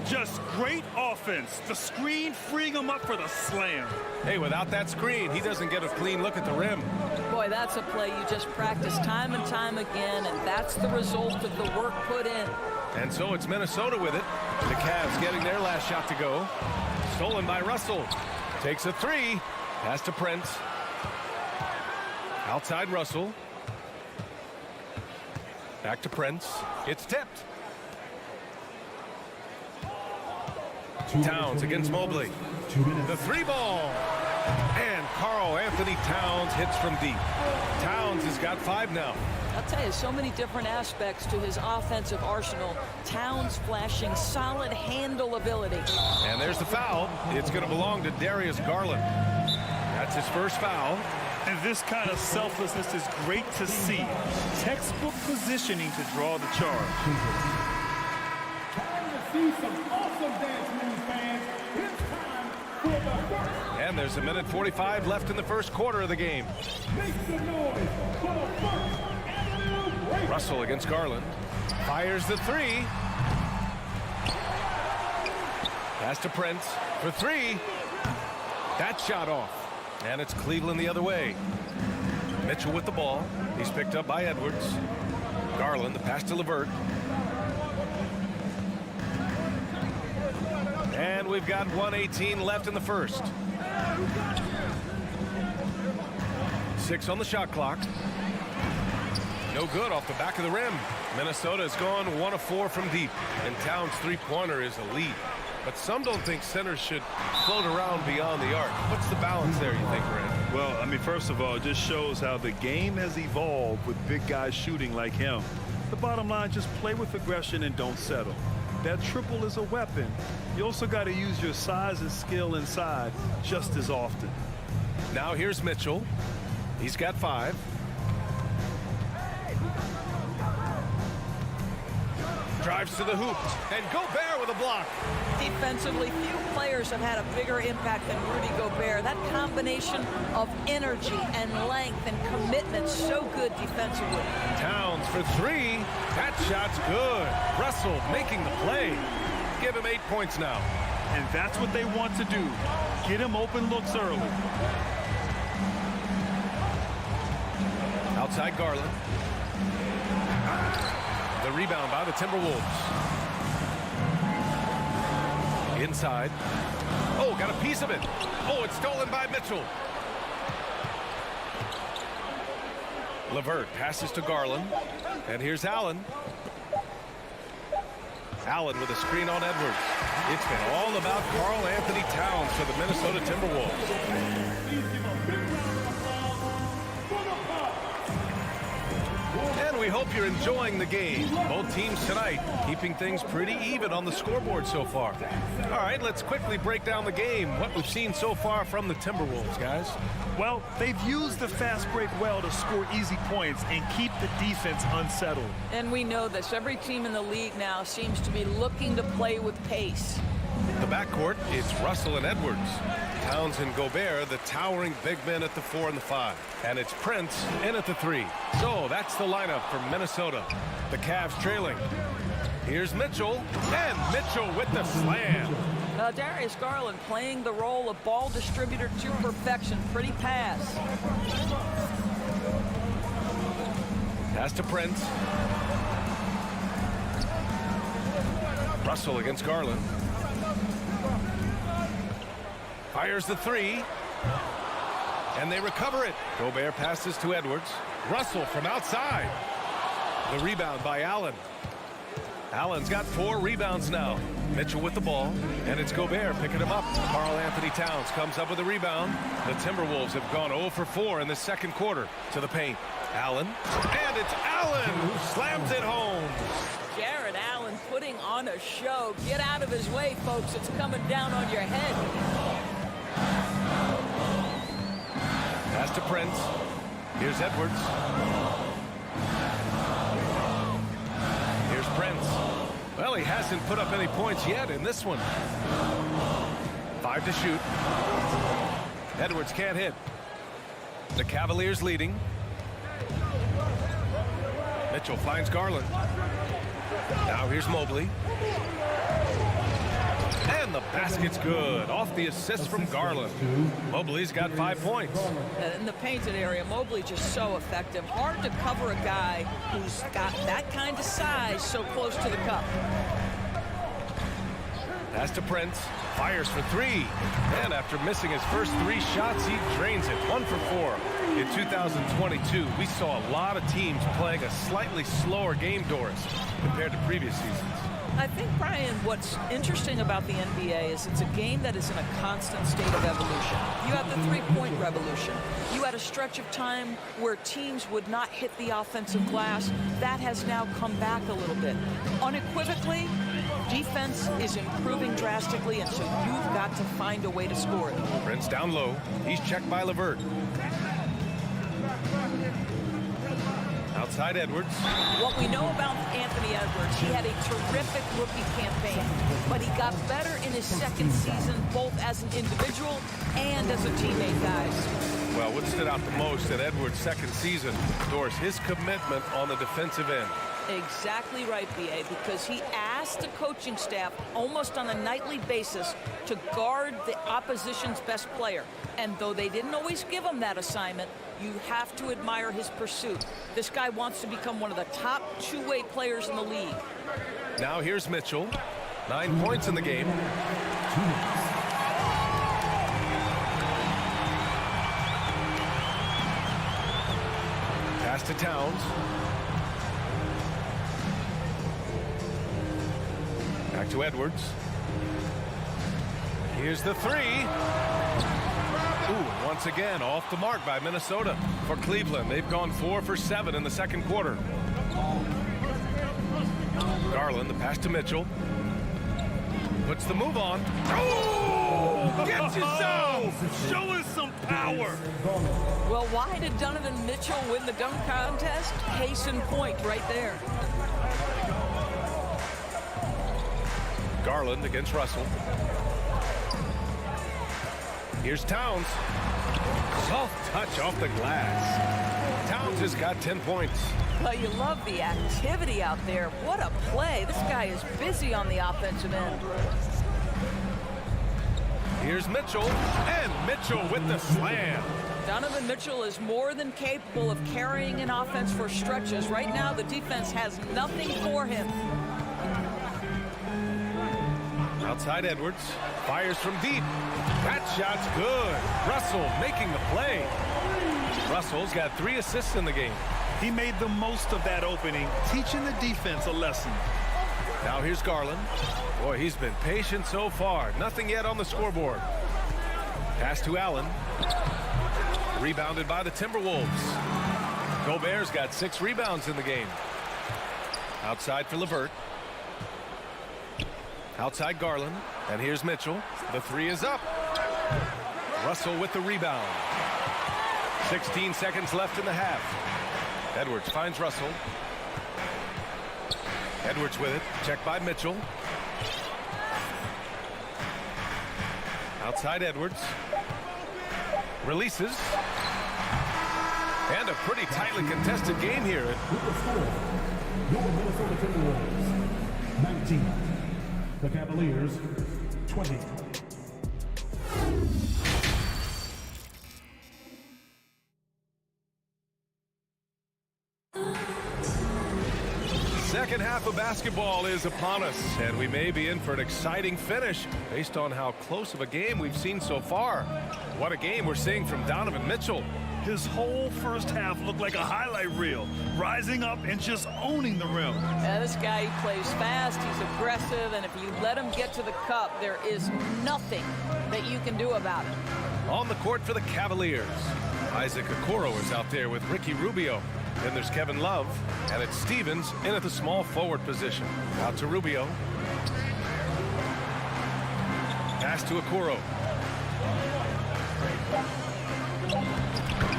Just great offense. The screen freeing him up for the slam. Hey, without that screen, he doesn't get a clean look at the rim. Boy, that's a play you just practice time and time again, and that's the result of the work put in. And so it's Minnesota with it. The Cavs getting their last shot to go. Stolen by Russell. Takes a 3. Pass to Prince. Outside Russell. Back to Prince. It's tipped. Towns against Mobley. The 3-ball. And Karl Anthony Towns hits from deep. Towns has got 5 now. I'll tell you, so many different aspects to his offensive arsenal. Towns flashing solid handle ability. And there's the foul. It's going to belong to Darius Garland. That's his first foul. And this kind of selflessness is great to see. Textbook positioning to draw the charge. And there's a minute 45 left in the first quarter of the game. Russell against Garland. Fires the 3. Pass to Prince for 3. That shot off. And it's Cleveland the other way. Mitchell with the ball. He's picked up by Edwards. Garland, the pass to LeVert. And we've got 1:18 left in the first. 6 on the shot clock. No good off the back of the rim. Minnesota has gone 1 of 4 from deep. And Towns' three-pointer is elite. But some don't think centers should float around beyond the arc. What's the balance there, you think, Rand? Well, I mean, first of all, it just shows how the game has evolved with big guys shooting like him. The bottom line, just play with aggression and don't settle. That triple is a weapon. You also got to use your size and skill inside just as often. Now here's Mitchell. He's got 5. Drives to the hoop, and Gobert with a block. Defensively, few players have had a bigger impact than Rudy Gobert. That combination of energy and length and commitment, so good defensively. Towns for 3. That shot's good. Russell making the play. Give him 8 points now. And that's what they want to do. Get him open looks early. Outside Garland. The rebound by the Timberwolves. Inside. Oh, got a piece of it. Oh, it's stolen by Mitchell. LeVert passes to Garland. And here's Allen. Allen with a screen on Edwards. It's been all about Karl Anthony Towns for the Minnesota Timberwolves. And we hope you're enjoying the game. Both teams tonight keeping things pretty even on the scoreboard so far. All right, let's quickly break down the game. What we've seen so far from the Timberwolves, guys. Well, they've used the fast break well to score easy points and keep the defense unsettled. And we know this. Every team in the league now seems to be looking to play with pace. The backcourt, it's Russell and Edwards. Towns and Gobert, the towering big men at the 4 and the 5. And it's Prince in at the 3. So that's the lineup for Minnesota. The Cavs trailing. Here's Mitchell, and Mitchell with the slam. Darius Garland playing the role of ball distributor to perfection. Pretty pass. Pass to Prince. Russell against Garland. Fires the 3. And they recover it. Gobert passes to Edwards. Russell from outside. The rebound by Allen. Allen's got 4 rebounds now. Mitchell with the ball, and it's Gobert picking him up. Karl Anthony Towns comes up with a rebound. The Timberwolves have gone 0 for 4 in the second quarter. To the paint. Allen, and it's Allen who slams it home. Jared Allen putting on a show. Get out of his way, folks. It's coming down on your head. Pass to Prince. Here's Edwards. Here's Prince. Well, he hasn't put up any points yet in this one. 5 to shoot. Edwards can't hit. The Cavaliers leading. Mitchell finds Garland. Now here's Mobley. And the basket's good. Off the assist from Garland. Mobley's got 5 points. In the painted area, Mobley just so effective. Hard to cover a guy who's got that kind of size so close to the cup. Pass to Prince. Fires for 3. And after missing his first 3 shots, he drains it. 1 for 4. In 2022, we saw a lot of teams playing a slightly slower game, Doris, compared to previous seasons. I think, Brian, what's interesting about the NBA is it's a game that is in a constant state of evolution. You have the three-point revolution. You had a stretch of time where teams would not hit the offensive glass. That has now come back a little bit. Unequivocally, defense is improving drastically, and so you've got to find a way to score it. Prince down low. He's checked by LeVert. Outside Edwards. What we know about Anthony Edwards, he had a terrific rookie campaign, but he got better in his second season, both as an individual and as a teammate, guys. Well, what stood out the most in Edwards' second season, Doris, his commitment on the defensive end. Exactly right, B.A., because he asked the coaching staff almost on a nightly basis to guard the opposition's best player. And though they didn't always give him that assignment, you have to admire his pursuit. This guy wants to become one of the top two-way players in the league. Now here's Mitchell. 9 points in the game. Pass to Towns. Back to Edwards. Here's the 3. Ooh, once again, off the mark by Minnesota. For Cleveland, they've gone 4 for 7 in the second quarter. Garland, the pass to Mitchell. Puts the move on. Oh! Gets you some! Showing some power. Well, why did Donovan Mitchell win the dunk contest? Case in point right there. Garland against Russell. Here's Towns. Soft touch off the glass. Towns has got 10 points. Well, you love the activity out there. What a play. This guy is busy on the offensive end. Here's Mitchell, and Mitchell with the slam. Donovan Mitchell is more than capable of carrying an offense for stretches. Right now, the defense has nothing for him. Outside Edwards, fires from deep. That shot's good. Russell making the play. Russell's got 3 assists in the game. He made the most of that opening, teaching the defense a lesson. Now here's Garland. Boy, he's been patient so far. Nothing yet on the scoreboard. Pass to Allen. Rebounded by the Timberwolves. Gobert's got 6 rebounds in the game. Outside for LeVert. Outside Garland. And here's Mitchell. The 3 is up. Russell with the rebound. 16 seconds left in the half. Edwards finds Russell. Edwards with it. Checked by Mitchell. Outside Edwards. Releases. And a pretty tightly contested game here. Your Minnesota Timberwolves, 19. The Cavaliers, 20. Second half of basketball is upon us, and we may be in for an exciting finish based on how close of a game we've seen so far. What a game we're seeing from Donovan Mitchell. His whole first half looked like a highlight reel, rising up and just owning the rim. Yeah, this guy plays fast, he's aggressive, and if you let him get to the cup, there is nothing that you can do about it. On the court for the Cavaliers, Isaac Okoro is out there with Ricky Rubio. Then there's Kevin Love, and it's Stevens in at the small forward position. Out to Rubio. Pass to Okoro.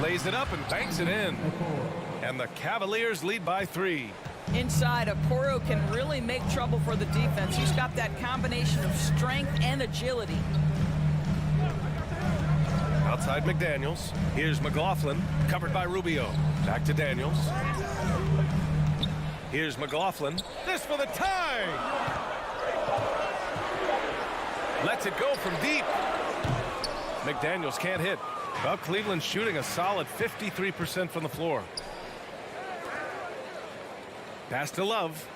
Lays it up and banks it in. And the Cavaliers lead by 3. Inside, Okoro can really make trouble for the defense. He's got that combination of strength and agility. Outside McDaniels. Here's McLaughlin, covered by Rubio. Back to Daniels. Here's McLaughlin. This for the tie! Lets it go from deep. McDaniels can't hit. Well, Cleveland's shooting a solid 53% from the floor. Pass to Love.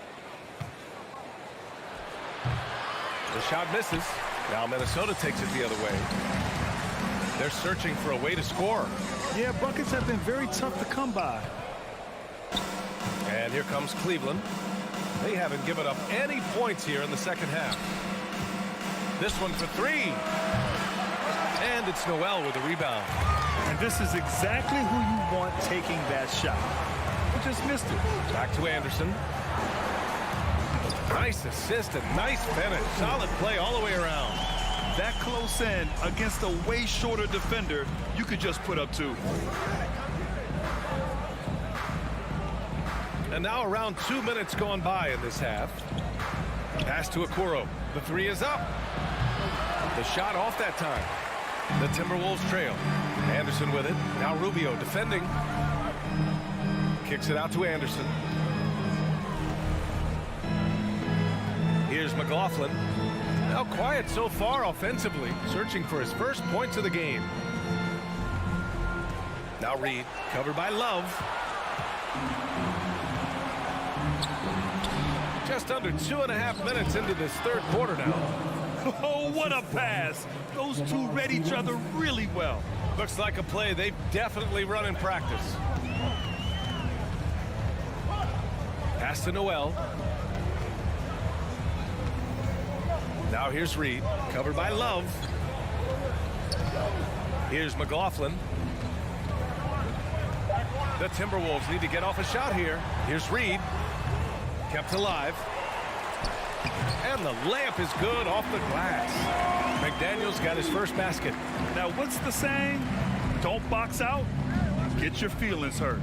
The shot misses. Now Minnesota takes it the other way. They're searching for a way to score. Yeah, buckets have been very tough to come by. And here comes Cleveland. They haven't given up any points here in the second half. This one for 3. And it's Noel with a rebound. And this is exactly who you want taking that shot. He just missed it. Back to Anderson. Nice assist and nice finish. Solid play all the way around. That close in against a way shorter defender, you could just put up 2. And now around 2 minutes gone by in this half. Pass to Okoro. The 3 is up. The shot off that time. The Timberwolves trail. Anderson with it. Now Rubio defending. Kicks it out to Anderson. Here's McLaughlin. Now quiet so far offensively, searching for his first points of the game. Now Reed, covered by Love. Just under 2.5 minutes into this third quarter now. Oh, what a pass. Those two read each other really well. Looks like a play they've definitely run in practice. Pass to Noel. Now here's Reed, covered by Love. Here's McLaughlin. The Timberwolves need to get off a shot here. Here's Reed, kept alive. And the layup is good off the glass. McDaniels got his first basket. Now, what's the saying? Don't box out, get your feelings hurt.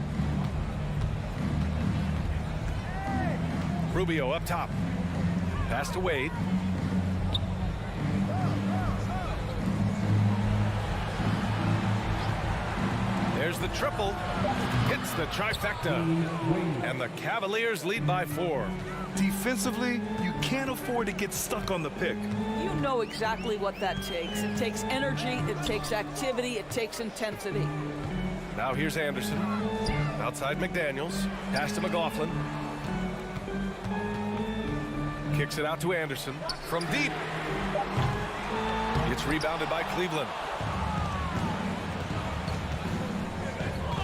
Rubio up top. Pass to Wade. There's the triple. Hits the trifecta. And the Cavaliers lead by 4. Defensively, you can't afford to get stuck on the pick. You know exactly what that takes. It takes energy, it takes activity, it takes intensity. Now here's Anderson. Outside McDaniels. Pass to McLaughlin. Kicks it out to Anderson. From deep. It's rebounded by Cleveland.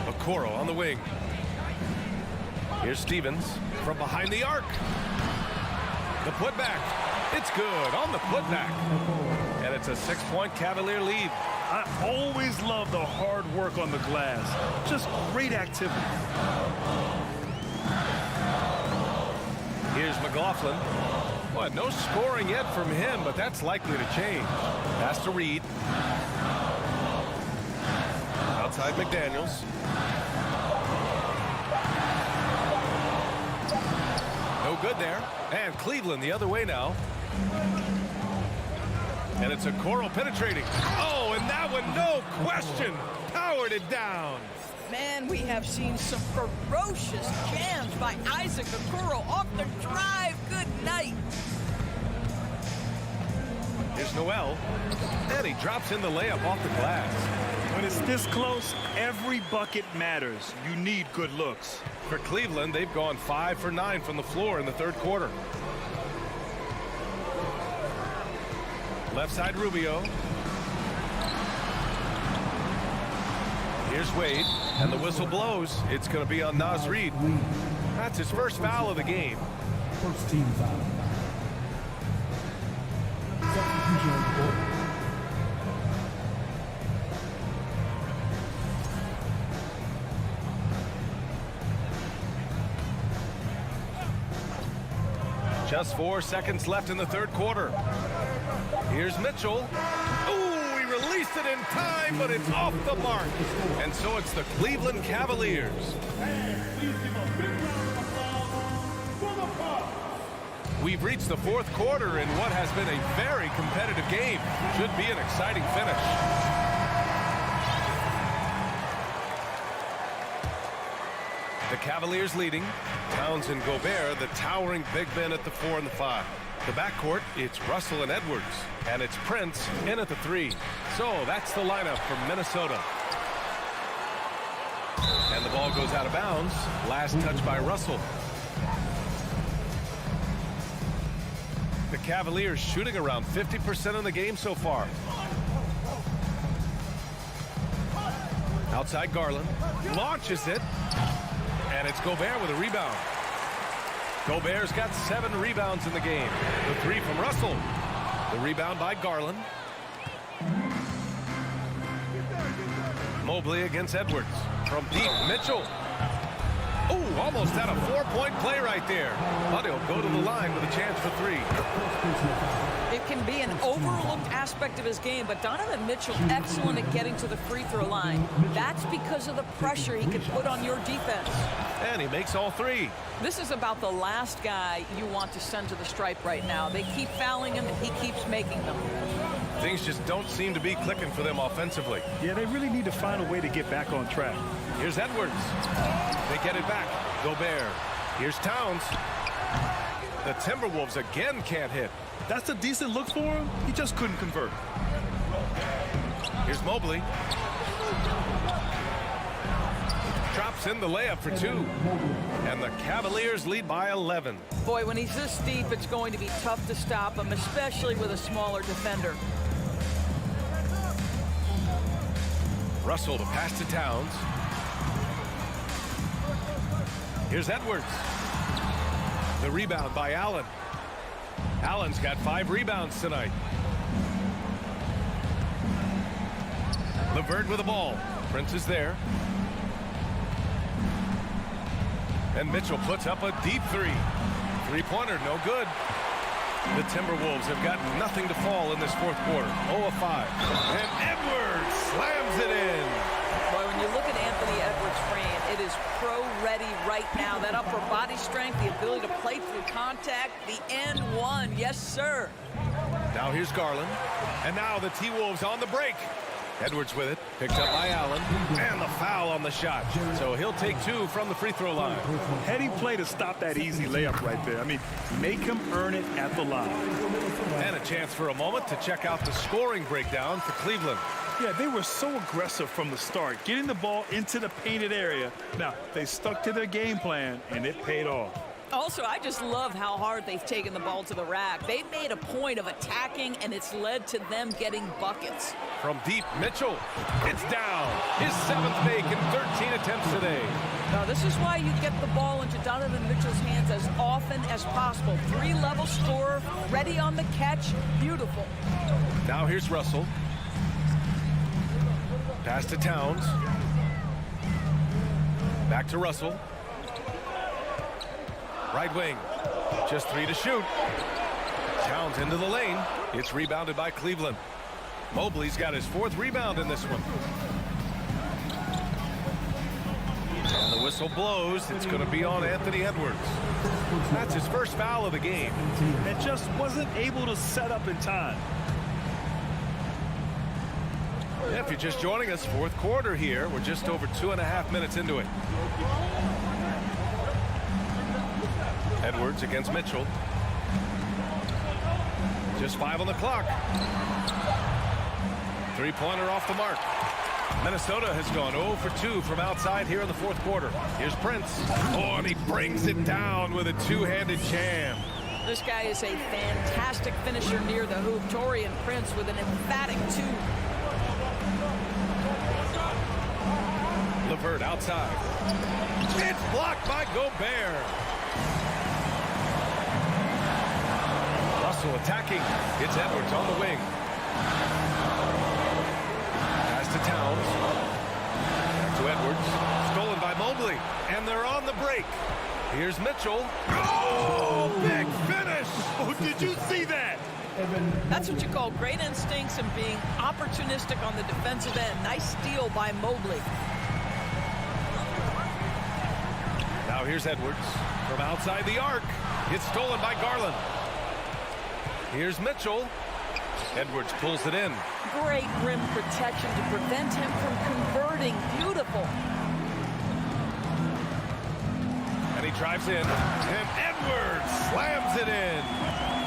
Okoro on the wing. Here's Stevens from behind the arc. The putback. It's good on the putback. And it's a 6-point Cavalier lead. I always love the hard work on the glass. Just great activity. Here's McLaughlin. Well, no scoring yet from him, but that's likely to change. Pass to Reed. Outside McDaniels. No good there. And Cleveland the other way now. And it's Okoro penetrating. Oh, and that one, no question, powered it down. Man, we have seen some ferocious jams by Isaac Okoro off the drive. Good night. Here's Noel. And he drops in the layup off the glass. When it's this close, every bucket matters. You need good looks. For Cleveland, they've gone 5 for 9 from the floor in the third quarter. Left side Rubio. Here's Wade, and the whistle blows. It's going to be on Naz Reid. That's his first foul of the game. First team foul. Substitution on the court. Just 4 seconds left in the third quarter. Here's Mitchell. Ooh, he released it in time, but it's off the mark. And so it's the Cleveland Cavaliers. We've reached the fourth quarter in what has been a very competitive game. Should be an exciting finish. The Cavaliers leading. Towns and Gobert, the towering big men at the 4 and the 5. The backcourt, it's Russell and Edwards. And it's Prince in at the 3. So that's the lineup from Minnesota. And the ball goes out of bounds. Last touch by Russell. The Cavaliers shooting around 50% in the game so far. Outside Garland. Launches it. And it's Gobert with a rebound. Gobert's got 7 rebounds in the game. The 3 from Russell. The rebound by Garland. Mobley against Edwards. From deep, Mitchell. Ooh, almost had a 4-point play right there. But he'll go to the line with a chance for 3. It can be an overlooked aspect of his game, but Donovan Mitchell excellent at getting to the free throw line. That's because of the pressure he can put on your defense. And he makes all 3. This is about the last guy you want to send to the stripe right now. They keep fouling him, and he keeps making them. Things just don't seem to be clicking for them offensively. Yeah, they really need to find a way to get back on track. Here's Edwards. They get it back. Gobert. Here's Towns. The Timberwolves again can't hit. That's a decent look for him. He just couldn't convert. Here's Mobley. Drops in the layup for 2. And the Cavaliers lead by 11. Boy, when he's this deep, it's going to be tough to stop him, especially with a smaller defender. Russell to pass to Towns. Here's Edwards. The rebound by Allen. Allen's got 5 rebounds tonight. LeVert with the ball. Prince is there. And Mitchell puts up a deep 3. 3-pointer, no good. The Timberwolves have got nothing to fall in this fourth quarter. 0 of 5. And Edwards slams it in. Boy, when you look at Anthony Edwards' frame, it is pro-ready right now. That upper body strength, the ability to play through contact, the and one. Yes, sir. Now here's Garland. And now the T-Wolves on the break. Edwards with it, picked up by Allen, and the foul on the shot. So he'll take 2 from the free throw line. Heady play to stop that easy layup right there. I mean, make him earn it at the line. And a chance for a moment to check out the scoring breakdown for Cleveland. Yeah, they were so aggressive from the start, getting the ball into the painted area. Now, they stuck to their game plan, and it paid off. Also, I just love how hard they've taken the ball to the rack. They've made a point of attacking, and it's led to them getting buckets. From deep, Mitchell. It's down. His 7th make in 13 attempts today. Now, this is why you get the ball into Donovan Mitchell's hands as often as possible. 3-level scorer, ready on the catch. Beautiful. Now here's Russell. Pass to Towns. Back to Russell. Right wing. Just 3 to shoot. Towns into the lane. It's rebounded by Cleveland. Mobley's got his 4th rebound in this one. And the whistle blows. It's going to be on Anthony Edwards. That's his first foul of the game. And just wasn't able to set up in time. If you're just joining us, fourth quarter here. We're just over 2.5 minutes into it. Edwards against Mitchell. Just 5 on the clock. 3-pointer off the mark. Minnesota has gone 0 for 2 from outside here in the fourth quarter. Here's Prince. Oh, and he brings it down with a 2-handed jam. This guy is a fantastic finisher near the hoop. Taurean Prince with an emphatic 2. LeVert outside. It's blocked by Gobert. Russell attacking. It's Edwards on the wing. Pass to Towns. Back to Edwards. Stolen by Mobley. And they're on the break. Here's Mitchell. Oh, big finish. Oh, did you see that? That's what you call great instincts and being opportunistic on the defensive end. Nice steal by Mobley. Now here's Edwards from outside the arc. It's stolen by Garland. Here's Mitchell. Edwards pulls it in. Great rim protection to prevent him from converting. Beautiful. And he drives in. And Edwards slams it in.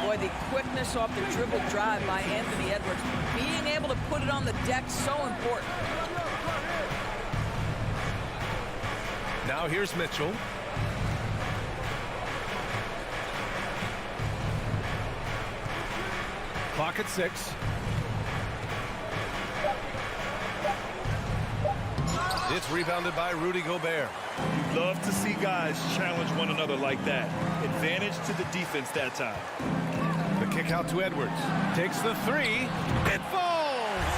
Boy, the quickness off the dribble drive by Anthony Edwards. Being able to put it on the deck, so important. Now here's Mitchell. Clock at 6. It's rebounded by Rudy Gobert. You love to see guys challenge one another like that. Advantage to the defense that time. The kick out to Edwards. Takes the 3. It falls!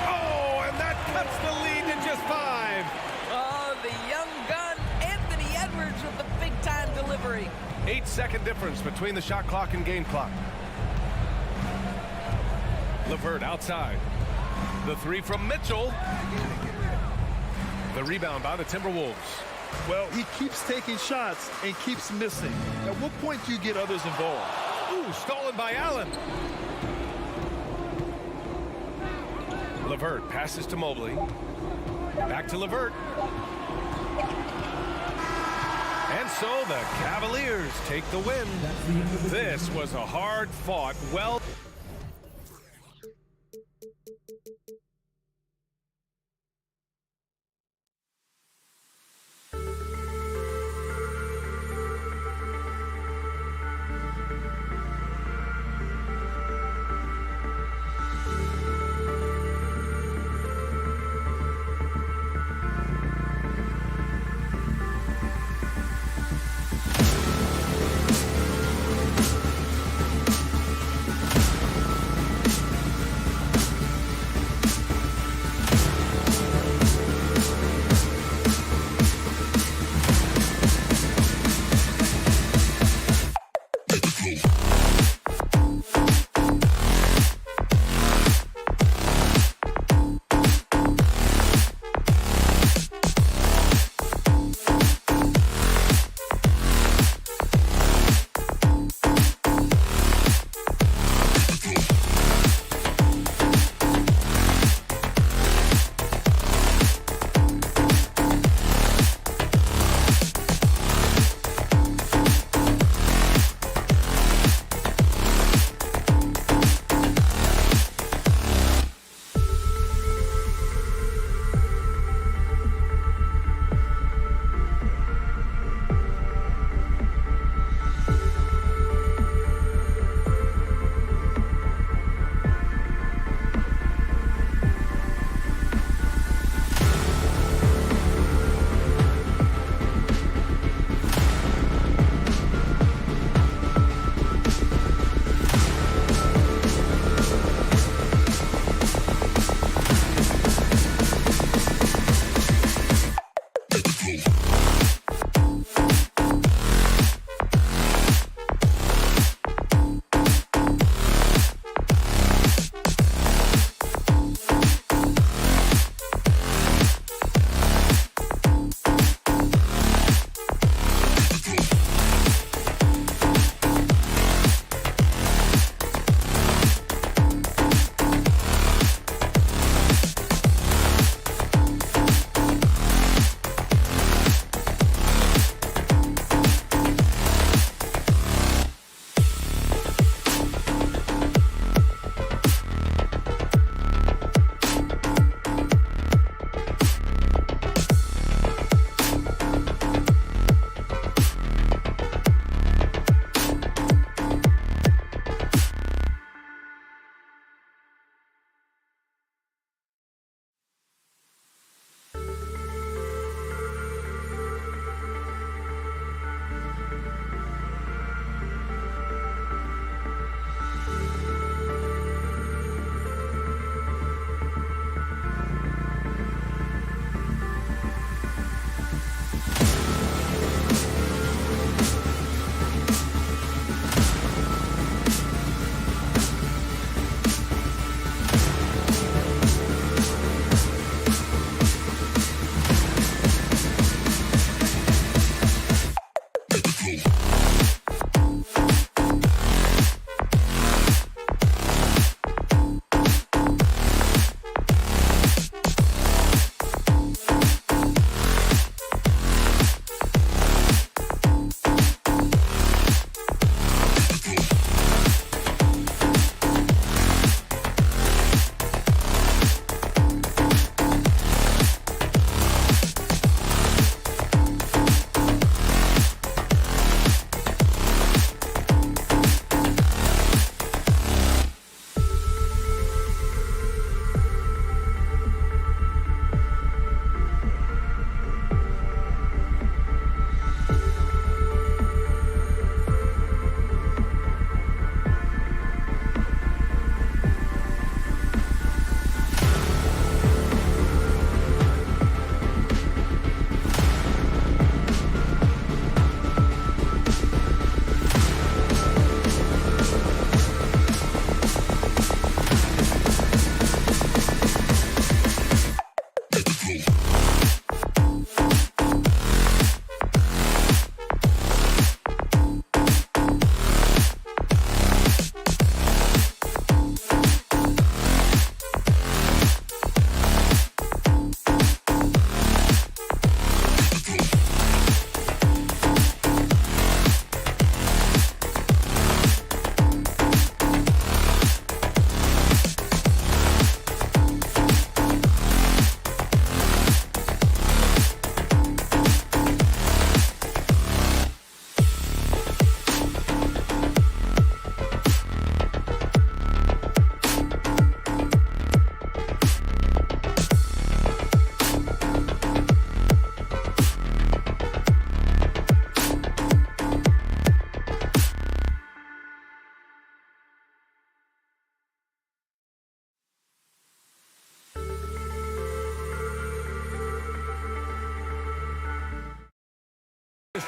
Oh, and that cuts the lead to just 5. Oh, the young gun, Anthony Edwards with the big-time delivery. 8-second difference between the shot clock and game clock. LeVert outside. The 3 from Mitchell. The rebound by the Timberwolves. Well, he keeps taking shots and keeps missing. At what point do you get others involved? Ooh, stolen by Allen. LeVert passes to Mobley. Back to LeVert. And so the Cavaliers take the win. This was a hard-fought, well...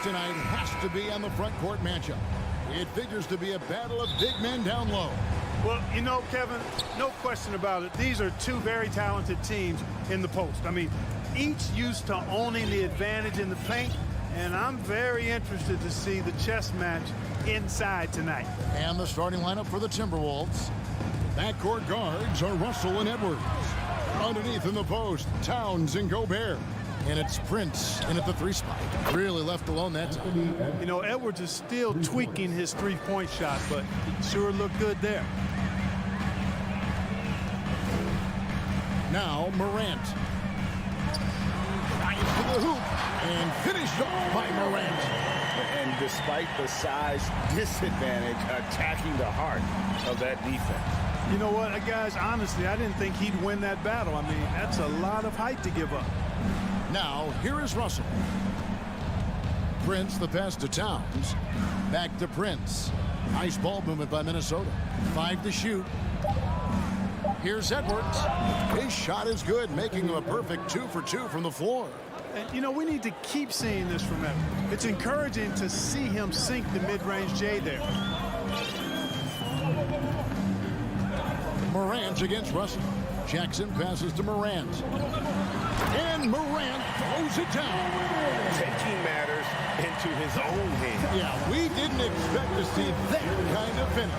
tonight has to be on the front court matchup. It figures to be a battle of big men down low. Well, you know, Kevin, no question about it. These are two very talented teams in the post. I mean, each used to owning the advantage in the paint, and I'm very interested to see the chess match inside tonight. And the starting lineup for the Timberwolves. Backcourt guards are Russell and Edwards. Underneath in the post, Towns and Gobert. And it's Prince in at the 3 spot. Really left alone that time. You know, Edwards is still tweaking his three-point shot, but sure looked good there. Now Morant. Drives to the hoop and finished off by Morant. And despite the size disadvantage, attacking the heart of that defense. You know what, guys, honestly, I didn't think he'd win that battle. I mean, that's a lot of height to give up. Now, here is Russell. Prince, the pass to Towns. Back to Prince. Nice ball movement by Minnesota. 5 to shoot. Here's Edwards. His shot is good, making him a perfect 2 for 2 from the floor. And, you know, we need to keep seeing this from him. It's encouraging to see him sink the mid-range J there. Morant against Russell. Jackson passes to Morant. And Morant throws it down. Taking matters into his own hands. Yeah, we didn't expect to see that kind of finish.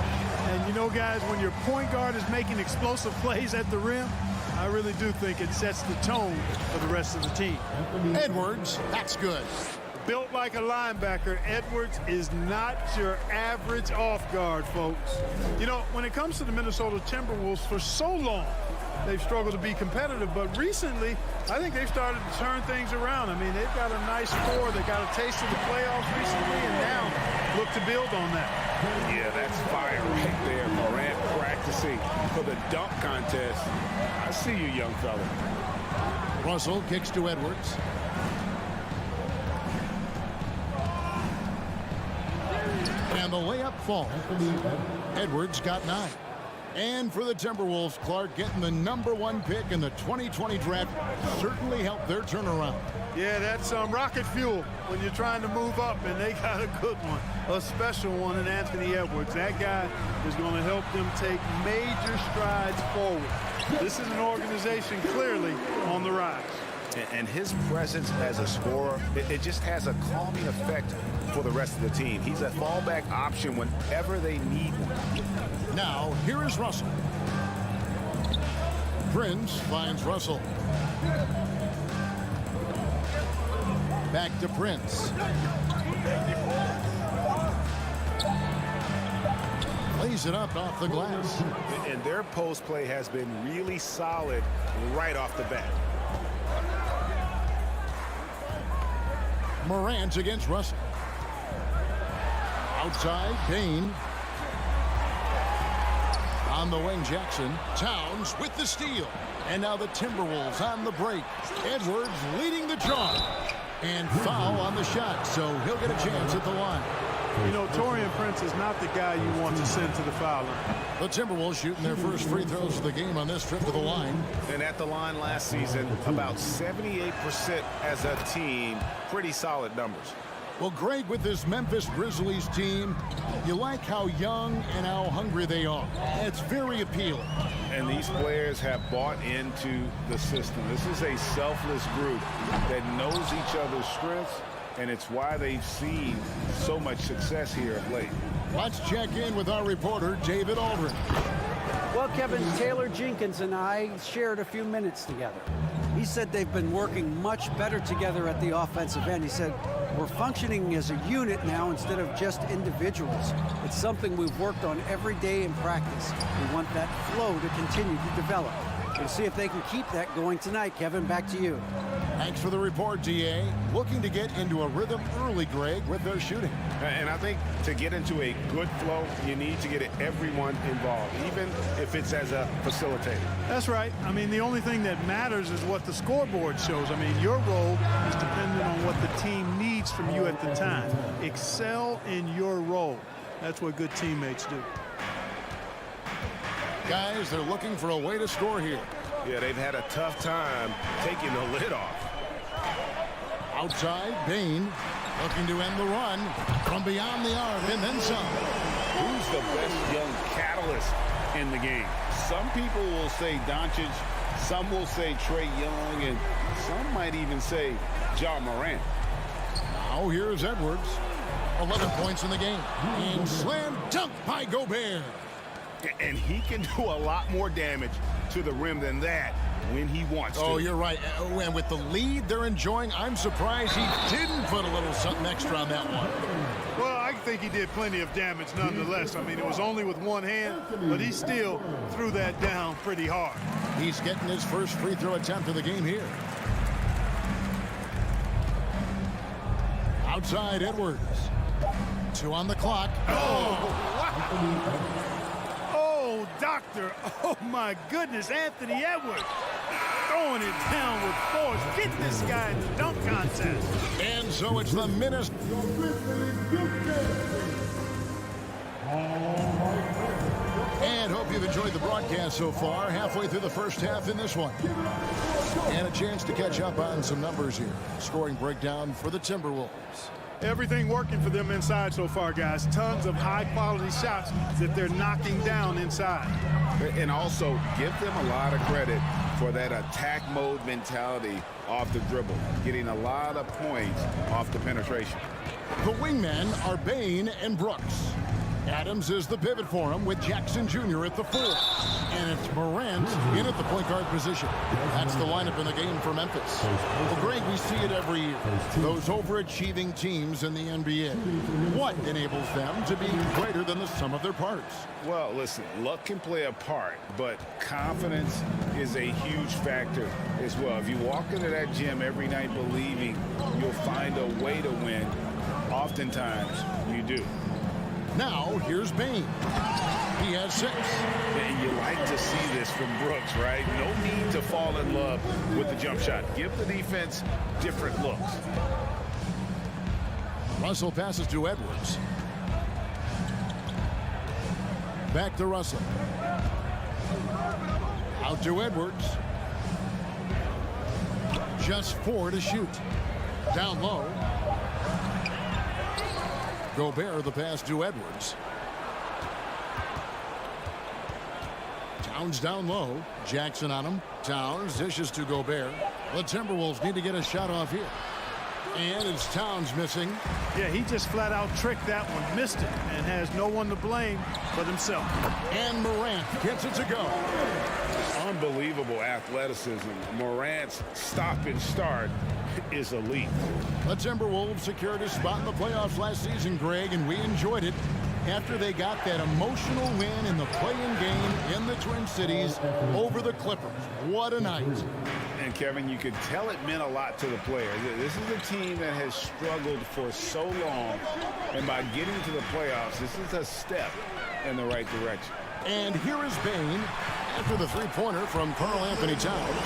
And you know, guys, when your point guard is making explosive plays at the rim, I really do think it sets the tone for the rest of the team. Edwards, that's good. Built like a linebacker, Edwards is not your average off guard, folks. You know, when it comes to the Minnesota Timberwolves, for so long, they've struggled to be competitive, but recently, I think they've started to turn things around. I mean, they've got a nice score. They got a taste of the playoffs recently, and now look to build on that. Yeah, that's fire right there. Morant practicing for the dunk contest. I see you, young fella. Russell kicks to Edwards. And the layup falls. Edwards got 9. And for the Timberwolves, Clark getting the #1 pick in the 2020 draft certainly helped their turnaround. Yeah, that's rocket fuel when you're trying to move up, and they got a good one, a special one in Anthony Edwards. That guy is going to help them take major strides forward. This is an organization clearly on the rise. And his presence as a scorer, it just has a calming effect for the rest of the team. He's a fallback option whenever they need one. Now, here is Russell. Prince finds Russell. Back to Prince. Lays it up off the glass. And their post play has been really solid right off the bat. Morant against Russell. Outside, Payne. On the wing, Jackson. Towns with the steal. And now the Timberwolves on the break. Edwards leading the charge. And foul on the shot, so he'll get a chance at the line. You know, Taurean Prince is not the guy you want to send to the foul line. The Timberwolves shooting their first free throws of the game on this trip to the line. And at the line last season, about 78% as a team. Pretty solid numbers. Well, Greg, with this Memphis Grizzlies team, you like how young and how hungry they are. It's very appealing. And these players have bought into the system. This is a selfless group that knows each other's strengths, and it's why they've seen so much success here of late. Let's check in with our reporter, David Aldridge. Well, Kevin, Taylor Jenkins and I shared a few minutes together. He said they've been working much better together at the offensive end. He said, we're functioning as a unit now instead of just individuals. It's something we've worked on every day in practice. We want that flow to continue to develop. We'll see if they can keep that going tonight. Kevin, back to you. Thanks for the report, DA. Looking to get into a rhythm early, Greg, with their shooting. And I think to get into a good flow, you need to get everyone involved, even if it's as a facilitator. That's right. I mean, the only thing that matters is what the scoreboard shows. I mean, your role is dependent on what the team needs from you at the time. Excel in your role. That's what good teammates do. Guys, they're looking for a way to score here. Yeah, they've had a tough time taking the lid off. Outside, Bain. Looking to end the run from beyond the arc and then some. Who's the best young catalyst in the game? Some people will say Doncic, some will say Trae Young, and some might even say Ja Morant. Now here's Edwards. 11 points in the game. And slam dunk by Gobert. And he can do a lot more damage to the rim than that when he wants to. Oh, you're right. And with the lead they're enjoying, I'm surprised he didn't put a little something extra on that one. Well, I think he did plenty of damage nonetheless. I mean, it was only with one hand, but he still threw that down pretty hard. He's getting his first free throw attempt of the game here. Outside Edwards. 2 on the clock. Oh, doctor. Oh, my goodness. Anthony Edwards throwing it down with force. Get this guy in the dunk contest. And so it's the Minnesota. And hope you've enjoyed the broadcast so far. Halfway through the first half in this one. And a chance to catch up on some numbers here. Scoring breakdown for the Timberwolves. Everything working for them inside so far, guys. Tons of high-quality shots that they're knocking down inside. And also give them a lot of credit for that attack mode mentality off the dribble. Getting a lot of points off the penetration. The wingmen are Bain and Brooks. Adams is the pivot for him with Jackson Jr. at the 4. And it's Morant in at the point guard position. That's the lineup in the game for Memphis. Well, Greg, we see it every year. Those overachieving teams in the NBA. What enables them to be greater than the sum of their parts? Well, listen, luck can play a part, but confidence is a huge factor as well. If you walk into that gym every night believing you'll find a way to win, oftentimes you do. Now, here's Bain. He has 6. And you like to see this from Brooks, right? No need to fall in love with the jump shot. Give the defense different looks. Russell passes to Edwards. Back to Russell. Out to Edwards. Just 4 to shoot. Down low. Gobert the pass to Edwards. Towns down low. Jackson on him. Towns dishes to Gobert. The Timberwolves need to get a shot off here. And it's Towns missing. Yeah, he just flat out tricked that one. Missed it and has no one to blame but himself. And Morant gets it to go. Unbelievable athleticism. Morant's stop and start is elite. The Timberwolves secured a spot in the playoffs last season, Greg, and we enjoyed it after they got that emotional win in the play-in game in the Twin Cities over the Clippers. What a night. And Kevin, you could tell it meant a lot to the players. This is a team that has struggled for so long, and by getting to the playoffs, this is a step in the right direction. And here is Bain after the three-pointer from Karl Anthony Towns.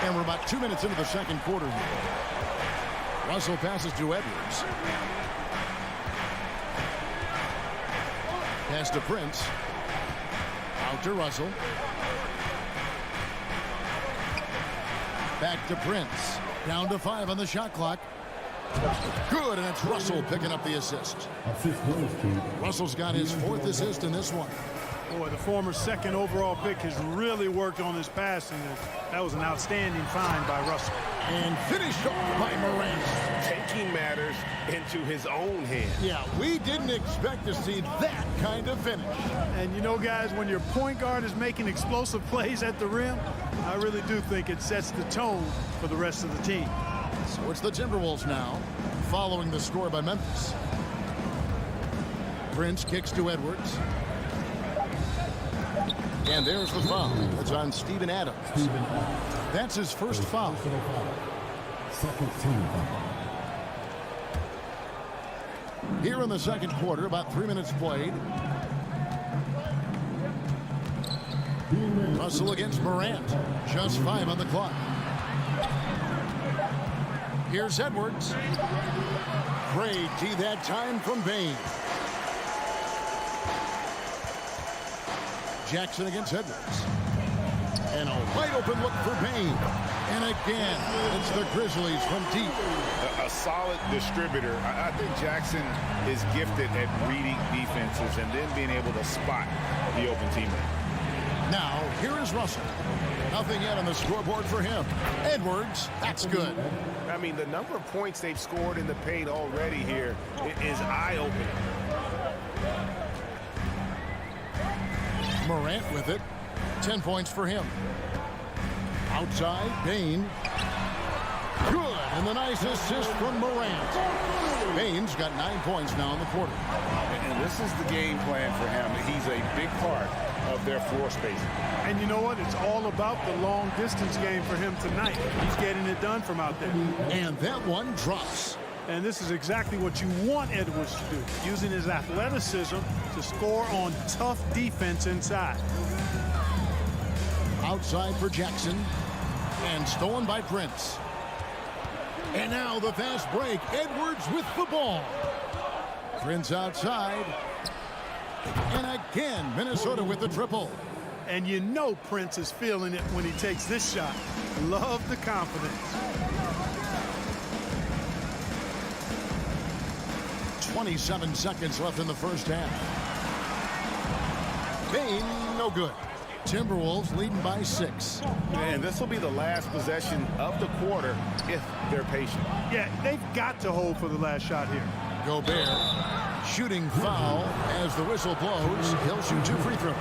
And we're about 2 minutes into the second quarter here. Russell passes to Edwards. Pass to Prince. Out to Russell. Back to Prince. Down to 5 on the shot clock. Good, and it's Russell picking up the assist. Russell's got his 4th assist in this one. Boy, the former 2nd overall pick has really worked on his passing. That was an outstanding find by Russell. And finished off by Morant. Taking matters into his own hands. Yeah, we didn't expect to see that kind of finish. And you know, guys, when your point guard is making explosive plays at the rim, I really do think it sets the tone for the rest of the team. So it's the Timberwolves now, following the score by Memphis. Prince kicks to Edwards. And there's the foul. It's on Steven Adams. That's his first foul. Here in the second quarter, about 3 minutes played. Russell against Morant. Just 5 on the clock. Here's Edwards. Great D that time from Bain. Jackson against Edwards. And a wide open look for Bain. And again, it's the Grizzlies from deep. A solid distributor. I think Jackson is gifted at reading defenses and then being able to spot the open teammate. Now, here is Russell. Nothing yet on the scoreboard for him. Edwards, that's good. I mean, the number of points they've scored in the paint already here is eye-opening. Morant with it. 10 points for him. Outside, Bain. Good, and the nice assist from Morant. Bain's got 9 points now in the quarter. And this is the game plan for him. He's a big part of their floor spacing. And you know what? It's all about the long distance game for him tonight. He's getting it done from out there. And that one drops. And this is exactly what you want Edwards to do, using his athleticism to score on tough defense inside. Outside for Jackson. And stolen by Prince. And now the fast break. Edwards with the ball. Prince outside. And again, Minnesota with the triple. And you know Prince is feeling it when he takes this shot. Love the confidence. 27 seconds left in the first half. Bain, no good. Timberwolves leading by 6. And this will be the last possession of the quarter if they're patient. Yeah, they've got to hold for the last shot here. Gobert, shooting foul as the whistle blows. He'll shoot 2 free throws.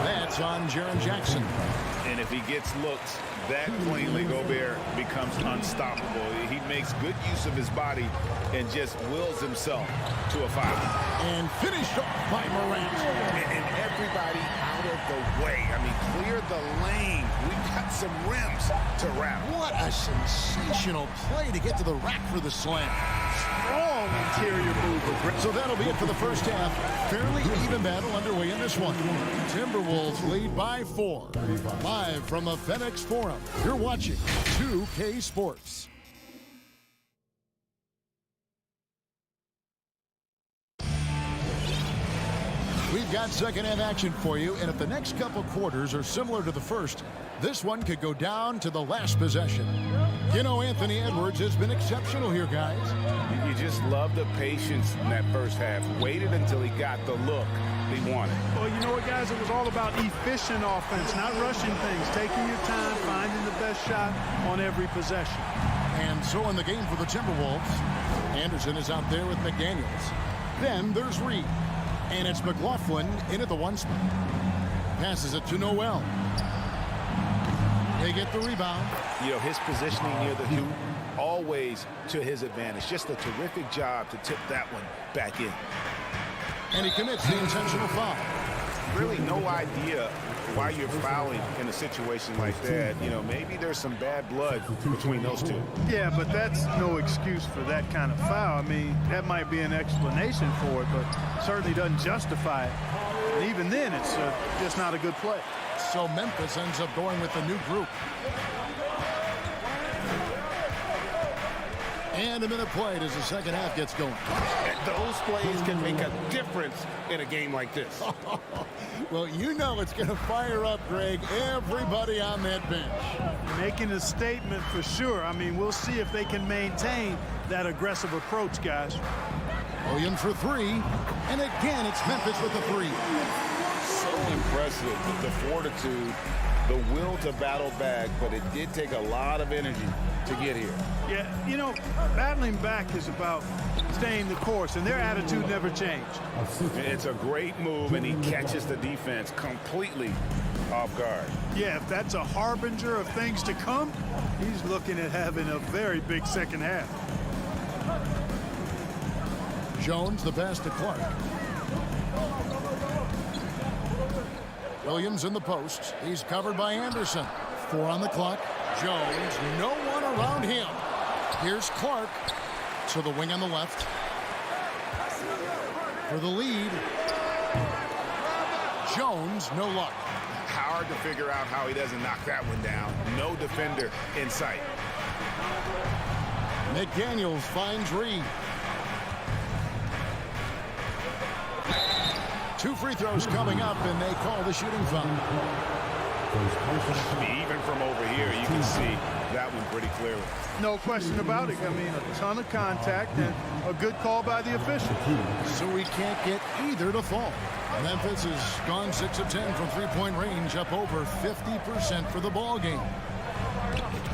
That's on Jaren Jackson. And if he gets looks that cleanly, Gobert becomes unstoppable. He makes good use of his body and just wills himself to a foul. And finished off by Morant. And everybody out of the way. I mean, clear the lane. We've got some rims to wrap. What a sensational play to get to the rack for the slam. Strong interior move. So that'll be it for the first half. Fairly even battle underway in this one. Timberwolves lead by 4. Live from the FedEx Forum, you're watching 2K Sports. We've got second half action for you, and if the next couple quarters are similar to the first, this one could go down to the last possession. You know, Anthony Edwards has been exceptional here, guys. You just love the patience in that first half. Waited until he got the look he wanted. Well, you know what, guys? It was all about efficient offense, not rushing things, taking your time, finding the best shot on every possession. And so in the game for the Timberwolves, Anderson is out there with McDaniels. Then there's Reed. And it's McLaughlin in at the 1 spot. Passes it to Noel. They get the rebound. You know, his positioning near the hoop, always to his advantage. Just a terrific job to tip that one back in. And he commits the intentional foul. Really no idea why you're fouling in a situation like that. You know, maybe there's some bad blood between those two. Yeah, but that's no excuse for that kind of foul. I mean, that might be an explanation for it, but certainly doesn't justify it. And even then, it's just not a good play. So Memphis ends up going with the new group. And a minute played as the second half gets going. Those plays can make a difference in a game like this. Well, you know it's going to fire up, Greg, everybody on that bench. Making a statement for sure. I mean, we'll see if they can maintain that aggressive approach, guys. Williams for 3. And again, it's Memphis with the 3. So impressive, the fortitude, the will to battle back, but it did take a lot of energy to get here. Yeah, you know, battling back is about staying the course, and their attitude never changed. It's a great move, and he catches the defense completely off guard. Yeah, if that's a harbinger of things to come, he's looking at having a very big second half. Jones the pass to Clark. Williams in the post. He's covered by Anderson. 4 on the clock. Jones, no one around him. Here's Clark to the wing on the left. For the lead. Jones, no luck. Hard to figure out how he doesn't knock that one down. No defender in sight. McDaniels finds Reed. 2 free throws coming up, and they call the shooting foul. Even from over here, you can see that one pretty clearly. No question about it. I mean, a ton of contact and a good call by the official. So we can't get either to fall. Memphis has gone 6 of 10 from three-point range, up over 50% for the ball game.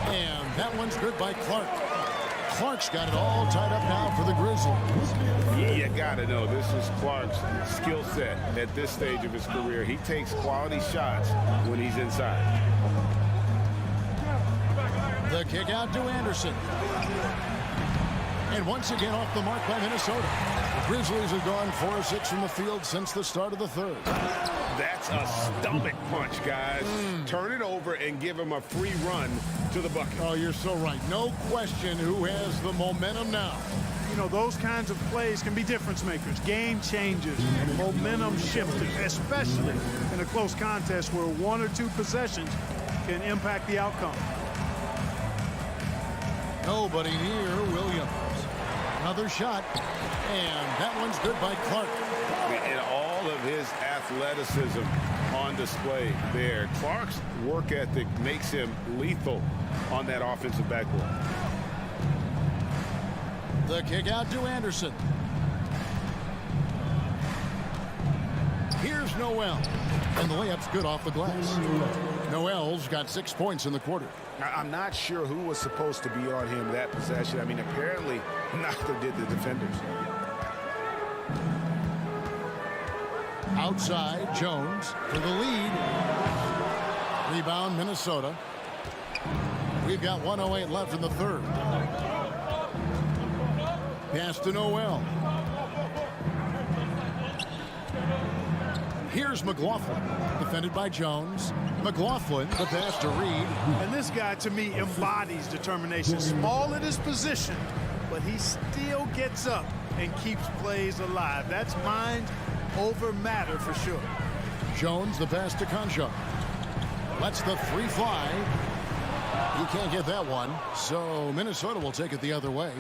And that one's good by Clark. Clark's got it all tied up now for the Grizzlies. You got to know, this is Clark's skill set at this stage of his career. He takes quality shots when he's inside. The kick out to Anderson. And once again off the mark by Minnesota. The Grizzlies have gone 4 of 6 from the field since the start of the third. That's a stomach punch, guys. Turn it over and give him a free run to the bucket. Oh, you're so right. No question who has the momentum now. You know, those kinds of plays can be difference makers, game changers, momentum shifters, especially in a close contest where 1 or 2 possessions can impact the outcome. Nobody near Williams. Another shot, and that one's good by Clark. And all of his athleticism on display there. Clark's work ethic makes him lethal on that offensive backboard. The kick out to Anderson. Here's Noel, and the layup's good off the glass. Noel's got 6 points in the quarter. I'm not sure who was supposed to be on him that possession. I mean, apparently neither did the defenders. Outside, Jones for the lead. Rebound, Minnesota. We've got 1:08 left in the third. Pass to Noel. Here's McLaughlin, defended by Jones. McLaughlin, the pass to Reed. And this guy, to me, embodies determination. Small at his position, but he still gets up and keeps plays alive. That's mind over matter for sure. Jones, the pass to Concha. Lets the free fly. He can't get that one, so Minnesota will take it the other way.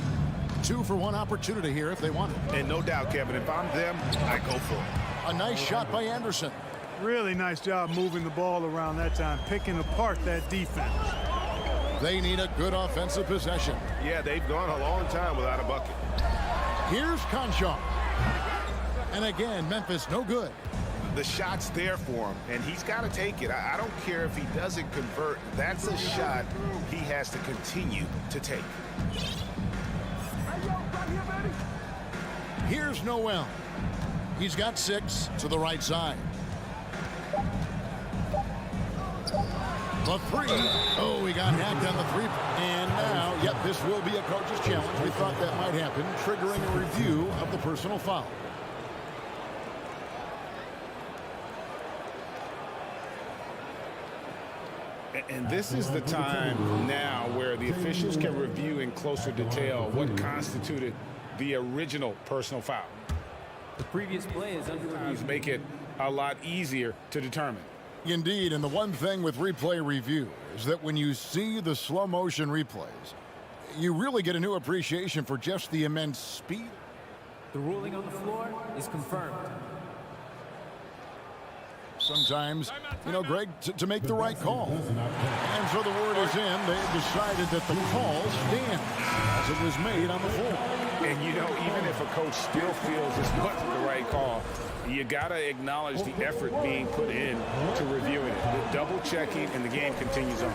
2 for 1 opportunity here if they want it. And no doubt, Kevin, if I'm them, I go for it. A nice shot by Anderson. Really nice job moving the ball around that time, picking apart that defense. They need a good offensive possession. Yeah, they've gone a long time without a bucket. Here's Concha. And again, Memphis no good. The shot's there for him, and he's got to take it. I don't care if he doesn't convert. That's a shot he has to continue to take. Here's Noel. He's got 6 to the right side. The 3. Oh, he got hacked on the 3. And now, yep, this will be a coach's challenge. We thought that might happen, triggering a review of the personal foul. And this is the time now where the officials can review in closer detail what constituted the original personal foul. The previous play is under review. Make it a lot easier to determine. Indeed, and the one thing with replay review is that when you see the slow motion replays, you really get a new appreciation for just the immense speed. The ruling on the floor is confirmed. Sometimes, you know, Greg, to make the right call. And so the word is in. They decided that the call stands as it was made on the floor. And, you know, even if a coach still feels this wasn't the right call, you got to acknowledge the effort being put in to reviewing it. The double checking, and the game continues on.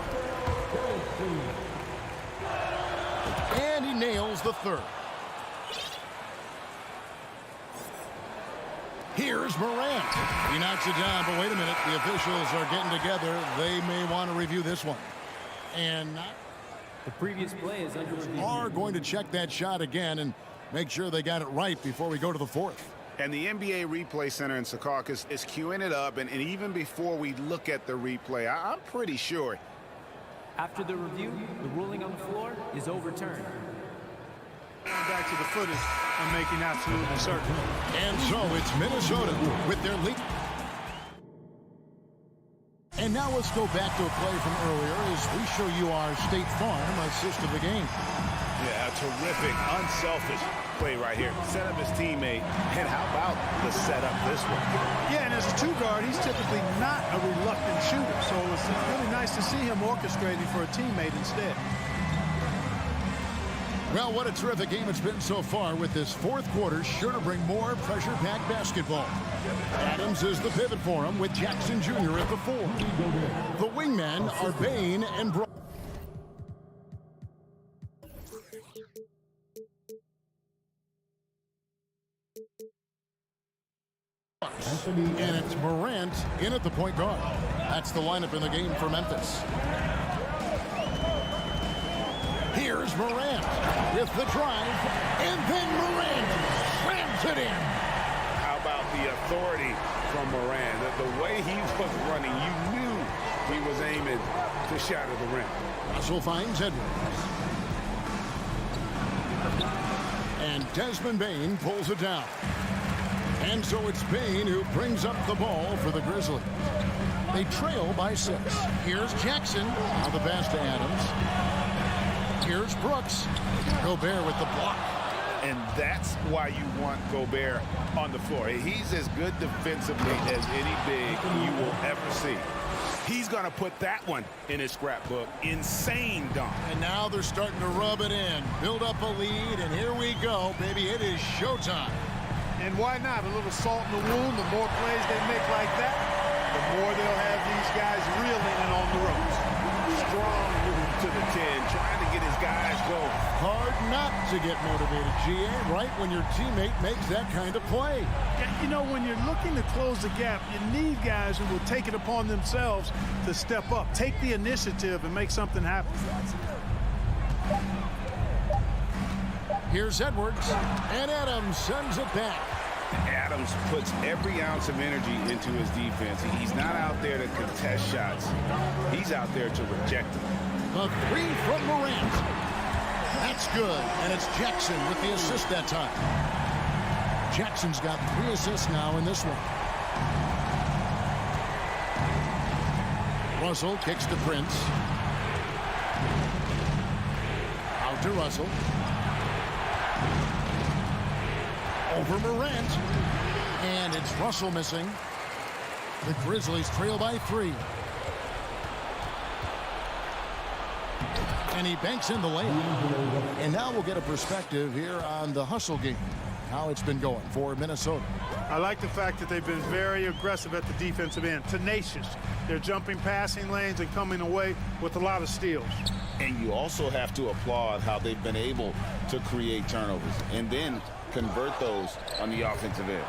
And he nails the 3rd. Here's Morant. He knocks it down, but wait a minute. The officials are getting together. They may want to review this one. And the previous play is under review. Are going to check that shot again and make sure they got it right before we go to the 4th. And the NBA Replay Center in Secaucus is queuing it up, and even before we look at the replay, I'm pretty sure. After the review, the ruling on the floor is overturned. Back to the footage and making absolutely certain. And so it's Minnesota with their lead. And now let's go back to a play from earlier as we show you our State Farm assist of the game. Yeah, a terrific, unselfish play right here. Set up his teammate. And how about the setup this one? Yeah, and as a two guard, he's typically not a reluctant shooter. So it's really nice to see him orchestrating for a teammate instead. Well, what a terrific game it's been so far, with this fourth quarter sure to bring more pressure-packed basketball. Adams is the pivot for him, with Jackson Jr. at the 4. The wingmen are Bain and Bro. And it's Morant in at the point guard. That's the lineup in the game for Memphis. Here's Morant with the drive, and then Morant slams it in. How about the authority from Morant? The way he was running, you knew he was aiming to shatter the rim. Russell finds Edwards. And Desmond Bain pulls it down. And so it's Bain who brings up the ball for the Grizzlies. They trail by 6. Here's Jackson. Now the pass to Adams. Here's Brooks. Gobert with the block. And that's why you want Gobert on the floor. He's as good defensively as any big you will ever see. He's going to put that one in his scrapbook. Insane dunk. And now they're starting to rub it in. Build up a lead, and here we go, baby. It is showtime. And why not? A little salt in the wound. The more plays they make like that, the more they'll have these guys reeling and on the ropes. Strong move to the 10, trying to get his guys going. Hard not to get motivated, GA, right when your teammate makes that kind of play. You know, when you're looking to close the gap, you need guys who will take it upon themselves to step up, take the initiative, and make something happen. Here's Edwards, and Adams sends it back. Adams puts every ounce of energy into his defense. He's not out there to contest shots. He's out there to reject them. The 3 from Morant. That's good, and it's Jackson with the assist that time. Jackson's got 3 assists now in this one. Russell kicks to Prince. Out to Russell. Over Morant. And it's Russell missing. The Grizzlies trail by 3. And he banks in the lane. And now we'll get a perspective here on the hustle game. How it's been going for Minnesota. I like the fact that they've been very aggressive at the defensive end. Tenacious. They're jumping passing lanes and coming away with a lot of steals. And you also have to applaud how they've been able to create turnovers and then convert those on the offensive end.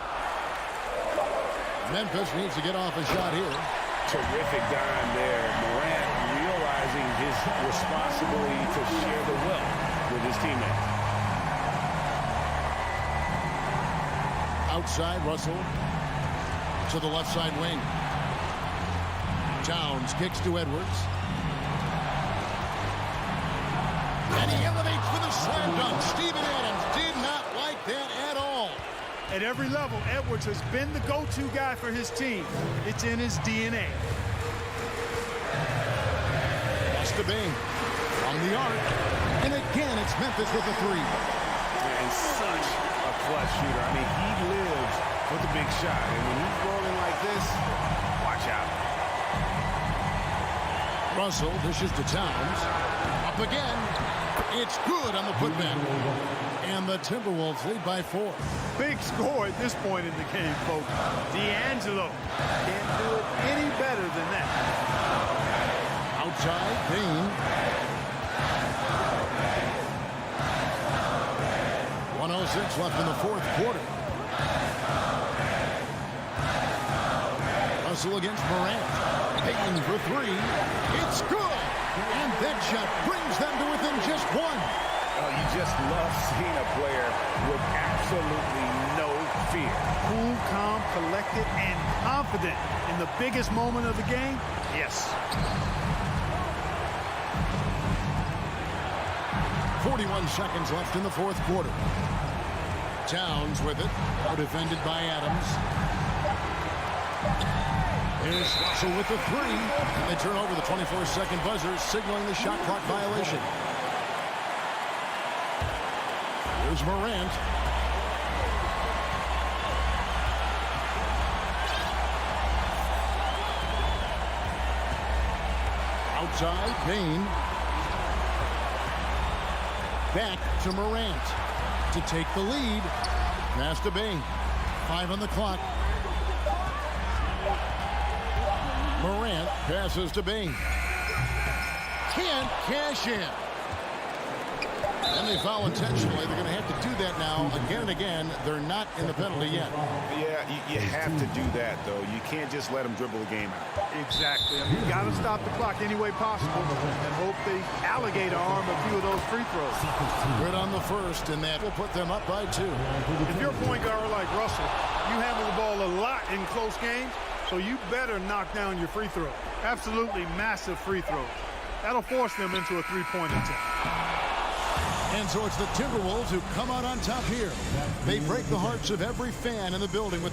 Memphis needs to get off a shot here. Terrific dime there. Morant realizing his responsibility to share the wealth with his teammates. Outside, Russell to the left side wing. Towns kicks to Edwards. And he elevates for the slam dunk. Steven Adams did not like that at all. At every level, Edwards has been the go-to guy for his team. It's in his DNA. That's the Bain from the arc. And again, it's Memphis with the 3. And such a clutch shooter. I mean, he lives for the big shot. And when he's rolling like this, watch out. Russell dishes to Towns. Up again. It's good on the putback. And the Timberwolves lead by 4. Big score at this point in the game, folks. D'Angelo can't do it any better than that. Outside, Bain. 1:06 left in the 4th quarter. Russell against Morant. Bain for 3. It's good. And that shot brings them to within just 1. Oh, you just love seeing a player with absolutely no fear. Cool, calm, collected, and confident in the biggest moment of the game. Yes. 41 seconds left in the 4th quarter. Towns with it. Now defended by Adams. Here's Russell with the 3. And they turn over the 24-second buzzer, signaling the shot clock violation. Here's Morant. outside. Bain. Back to Morant to take the lead. Pass to Bain. 5 on the clock. Morant passes to Bain. Can't cash in. And they foul intentionally. They're going to have to do that now again and again. They're not in the penalty yet. Yeah, you have to do that, though. You can't just let them dribble the game out. Exactly. I mean, you got to stop the clock any way possible and hope they alligator arm a few of those free throws. Good on the first, and that will put them up by 2. If you're a point guard like Russell, you handle the ball a lot in close games, so you better knock down your free throw. Absolutely massive free throws. That'll force them into a three-point attempt. And so it's the Timberwolves who come out on top here. They break the hearts of every fan in the building with